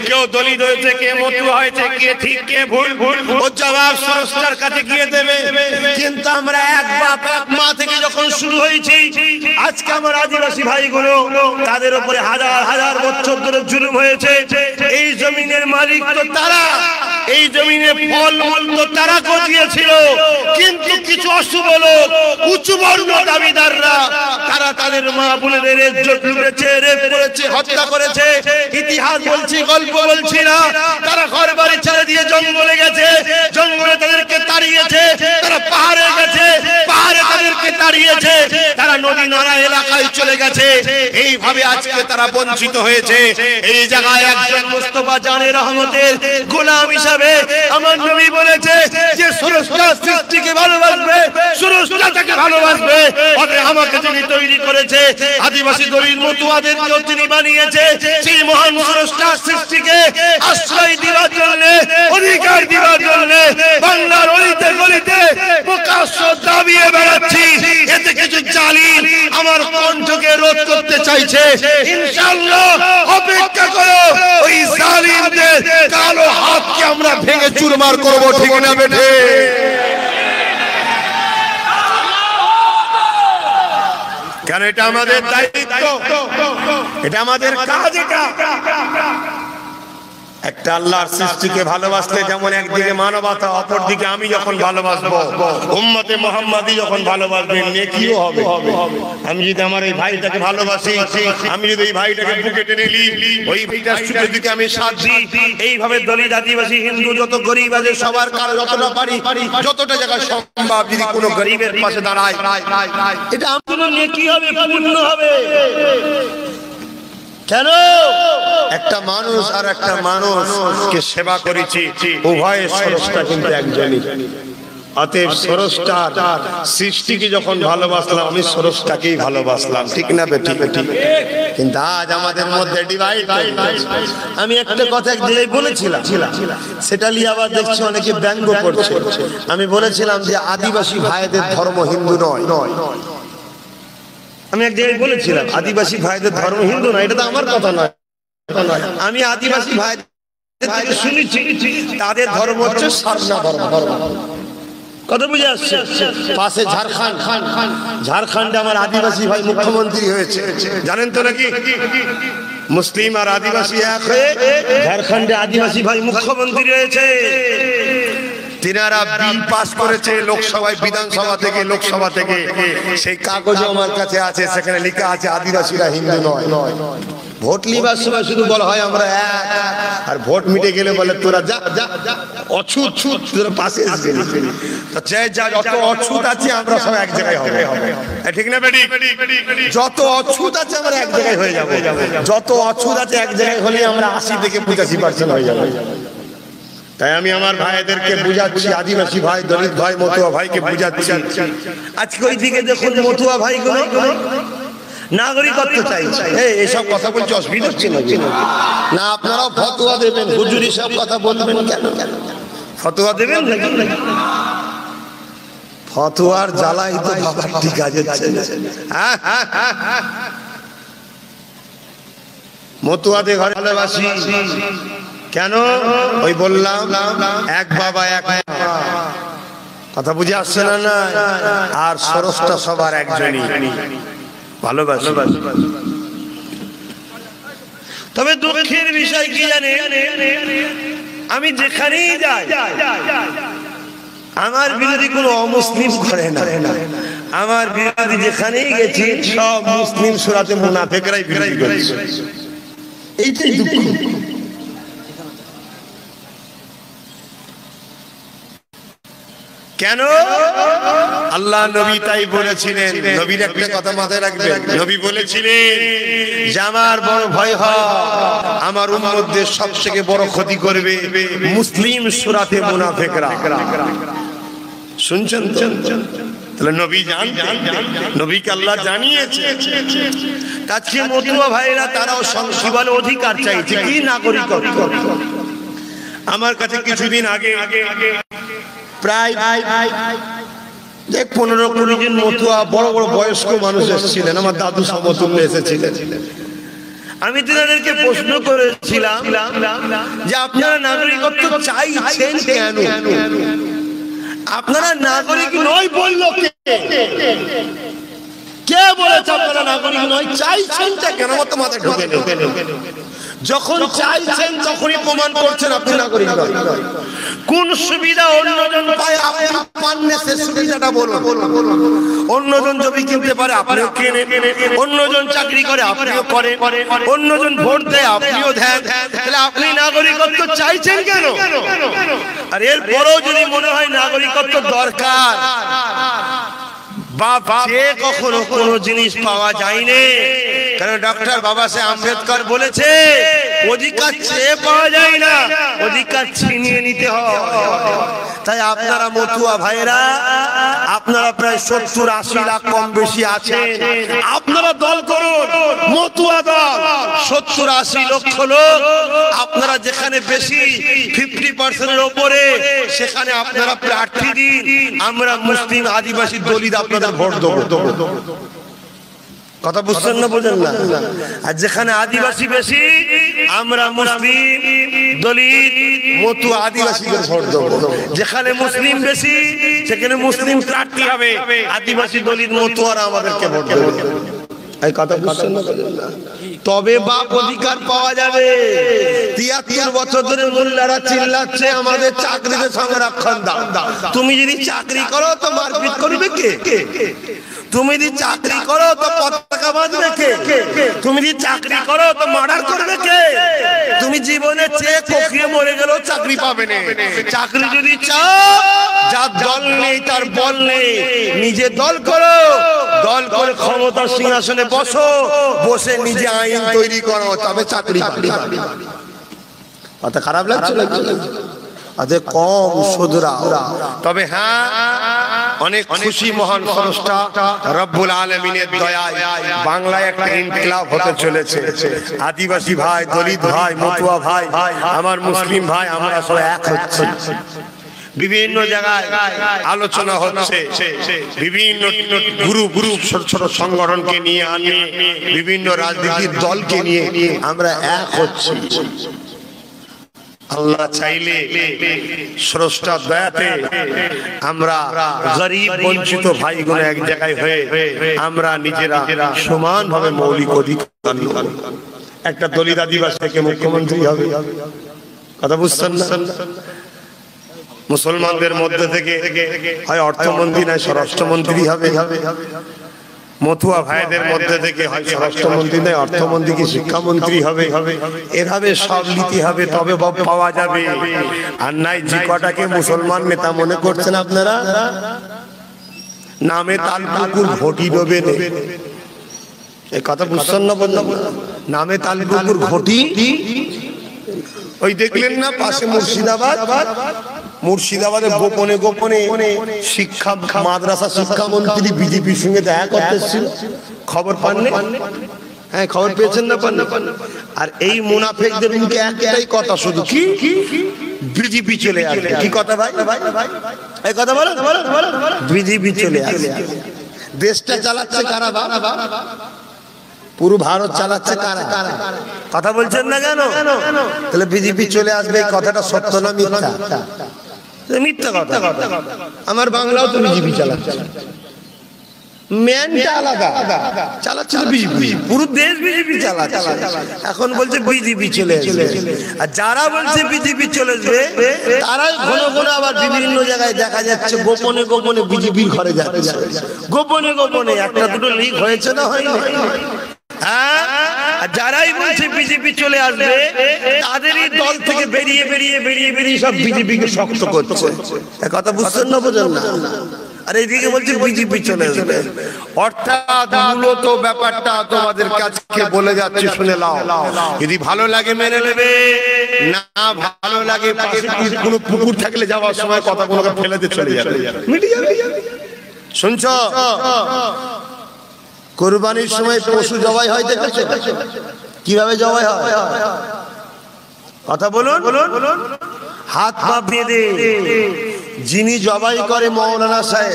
Speaker 1: কেউ দলিত হয়েছে, কে মতুয়া হয়েছে, কে ঠিক কে ভুল, ও জবাব স্রষ্টার কাছে গিয়ে দেবে। কিন্তু আমরা এক বাপ এক মা থেকে যখন শুরু হয়েছি, আজকে আমার আদিবাসী ভাইগুলো, তাদের উপরে হাজার হাজার বছর ধরে জুলুম হয়েছে। এই জমিনের মালিক তো তারা, এই জমিনে ফল মূল তো তারা গজিয়েছিল। কিন্তু কিছু অশুভ লোক, উঁচু বর্ণ দাবিদাররা, তারা তাদের মা বোনেদের ইজ্জত লুটেছে, রেপ করেছে, হত্যা করেছে। ইতিহাস বলছি, গল্প বলছি না। তারা ঘর বাড়ি ছেড়ে দিয়ে জঙ্গলে গেছে, জঙ্গলে তাদেরকে তাড়িয়েছে। তারা পাহাড়ে গেছে, পাহাড়ে তাদেরকে তাড়িয়েছে। তারা নদী নালা এলাকায় চলে গেছে। এইভাবে আজকে তারা বঞ্চিত হয়েছে। এই জায়গায় একজন মুস্তাফা জানে রহমতের গোলাম হিসাবে আমার নবী বলেছে যে স্রষ্টা সৃষ্টিকে ভালোবাসবে, স্রষ্টা তাকে ভালোবাসবে। অতএব আমাকে যিনি তৈরি করেছে, আদিবাসী দলিত মতুয়াদেরকেও তিনি বানিয়েছে, সেই মহান স্রষ্টা সৃষ্টিকে আশ্রয় দেওয়ার জন্য, অধিকার দেওয়ার জন্য বাংলার অলিতে গলিতে প্রকাশ্য দাবিয়ে বেড়াচ্ছি। এতে কিছু জালিম আমার কণ্ঠকে রোধ করতে চাইছে। ইনশাআল্লাহ অপেক্ষা করো, ওই জালিমদের কালো হাতকে আমরা ভেঙে চুরমার করব, ঠিক না বেঠে? কেন? এটা আমাদের দায়িত্ব, এটা আমাদের কাজ। একটা আল্লাহর সৃষ্টিকে ভালোবাসলে যেমন একদিকে মানবতা, অপরদিকে আমি যখন ভালোবাসবো, উম্মতে মুহাম্মাদি যখন ভালোবাসবেন, নেকিও হবে। আমি যদি আমার এই ভাইটাকে ভালোবাসি, আমি যদি এই ভাইটাকে বুকে টেনে নিই, ওই ভাইটার সুখের দিকে আমি সাথ দিই, এইভাবে দলিত আদিবাসী হিন্দু যত গরিব আছে সবার কারো যতটা পারি, যতটা জায়গায় সম্ভব যদি কোনো গরিবের পাশে দাঁড়ায়, এটা আমার নেকি হবে, পুণ্য হবে। কেন? একটা মানুষ আর একটা মানুষকে সেবা করেছি, উভয়ের স্রষ্টা কিন্তু একজনই। অতএব স্রষ্টার সৃষ্টিকে যখন ভালোবাসলাম, আমি স্রষ্টাকেই ভালোবাসলাম, ঠিক না বেঠিক? কিন্তু আজ আমাদের মধ্যে ডিভাইড। আমি একটা কথা একদিকে বলেছিলাম, সেটা নিয়ে আবার দেখছি অনেকে ব্যঙ্গ করছে। আমি বলেছিলাম যে আদিবাসী ভাইদের ধর্ম হিন্দু নয়। আমি এক জায়গায় বলেছিলাম আদিবাসী ভাইদের ধর্ম হিন্দু না, এটা তো আমার কথা নয়। আমি আদিবাসী ভাইদের থেকে শুনেছি তাদের ধর্ম হচ্ছে সারনা ধর্ম। কথা বুঝে আসছে? পাশে ঝাড়খণ্ড, ঝাড়খণ্ডে আমার আদিবাসী ভাই মুখ্যমন্ত্রী হয়েছে, জানেন তো নাকি? মুসলিম আর আদিবাসী এক হয়ে ঝাড়খণ্ডে আদিবাসী ভাই মুখ্যমন্ত্রী হয়েছে। তিনারা বিল পাস করেছে লোকসভায়, বিধানসভা থেকে, লোকসভা থেকে। সেই কাগজও আমার কাছে আছে, সেখানে লেখা আছে আদিবাসীরা হিন্দু নয়। ভোট লিবার সময় শুধু বলা হয় আমরা এক, আর ভোট মিটে গেলে বলে তোরা যা যা অছুত ছুত, তোরা পাশে আসবি। তো যা যত অছুত আছে আমরা সব এক জায়গায় হবে, ঠিক না বেটি? যত অছুত আছে আমরা এক জায়গায় হয়ে যাবো। যত অছুত আছে এক জায়গায় হলে আমরা 80 থেকে 85% হয়ে যাবো। তাই আমি আমার ভাইদেরকে বুঝাচ্ছি, আদিবাসী ভাই, দলিত ভাই, মতুয়া ভাইকে বুঝাচ্ছি। আজকে ওই দিকে দেখুন মতুয়া ভাইগুলো নাগরিকত্ব চাইছে। এসব কথা বলছি, অসুবিধা হচ্ছে না? আপনারাও ফতোয়া দেবেন, হুজুরি সব কথা বলবেন কেন? ফতোয়া দেবেন নাকি? ফতোয়ার জ্বালাই তো বাবা ঠিক আছে। মতুয়াদের ঘরে ভালোবাসি কেন? ওই বললাম এক বাবা এক মা, কথা বুঝে আসছে না? আর স্রষ্টা সবার একজনই, ভালোবাসি। তবে দুঃখের বিষয় কি জানেন? আমি যেখানেই যাই আমার বিরোধী কোনো অমুসলিম করে না। আমার বিরোধী যেখানেই গেছি সব মুসলিম সুরাতে মুনাফিকরাই বিরোধী করেছে। এইটাই দুঃখ। কেন? আল্লাহ নবী তাই বলেছিলেন। নবীর একটা কথা মাথায় রাখবেন, নবী বলেছিলেন যে আমার বড় ভয় হয় আমার উম্মতদের সবথেকে বড় ক্ষতি করবে মুসলিম সূরাতে মুনাফিকরা। শুনছেন তো? তাহলে নবী জানতেন, নবীকে আল্লাহ জানিয়েছে। কাছে মতুয়া ভাইরা তারাও সংসিবাল অধিকার চাইছে, কি নাগরিকত্ব। আমার কাছে কিছুদিন আগে প্রায় 15-20 জন মতুয়া বড় বড় বয়স্ক মানুষ এসেছিলেন, আমার দাদু সমতুল্য এসেছিলেন। আমি তাদেরকে প্রশ্ন করেছিলাম যে আপনারা নাগরিকত্ব চাইছেন কেন? আপনারা নাগরিক নয় বললো কে? কে বলেছে আপনারা নাগরিক নয়? চাইছেন কেন? আমার তো মাথায় ঢোকে না। যখন চাইছেন তখনই প্রমাণ করছেন আপনি নাগরিক নয়। কোন সুবিধা অন্যজন পায় আপনি পান না, সে সুবিধাটা বলুন। অন্যজন জমি কিনতে পারে আপনিও কেনেন, অন্যজন চাকরি করে আপনিও করেন, অন্যজন ভোট দেয় আপনিও দেন, তাহলে আপনি নাগরিকত্ব চাইছেন কেন? আর এরপরেও যদি মনে হয় নাগরিকত্ব দরকার, যে কখনো কোনো জিনিস পাওয়া যায়নি, কারণ ডক্টর বাবা সাহেব আম্বেদকর বলেছে অধিকার চেয়ে পাওয়া যায় না, অধিকার ছিনিয়ে নিতে হয়। তাই আপনারা মতুয়া ভাইরা, আপনারা প্রায় 70-80 লাখ কম বেশি আছেন, আপনারা দল করুন, মতুয়া দল। 70-80 লক্ষ লোক, আপনারা যেখানে বেশি 50%-এর উপরে সেখানে আপনারা প্রার্থী দিন, আমরা মুসলিম আদিবাসী দলিত আপনাদের ভোট দেবো। কথা বুঝছেন না? বোঝেন না? আর যেখানে আদিবাসী বেশি আমরা মুসলিম দলিত মতুয়া আদিবাসীদের ভোট দেবো। যেখানে মুসলিম বেশি সেখানে মুসলিম প্রার্থী হবে, আদিবাসী দলিত মতুয়ারা আমাদেরকে ভোট দেবে। এই কথা বুঝছেন না? তবে বাপ অধিকার পাওয়া যাবে। 73 বছর ধরে মোল্লারা চিল্লাচ্ছে আমাদের চাকরিতে সংরক্ষণ দাও। তুমি যদি চাকরি করো তো মারপিট করবে কে? তুমি যদি চাকরি করো তো পতাকা বাঁধবে কে? তুমি যদি চাকরি করো তো মার্ডার করবে কে? তুমি জীবনে চেয়ে কোকিয়ে মরে গেলেও চাকরি পাবে না। চাকরি যদি চাও, যার দল নেই তার বল নেই, নিজে দল করো, দল করে ক্ষমতার সিংহাসনে বসো, বসে নিজে আইন তৈরি করো, তবে চাকরি পাবে। কথা খারাপ লাগছে? আদে কম সুদরা। তবে হ্যাঁ, অনেক খুশি মহান স্রষ্টা রব্বুল আলামিনের দয়ায় বাংলায় একটা ইনকিলাব হতে চলেছে। আদিবাসী ভাই, দলিত ভাই, মতুয়া ভাই, আমার মুসলিম ভাই, আমরা সব এক হচ্ছি। বিভিন্ন জায়গায় আলোচনা হচ্ছে, বিভিন্ন গ্রুপ ছোট ছোট সংগঠনকে নিয়ে আনিয়ে বিভিন্ন রাজনীতির দলকে নিয়ে আমরা এক হচ্ছি। আল্লাহ চাইলে স্রষ্টার দয়াতে আমরা গরিব বঞ্চিত ভাইগুলো এক জায়গায় হয়ে আমরা নিজেরা সমানভাবে মৌলিক অধিকার, একটা দলিত আদিবাসী থেকে মুখ্যমন্ত্রী হবে। কথা বুঝছেন না? মুসলমানদের মধ্যে থেকে হয় অর্থমন্ত্রী নয় স্বরাষ্ট্রমন্ত্রী হবে, মতুয়া ভাইদের মধ্যে থেকে হয় স্বরাষ্ট্রমন্ত্রী নয় অর্থমন্ত্রী কি শিক্ষামন্ত্রী হবে। এভাবে সব নীতি হবে, তবে পাওয়া যাবে। আর নাই যে কটাকে মুসলমান নেতা মনে করছেন আপনারা, নামে তালপুকুর ঘটি ডোবে নে। এই কথা বুঝছেন না? বললাম নামে তালপুকুর ঘটি। ওই দেখলেন না পাশে মুর্শিদাবাদে গোপনে গোপনে শিক্ষা মাদ্রাসা শিক্ষামন্ত্রী বিজেপির সঙ্গে দেখা করতেছিল, খবর পাননি? হ্যাঁ, খবর পেয়েছেন না? পান। আর এই মুনাফিকদের মুখে একটাই কথা, শুধু কি বিজেপি চলে আসবে। কি কথা ভাই? এই কথা বলো, বিজেপি চলে আসবে। দেশটা চালাচ্ছে কারা? পুরো ভারত চালাচ্ছে কারা? কথা বলছেন না কেন? তাহলে বিজেপি চলে আসবে, এই কথাটা সত্য না মিথ্যা? মিথ্যা কথা। আমার বাংলাও তো বিজেপি চালাচ্ছে, ম্যানটা আলাদা, চালাচ্ছে তো বিজেপি, পুরো দেশ বিজেপি চালাচ্ছে। এখন বলছে বিজেপি চলে আসবে। আর যারা বলছে বিজেপি চলে আসবে তারাই ঘন ঘন আবার বিভিন্ন জায়গায় দেখা যাচ্ছে গোপনে গোপনে বিজেপির ঘরে যাচ্ছে। গোপনে গোপনে একটা দুটো লিক হয়েছে না? হয়নি? যারাই বলছে বিজেপি চলে আসবে তাদেরই দল থেকে বেরিয়ে বেরিয়ে সব বিজেপিকে শক্ত করছে। কথা বুঝছেন না? বোঝেন না? আর এইদিকে বলছে বিজেপি চলে যাবে। অর্থাৎ মূলত ব্যাপারটা তোমাদের কাছে বলে যাচ্ছে, শুনে নাও। যদি ভালো লাগে মেনে নেবে, না ভালো লাগে কোনো পুকুর থাকলে যাওয়ার সময় কথাগুলোকে ফেলে দিয়ে চলে যাবে, মিটে যাবে। শুনছ? কুরবানির সময় পশু জবাই হয়, দেখেছো কিভাবে জবাই হয়? কথা বলুন। হাত পা বেঁধে যিনি জবাই করে মৌলানা সাহেব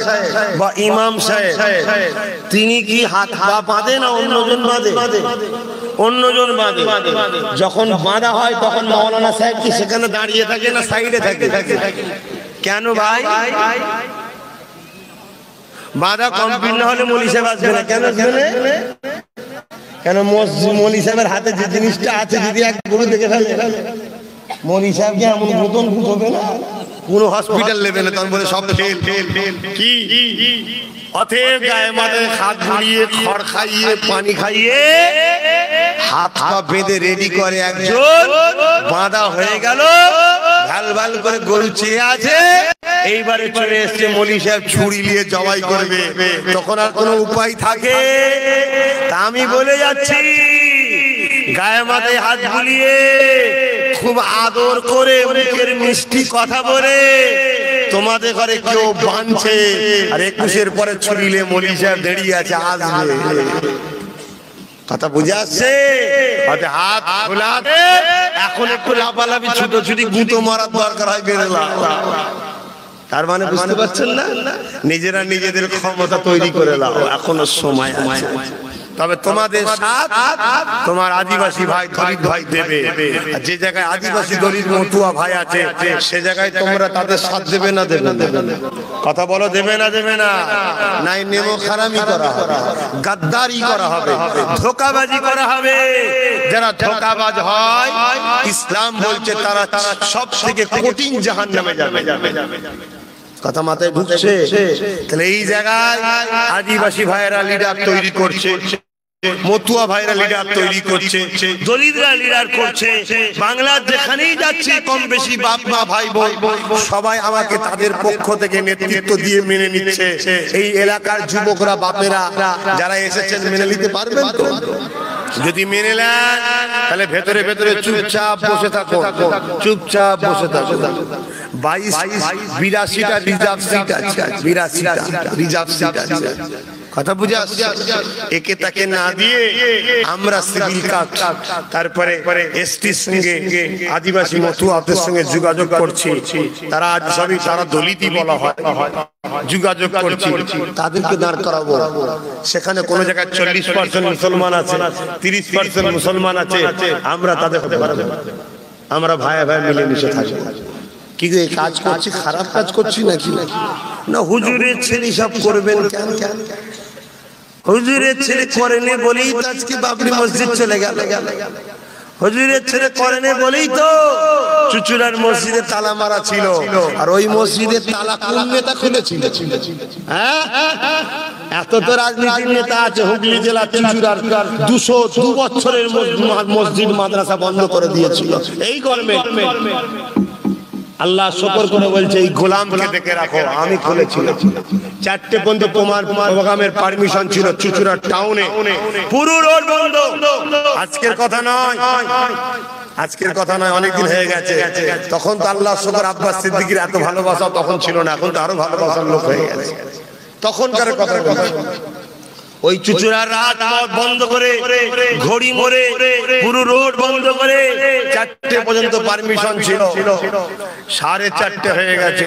Speaker 1: বা ইমাম সাহেব, তিনি কি হাত পা বাঁধে না অন্যজন বাঁধে? অন্যজন বাঁধে। যখন বাঁধা হয় তখন মৌলানা সাহেব কি সেখানে দাঁড়িয়ে থাকে না সাইডে থাকে? কেন ভাই? বাঁধা কমপ্লিট না হলে মৌলী সাহেব আসবে না। কেন? কেন মৌলী সাহেবের হাতে যে জিনিসটা আছে যদি এক গরু দেখে ফেলে, মৌলী সাহেবকে এমন নতুন হবে না, কোন হসপিটাল নেবে না, তখন বলে সব ফেল। কি অতএব গায়ে মাথায় হাত বুলিয়ে, খড় খাইয়ে, পানি খাইয়ে, হাত পা বেঁধে রেডি করে একজন, বাঁধা হয়ে গেল, ভাল ভাল করে গরু চেয়ে আছে, এইবারে চলে এসছে মৌলী সাহেব ছুরি নিয়ে জবাই করবে, তখন আর কোনো উপায় থাকে? তা আমি বলে যাচ্ছি, গায়ে মাথায় হাত বুলিয়ে, খুব আদর করে, মুখের মিষ্টি কথা বলে তোমাদের ঘরে কেউ বাঁধছে, আর 21-এর পরে ছুরিলে মৌলী সাহেব দাঁড়িয়ে আছে, আসবে। কথা বুঝে আসছে? হাত খোলাতে এখন একটু লাফালাফি, ছুটোছুটি, গুঁতো মারার দরকার হয়, বেরোলাম। তার মানে বুঝতে পারছেন না? নিজেরা নিজেদের ক্ষমতা তৈরি করে নাও, এখনো সময় আছে। তবে তোমাদের সাথ তোমার আদিবাসী ভাই, দলিত ভাই দেবে। যে জায়গায় আদিবাসী দলিত মতুয়া ভাই আছে, সে জায়গায় তোমরা তাদের সাথ দেবে না? দেবে না? কথা বলো, দেবে না? দেবে না? নাই নেমো খারামি করা হবে, গাদ্দারি করা হবে, ধোঁকাবাজি করা হবে। যারা ধোঁকাবাজ হয়, ইসলাম বলছে তারা সব থেকে কঠিন জাহান্নামে যাবে। কথা মাথায় ঢুকছে? তাহলে এই জায়গায় আদিবাসী ভাইয়েরা লিডার তৈরি করছে, মতুয়া ভাইরা লিডার তৈরি করছে, দলিতরা লিডার করছে। বাংলার যেখানেই যাচ্ছি কম বেশি বাপ মা ভাই বোন সবাই আমাকে তাদের পক্ষ থেকে নেতৃত্ব দিয়ে মেনে নিচ্ছে। এই এলাকার যুবকরা, বাপেরা যারা এসেছেন, মেনে নিতে পারবেন তো? যদি মেনে নেন তাহলে ভেতরে ভেতরে চুপচাপ বসে থাকো, চুপচাপ বসে থাকো। 82টা রিজার্ভ সিট আছে, 82টা রিজার্ভ সিট আছে। কথা বুঝে আসছে? একে তাকে না দিয়ে আমরা সিভিল কাজ, তারপরে এসটির সঙ্গে, আদিবাসী মতুয়াদের সঙ্গে যোগাযোগ করছি। তারা আজ সবই তারা দলিতই বলা হয়, যোগাযোগ করছি, তাদেরকে দাঁড় করাবো। সেখানে কোন জায়গায় 40% মুসলমান আছে, 30% মুসলমান আছে, আমরা তাদের হতে পারবো। আমরা ভাই ভাই মিলেমিশে থাকবো। কিন্তু এই কাজ করছি, খারাপ কাজ করছি নাকি? না, হুজুরের ছেলে সব করবেন কেন? হুজুরের ছেলে করেনি বলেই তো আজকে বাবরি মসজিদ চলে গেল। হুজুরের ছেলে করেনি বলেই তো চুচুড়ার মসজিদে তালা মারা ছিল। আর ওই মসজিদের তালা কোন নেতা খুলেছিল? হ্যাঁ, এত তো রাজনীতির নেতা আছে হুগলি জেলা চুচুড়ার, 202 বছরের মসজিদ মাদ্রাসা বন্ধ করে দিয়েছিল এই গভর্নমেন্ট। আল্লাহ শুকর করে বলছে, এই গোলামকে দেখে রাখো, আমি খুলেছিলাম। 4টে পর্যন্ত তোমার প্রোগ্রামের পারমিশন ছিল চুচুড়া টাউনে, পুরো রোড বন্ধ। আজকের কথা নয়, আজকের কথা নয়, অনেকদিন হয়ে গেছে। তখন তো আল্লাহ শুকর আব্বাস সিদ্দিকীর এত ভালোবাসা তখন ছিল না, এখন তো আরো ভালোবাসার লোক হয়ে গেছে। তখনকার কথা ওই চুচুড়ার রাত বন্ধ করে, ঘড়ি মরে, পুরো রোড বন্ধ করে 4টে পর্যন্ত পারমিশন ছিল। 4:30 হয়ে গেছে।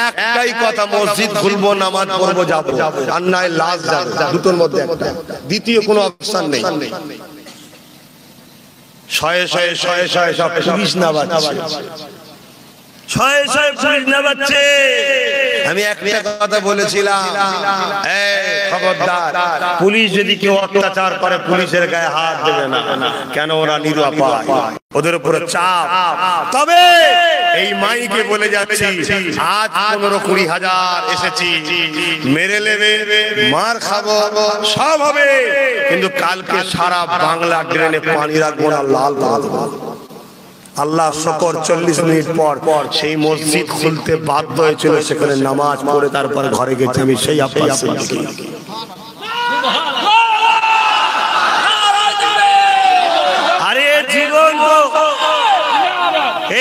Speaker 1: একটাই কথা, মসজিদ খুলবো, নামাজ পড়বো, যাবো, আর নয় লাশ যাবো, দুটোর মধ্যে একটা। দ্বিতীয় কোনো অপশন নেই। শয়ে শয়ে শয়ে শয়ে সব পুলিশ না বাজছে, শয়ে শয়ে পুলিশ না বাজছে। আমি একটা কথা বলেছিলাম, খবরদার, পুলিশ যদি কেউ অত্যাচার করে পুলিশের গায়ে হাত দেবে না। কেন? ওরা নিরুপায়, ওদের উপরে চাপ। তবে এই মাইকে বলে যাচ্ছি, আজ 15-20 হাজার এসেছি, মেরে নেবে, মার খাবো, সব হবে, কিন্তু কালকে সারা বাংলা ড্রেনে পানি রাখবো না, লাল লাল। আল্লাহ শুকর 40 মিনিট পর সেই মসজিদ খুলতে বাধ্য হয়েছিল, সেখানে নামাজ পড়ে তারপর ঘরে গেছে। আমি সেই আব্বাস সিদ্দিকী। আরে জীবন তো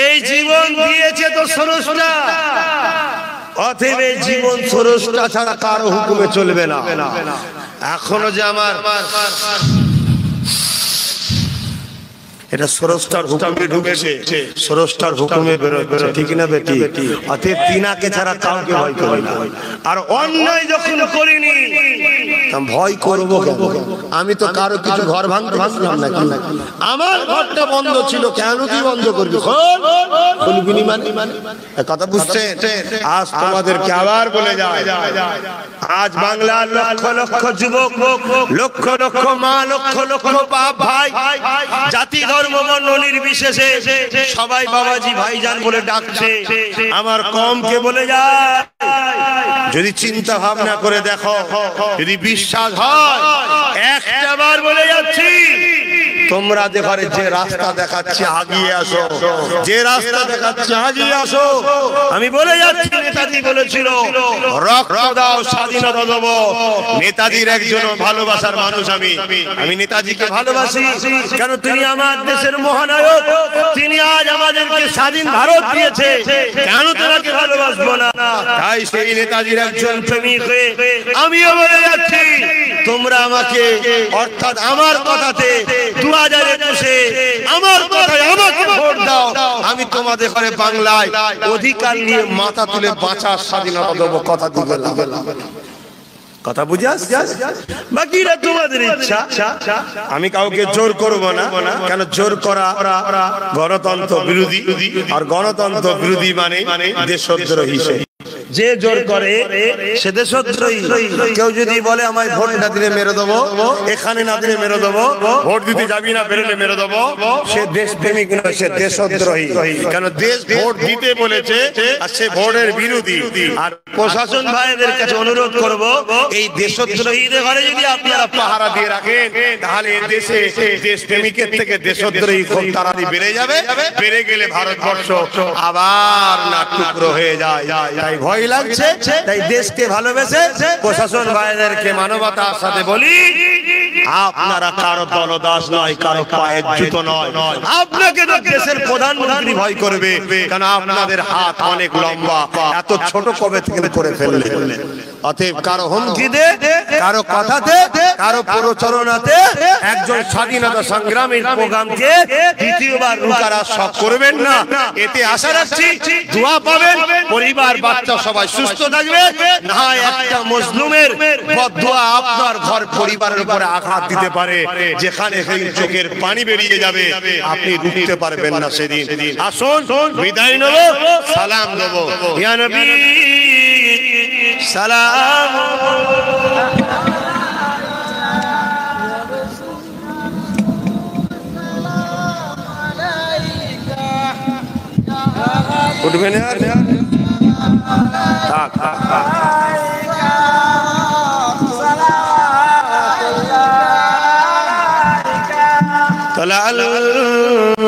Speaker 1: এই জীবন দিয়েছে তো স্রষ্টা, অতএব এই জীবন স্রষ্টা ছাড়া কারো হুকুমে চলবে না। এখনো যে আমার এটা স্রষ্টার হুকুমে ঢুকেছে, স্রষ্টার হুকুমে বেরোচ্ছে, ঠিক না বেটি? অতএব তিনাকে ছাড়া কাউকে ভয় করি না। আর অন্যায় যখন করিনি ভয় করবো কেন? আমি তো কারো কিছু ঘর ভাঙতে ভাঙলাম না, আমার ঘরটা বন্ধ ছিল, কেন কি বন্ধ করবি? কথা বুঝছে? আজ তোমাদেরকে আবার বলে যায়, আজ বাংলার লক্ষ লক্ষ যুবক, লক্ষ লক্ষ মা, লক্ষ লক্ষ বাপ ভাই, জাতি ধর্ম বর্ণ নির্বিশেষে সবাই বাবাজি ভাইজান বলে ডাকছে। আমার কমকে বলে যায়, যদি চিন্তা ভাবনা করে দেখো, যদি বিশ্বাস হয়, একটা বার বলে যাচ্ছি, তোমরা ঘরে যে রাস্তা দেখাচ্ছি আগিয়ে আসো, যে রাস্তা দেখাচ্ছি আগিয়ে আসো। আমি বলে যাচ্ছি, নেতাজি বলেছিল রক্ত দাও স্বাধীনতা দেবো। নেতাজির একজন ভালোবাসার মানুষ আমি নেতাজিকে ভালোবাসি। কেন? তিনি আমার দেশের মহানায়ক, তিনি আজ আমাদেরকে স্বাধীন ভারত দিয়েছে, কেন তাকে ভালোবাসবো না? তাই সেই নেতাজির একজন প্রেমিক হয়ে আমিও বলে যাচ্ছি, তোমরা আমাকে, অর্থাৎ আমার কথাতে 2021-এ আমার কথায় আমাকে ভোট দাও। আমি তোমাদের ঘরে বাংলায় অধিকার নিয়ে মাথা তুলে বাঁচার স্বাধীনতা দেবো। কথা দিবে না, কথা বুঝে আসছে? বাকিরা তোমাদের ইচ্ছা, আমি কাউকে জোর করব না। কেন? জোর করা গণতন্ত্র বিরোধী, আর গণতন্ত্র বিরোধী মানে দেশদ্রোহী। যে জোর করে সে দেশদ্রোহী। কেউ যদি বলে আমায় ভোট না দিলে মেরে দেবো, এখানে না দিলে মেরে দেবো, ভোট দিতে যাবি না বেরোলে মেরে দেবো, সে দেশপ্রেমিক নয়, সে দেশদ্রোহী। কেন? দেশ ভোট দিতে বলেছে আর সে ভোটের বিরোধী। আর প্রশাসন ভাইদের কাছে অনুরোধ করব, এই দেশদ্রোহীদের ঘরে যদি আপনারা পাহারা দিয়ে রাখেন, তাহলে এই দেশে দেশপ্রেমিকের থেকে দেশদ্রোহী খুব তাড়াতাড়ি বেড়ে যাবে। বেড়ে গেলে ভারতবর্ষ আবার না টুকরো হয়ে যায়। তাই ভয় লাগছে, তাই দেশকে ভালোবেসে প্রশাসন ভাইদেরকে মানবতার সাথে বলি, আপনারা কারো দলদাস নয়, কারো পায়ের জুতো নয়। আপনাকে তো দেশের প্রধানমন্ত্রী ভয় করবে, কারণ আপনাদের হাত অনেক লম্বা, এত ছোট কবে থেকে করে ফেললেন। অতএব কারো হুমকিতে, কারো কথাতে, কারো প্রচারণাতে একজন স্বাধীনতা সংগ্রামীর প্রোগ্রামকে দ্বিতীয়বার রুকার শখ করবেন না। এতে আশা রাখছি দোয়া পাবেন, পরিবার বাচ্চা সবাই সুস্থ থাকবে। না একটা মজলুমের বদদোয়া আপনার ঘর পরিবারের উপরে আঘাত দিতে পারে, যেখানে চোখের পানি বেরিয়ে যাবে, আপনি রুখতে পারবেন না সেদিন। আসুন বিদায় নেব, সালাম দেব। ইয়া নবী সালাম। উঠবেন আর থাক থাক থাক। طلع البدر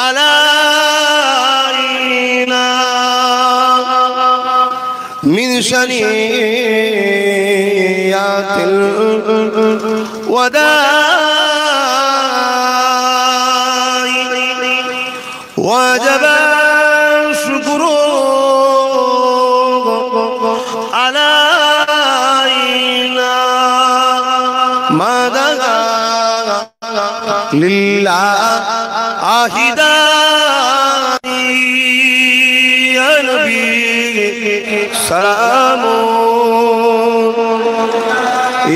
Speaker 1: علينا من ثنيات الوداع وجب الشكر علينا ما دعا لله داعي يا نبي سلام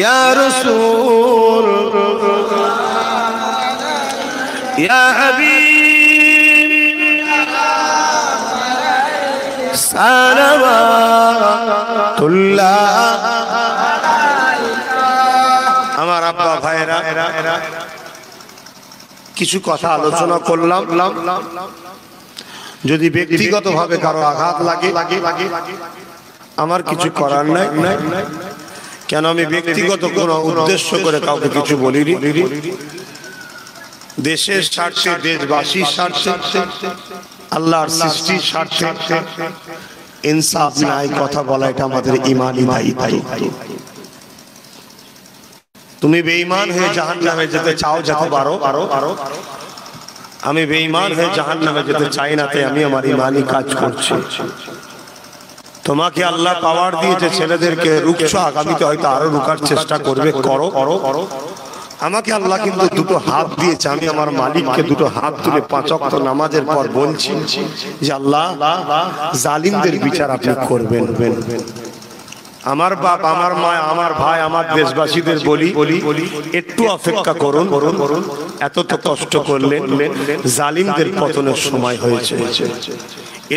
Speaker 1: يا رسول يا حبيب صلوات الله। আমার আব্বা ভাইরা, কিছু কথা আলোচনা করলাম। যদি ব্যক্তিগতভাবে কারো আঘাত লাগে, আমার কিছু করার নাই। কেন? আমি ব্যক্তিগত কোনো উদ্দেশ্য করে কাউকে কিছু বলিনি। দেশের স্বার্থে, দেশবাসীর স্বার্থে, আল্লাহর সৃষ্টির স্বার্থে ইনসাফ নাই কথা বলা, এটা আমাদের ঈমানি দায়িত্ব। তুমি বেঈমান হয়ে জাহান্নামে যেতে চাও, যেতে পারো। আমি বেঈমান হয়ে জাহান্নামে যেতে চাই না, তাই আমি আমার ঈমানি কাজ করছি। তোমাকে আল্লাহ পাওয়ার দিয়েছে, ছেলেদেরকে রুখছো, আগামীতে হয়তো আরো রুখার চেষ্টা করবে, করো। আমাকে আল্লাহ কিন্তু দুটো হাত দিয়েছে, আমি আমার মালিককে দুটো হাত তুলে 5 ওয়াক্ত নামাজের পর বলছি যে আল্লাহ জালিমদের বিচার আপনি করবেন। আমার বাপ, আমার মা, আমার ভাই, আমার দেশবাসীদের বলি একটু অপেক্ষা করুন, এত তো কষ্ট করলেন, জালিমদের পতনের সময় হয়েছে।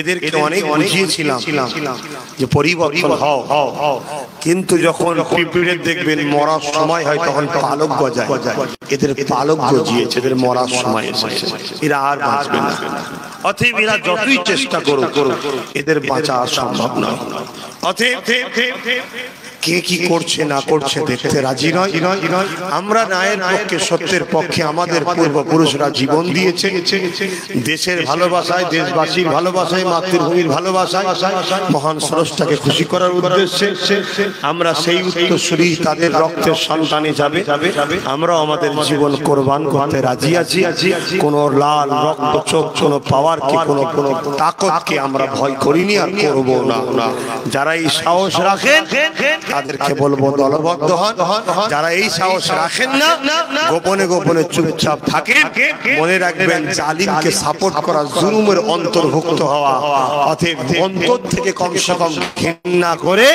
Speaker 1: এদেরকে অনেক বুঝিয়েছিলাম যে পরিবর্তন হও, কিন্তু যখন পিঁপড়ের দেখবেন মরার সময় হয় তখন পালক গজায়, এদের পালক গজিয়েছে, এদের মরার সময় এসেছে, এরা আর বাঁচবে না। অতএব এরা যতই চেষ্টা করুক এদের বাঁচা সম্ভব নয়। অতএব কে কি করছে না করছে দেখতে রাজি নয়। আমরা ন্যায়ের পক্ষে, সত্যের পক্ষে আমাদের পূর্বপুরুষরা জীবন দিয়েছে। দেশের ভালোবাসায়, দেশবাসীর ভালোবাসায়, মাতৃভূমির ভালোবাসায়, মহান স্রষ্টাকে খুশি করার উদ্দেশ্যে আমরা সেই উত্তরসূরি, তাদের রক্তের সন্তানে যাবে, আমরা আমাদের জীবন কোরবান করতে রাজি আছি। কোন লাল রক্ত চোখ, কোন পাওয়ারকে, কোন তাকতকে আমরা ভয় করিনি আর করব না। যারা এই সাহস রাখেন তাদেরকে বলবো দলবদ্ধ হন। যারা এই সাহস রাখেন না, গোপনে গোপনে চুপচাপ থাকেন, মনে রাখবেন জালিমকে সাপোর্ট করা জুলুমের অন্তর্ভুক্ত হওয়া। অতএব অন্তর থেকে কমসে কম ঘৃণা করে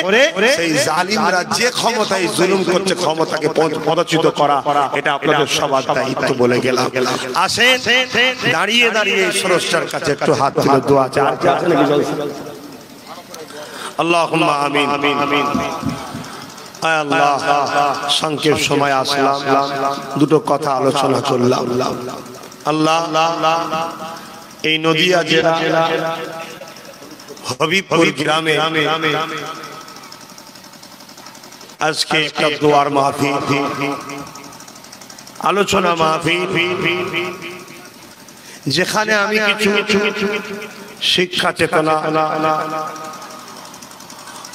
Speaker 1: সেই জালিমরা যে ক্ষমতায় জুলুম করছে ক্ষমতাকে পদচ্যুত করা, এটা আপনাদের সবার দায়িত্ব বলে গেলাম। আসেন দাঁড়িয়ে দাঁড়িয়ে স্রষ্টার কাছে একটু হাত তুলে দোয়া চাই। আল্লাহুম্মা আমিন। আল্লাহ, সংক্ষেপ সময় আসলাম, দুটো কথা আলোচনা করলাম। আল্লাহ, এই নদিয়া জেলা হবিবপুর গ্রামে আজকে একটা দোয়ার মাহফিল, আলোচনা মাহফিল, যেখানে আমি কিছু শিক্ষা চেতনা,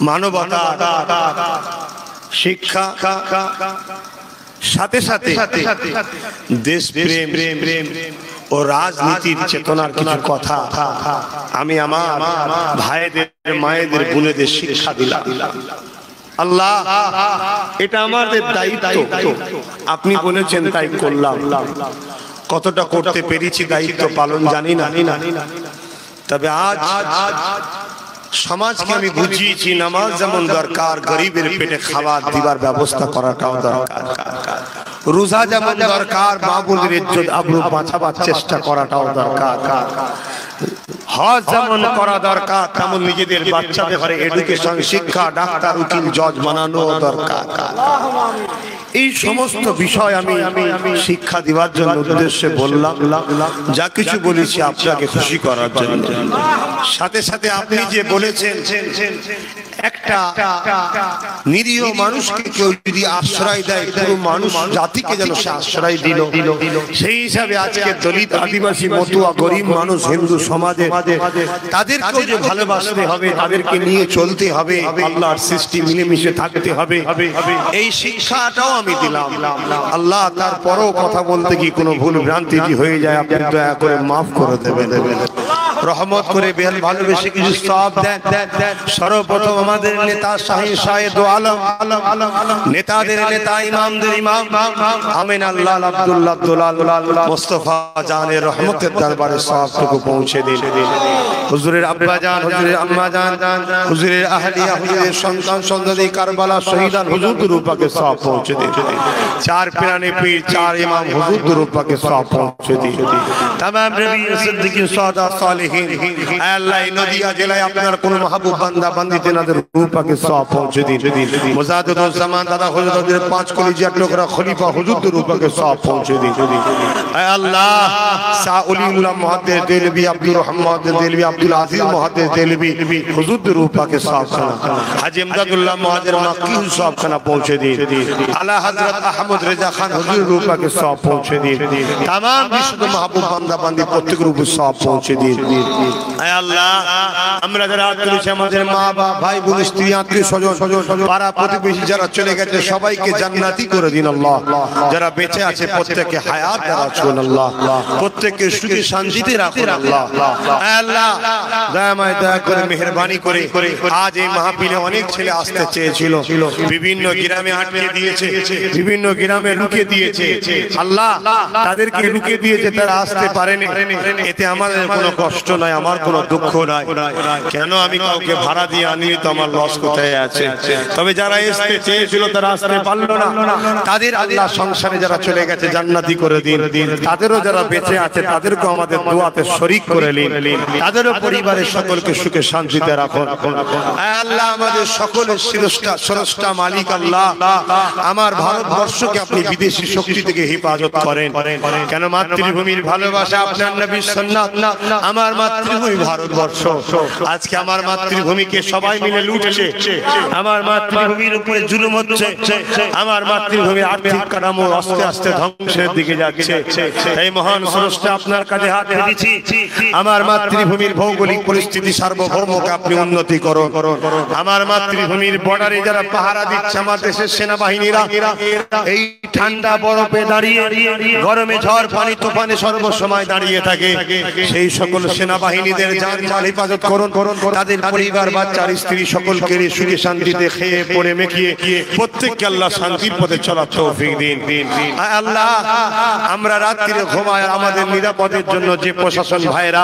Speaker 1: মানবতা, শিক্ষা, সাথে সাথে দেশ প্রেম ও রাজনীতির চেতনার কিছু কথা আমি আমার ভাইদের, মায়েদের, বোনেদের শিক্ষা দিলাম। আল্লাহ, এটা আমাদের দায়িত্ব, আপনি বলেছেন তাই করলাম। কতটা করতে পেরেছি দায়িত্ব পালন জানি না, তবে আজ সমাজকে আমি বুঝিয়েছি নামাজ যেমন দরকার, গরিবের পেটে খাবার দিবার ব্যবস্থা করাটাও দরকার। রোজা যেমন দরকার, মা বোনের ইজ্জত আবরু বাঁচাবার চেষ্টা করাটাও দরকার। হজ যেমন করা দরকার, তেমন নিজেদের বাচ্চাদের ঘরে এডুকেশন, শিক্ষা, ডাক্তার, উকিল, জজ বানানো দরকার। এই সমস্ত বিষয় আমি শিক্ষা দিবার জন্য উদ্দেশ্যে বললাম। যা কিছু বলেছি আপনাকে খুশি করার জন্য। সাথে সাথে আপনি যে বলেছেন একটা নিরীহ মানুষকে কেউ যদি আশ্রয় দেয়, পুরো মানুষ জাতিকে যেন সে আশ্রয় দিল, সেই হিসাবে আজকে দলিত, আদিবাসী, মতুয়া, গরিব মানুষ, হিন্দু সমাজে তাদেরকেও যে ভালোবাসতে হবে, তাদেরকে নিয়ে চলতে হবে, আল্লাহর সৃষ্টি মিলেমিশে থাকতে হবে, এই শিক্ষাটাও আমি দিলাম। আল্লাহ, তারপরও কথা বলতে কি কোনো ভুল ভ্রান্তি হয়ে যায় আপনি দয়া করে মাফ করে দেবেন, রহমত করে ভালোবেসে কিছু সওয়াব দেন। সর্বপ্রথম আমাদের নেতা শাহী শাহেদ আলম, নেতাদের নেতা, ইমামদের ইমাম আমিন আল্লাহ আব্দুল্লাহ দুলাল মুস্তাফা জানের রহমতের দরবারে সওয়াবটুকু পৌঁছে দিন। হুজুরের আব্বা জান, হুজুরের আম্মা জান, হুজুরের আহলিয়া, হুজুরের সন্তান সন্ততি, কারবালা শহীদান হুজুর দুরূপাকে সওয়াব পৌঁছে দিন। চার পিরানে পীর, চার ইমাম হুজুর দুরূপাকে সওয়াব পৌঁছে দিন। तमाम नबी सिद्दीकीन, शुहदा, सालिहीन সালিহিন। আল্লাহ এই নদিয়া জেলায় আপনার কোন মাহবুব বান্দা বান্দি তেনাদের রূহ পাকে সওয়াব পৌঁছে দিন। মুজাদ্দিদুল জামান দাদা হুজুরদের 5 কলিজার টুকরা খলিফা হুজুরদের রূহ পাকে সওয়াব পৌঁছে দিন। আয় আল্লাহ শাহ ওলিউল্লাহ মুহাদ্দিস দেলবি আব্দুর রহমান দেলবি আব্দুল আজিজ মুহাদ্দিস দেলবি হুজুরদের রূহ পাকে সওয়াব খানা হাজী ইমদাদুল্লাহ মুহাজির মাক্কি সওয়াব খানা পৌঁছে দিন। আলা হযরত আহমদ রেজা খান হুজুর রূহ পাকে সওয়াব পৌঁছে দিন। तमाम বিশুদ্ধ মাহবুব বান্দা বান্দি প্রত্যেক রূহ সওয়াব পৌঁছে দিন। আয় আল্লাহ আমরা যারা আত্মীয় আমাদের মা বাবা ভাই বোন স্ত্রী আত্মীয় স্বজন পাড়া প্রতিবেশী যারা চলে গেছে সবাইকে জান্নাতি করে দিন আল্লাহ। যারা বেঁচে আছে প্রত্যেককে হায়াত রাখুন আল্লাহ, প্রত্যেককে সুখে শান্তিতে রাখুন আল্লাহ। আয় আল্লাহ দয়া করে মেহেরবানি করে আজ এই মাহফিলে অনেক ছেলে আসতে চেয়েছিল, বিভিন্ন গ্রামে আটকে দিয়েছে, বিভিন্ন গ্রামে রুকে দিয়েছে আল্লাহ, তাদেরকে রুকে দিয়েছে, তারা আসতে পারেনি। এতে আমাদের কোনো কষ্ট নাই, আমার কোনো দুঃখ নাই। কেন আমি কাউকে ভাড়া দিয়ে আনি তো আমার লস কোথায় আছে? তবে যারা আসতে চেয়েছিল তারা আসতে পারলো না, তাদের আল্লাহ সংসারে যারা চলে গেছে জান্নাতি করে দিন। তাদেরও যারা বেঁচে আছে তাদেরকেও আমাদের দোয়াতে শরীক করে নিন, তাদেরও পরিবারের সকলকে সুখে শান্তিতে রাখুন। আল্লাহ আমাদের সকলের স্রষ্টা মালিক আল্লাহ, আমার ভারতবর্ষকে আপনি বিদেশি শক্তি থেকে হেফাজত করেন। কেন মাতৃভূমির ভালোবাসা আপনার নবীর সুন্নাত। আমার মাতৃভূমি ভারতবর্ষ, আজকে আমার মাতৃভূমিকে সবাই মিলে লুটছে, আমার মাতৃভূমির উপরে জুলুম হচ্ছে, আমার মাতৃভূমির আর্থিক কাঠামো আস্তে আস্তে ধ্বংসের দিকে যাচ্ছে। এই মহান স্রষ্টা আপনার কাছে হাত পেতেছি, আমার মাতৃভূমির ভৌগোলিক পরিস্থিতি সার্বভৌমকে আপনি উন্নতি করুন। আমার মাতৃভূমির বর্ডারে যারা পাহারা দিচ্ছে আমার দেশের সেনাবাহিনীরা, এই ঠান্ডা বরফে দাঁড়িয়ে, গরমে ঝড় পানি তুফানে সর্বসময় দাঁড়িয়ে থাকে, সেই সকল সেনাবাহিনীদের জান মাল হেফাজত করুন। তাদের পরিবার বাচ্চার স্ত্রী সকলকে সুখে শান্তিতে খেয়ে পড়ে মেখিয়ে প্রত্যেককে আল্লাহ শান্তির পথে চলার তৌফিক দিন। আল্লাহ আমরা রাত্রিরে ঘুমায়, আমাদের নিরাপদের জন্য যে প্রশাসন ভাইরা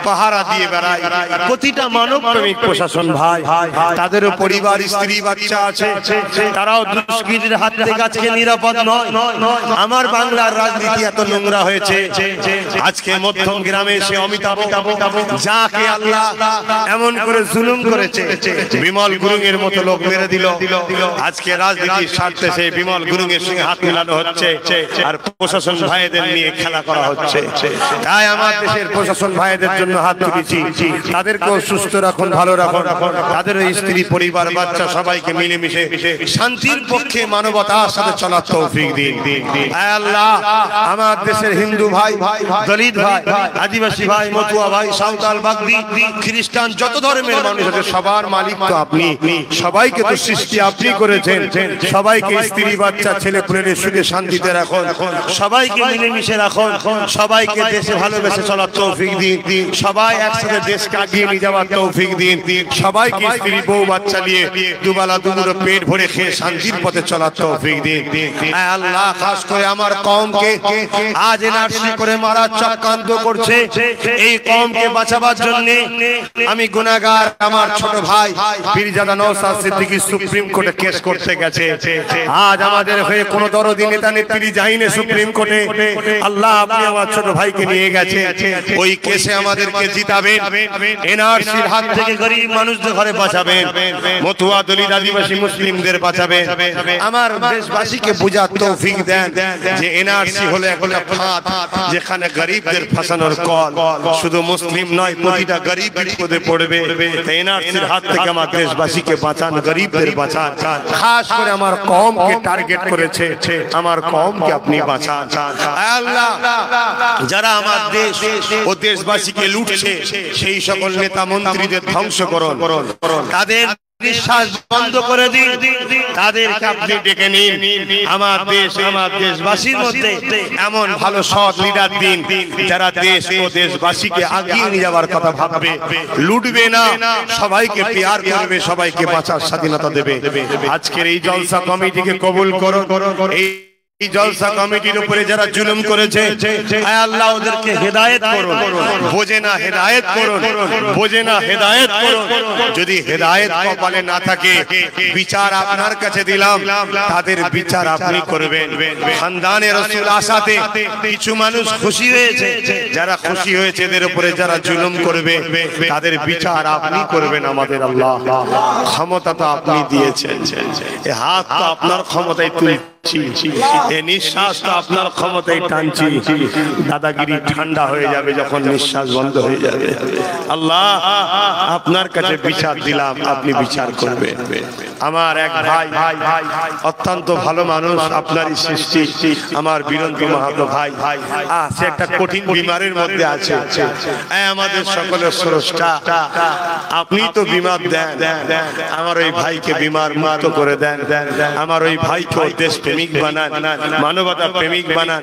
Speaker 1: পাহারা দিয়ে বেড়ায়, প্রতিটা মানব প্রেমিক প্রশাসন ভাই, তাদেরও পরিবার স্ত্রী বাচ্চা আছে, তারাও দুষ্কৃতীর হাত থেকে আজকে নিরাপদ নয়। আমার বাংলার রাজনীতি এত নোংরা হয়েছে, আজকে মধ্যম গ্রামে এসে অমিতাভ যাকে আল্লাহ এমন করে জুলুম করেছে, বিমল গুরুং এর মতো লোক মেরে দিল। আজকে রাজনীতির স্বার্থে সেই বিমল গুরুং এর সঙ্গে হাত মিলানো হচ্ছে, আর প্রশাসন ভাইদের নিয়ে খেলা করা হচ্ছে। তাই আমার দেশের প্রশাসন ভাইদের জন্য হাত তুলেছি, তাদেরকেও সুস্থ রাখুন, ভালো রাখুন, তাদের স্ত্রী পরিবার বাচ্চা সবাইকে মিলেমিশে শান্তির পক্ষে মানবতার সাথে চলার তৌফিক দিন। আল্লাহ আমার দেশের হিন্দু ভাই, দলিত ভাই, আদিবাসী ভাই, মতুয়া ভাই, সাঁওতাল, বাগদি, খ্রিস্টান, যত ধর্মের মানুষ আছে সবার মালিক তো আপনি, সবাইকে তো সৃষ্টি আপনি করেছেন। সবাইকে স্ত্রী বাচ্চা ছেলে পুলের সুখে শান্তিতে রাখুন, সবাইকে মিলেমিশে রাখুন, সবাইকে দেশে ভালোবেসে চলার তৌফিক দিন। সবাই একসাথে দেশকে এগিয়ে নিয়ে যাওয়ার তৌফিক দিন। সবাইকে স্ত্রী বউ বাচ্চা নিয়ে দুবেলা দুমুঠো পেট ভরে খেয়ে শান্তির পথে চলার তৌফিক দিন। আল্লাহ খাস করে আমার কওমকে আজ এনআরসি করে মারার চক্রান্ত করছে, এই কওমকে বাঁচাবার জন্য আমি গুনাহগার। আমার ছোট ভাই পীরজাদা নওশাদ সিদ্দিকী সুপ্রিম কোর্টে কেস করতে গেছে, আজ আমাদের হয়ে কোন দরদি নেতা নেত্রী যায়নি সুপ্রিম কোর্টে। আল্লাহ আপনি আমার ছোট ভাইকে নিয়ে গেছে, ওই কেসে আমাদেরকে জিতাবেন, এনআরসির হাত থেকে গরিব মানুষদের ঘরে বাঁচাবেন, মতুয়া দলিত আদিবাসী মুসলিমদের বাঁচাবেন। আমার দেশবাসীকে বুঝার তৌফিক দেন যে এনআরসি হলো একটা ফাঁদ, যেখানে গরিবদের ফাঁসানোর কল। শুধু মুসলিম নয়, প্রতিটা গরিব বিপদে পড়বে। এনআরসির হাত থেকে আমার দেশবাসীকে বাঁচান, গরিবদের বাঁচান। খাস করে আমার কওমকে টার্গেট করেছে, আমার কওমকে আপনি বাঁচান। আল্লাহ যারা আমার দেশ ও দেশবাসীকে লুটছে, সেই সকল নেতা মন্ত্রীদের ধ্বংস করুন, তাদের বিশ্বাস বন্ধ করে দিন, তাদেরকে আপনি ডেকে নিন। আমার দেশ, আমার দেশবাসীর মধ্যে এমন ভালো সৎ লিডার দিন, যারা দেশ ও দেশবাসীকে আগিয়ে নিয়ে যাওয়ার কথা ভাববে, লুটবে না, সবাইকে পেয়ার করবে, সবাইকে বাঁচার স্বাধীনতা দেবে। আজকের এই জলসা কমিটিকে কবুল করুন, এই এই জলসা কমিটির উপরে যারা জুলুম করেছে, আয় আল্লাহ ওদেরকে হেদায়েত করুন, বোঝে না হেদায়েত করুন, বোঝে না হেদায়েত করুন। যদি হেদায়েত কপালে না থাকে, বিচার আপনার কাছে দিলাম, তাদের বিচার আপনি করবেন। খানদানে রাসূল আসাতে কিছু মানুষ খুশি হয়েছে, যারা খুশি হয়েছে এদের উপরে যারা জুলুম করবে তাদের বিচার আপনি করবেন। আমাদের আল্লাহ ক্ষমতা তো আপনি দিয়েছেন, এই হাত তো আপনার ক্ষমতায় তুলছি, এই নিঃশ্বাস তো আপনার ক্ষমতায় টানছি। দাদাগিরি ঠান্ডা হয়ে যাবে যখন নিঃশ্বাস বন্ধ হয়ে যাবে। আল্লাহ আপনার কাছে বিচার দিলাম, আপনি বিচার করবেন। আমার এক ভাই অত্যন্ত ভালো মানুষ, আপনারই সৃষ্টি, আমার বীরেন্দ্র মাহাতো ভাই, সে একটা কঠিন বিমারের মধ্যে আছে। আমাদের সকলের স্রষ্টা, আপনি তো বিমার দেন, আমার ওই ভাইকে বিমার মুক্ত করে দেন। আমার ওই ভাইকে দেশ প্রেমিক বানান, মানবতা প্রেমিক বানান,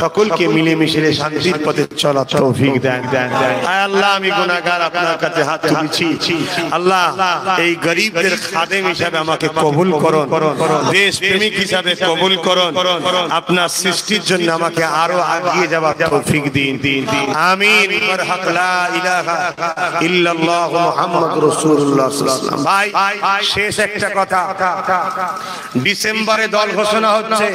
Speaker 1: সকলকে মিলেমিশে শান্তির পথে চলার তৌফিক দেন। আল্লাহ আমি গুনাহগার, আপনার কাছে হাত তুলছি। আল্লাহ এই গরিবদের খাদেম হিসাবে আমাকে কবুল করুন, দেশ প্রেমিক হিসাবে কবুল করুন। আপনার সৃষ্টির জন্য আমাকে আরো এগিয়ে যাওয়ার তৌফিক দিন। আমিন। বারহাক লা ইলাহা ইল্লাল্লাহ মুহাম্মাদুর রাসূলুল্লাহ সাল্লাল্লাহু আলাইহি ওয়াসাল্লাম। ভাই শেষ একটা কথা, ডিসেম্বরে দল ঘোষণা হচ্ছে,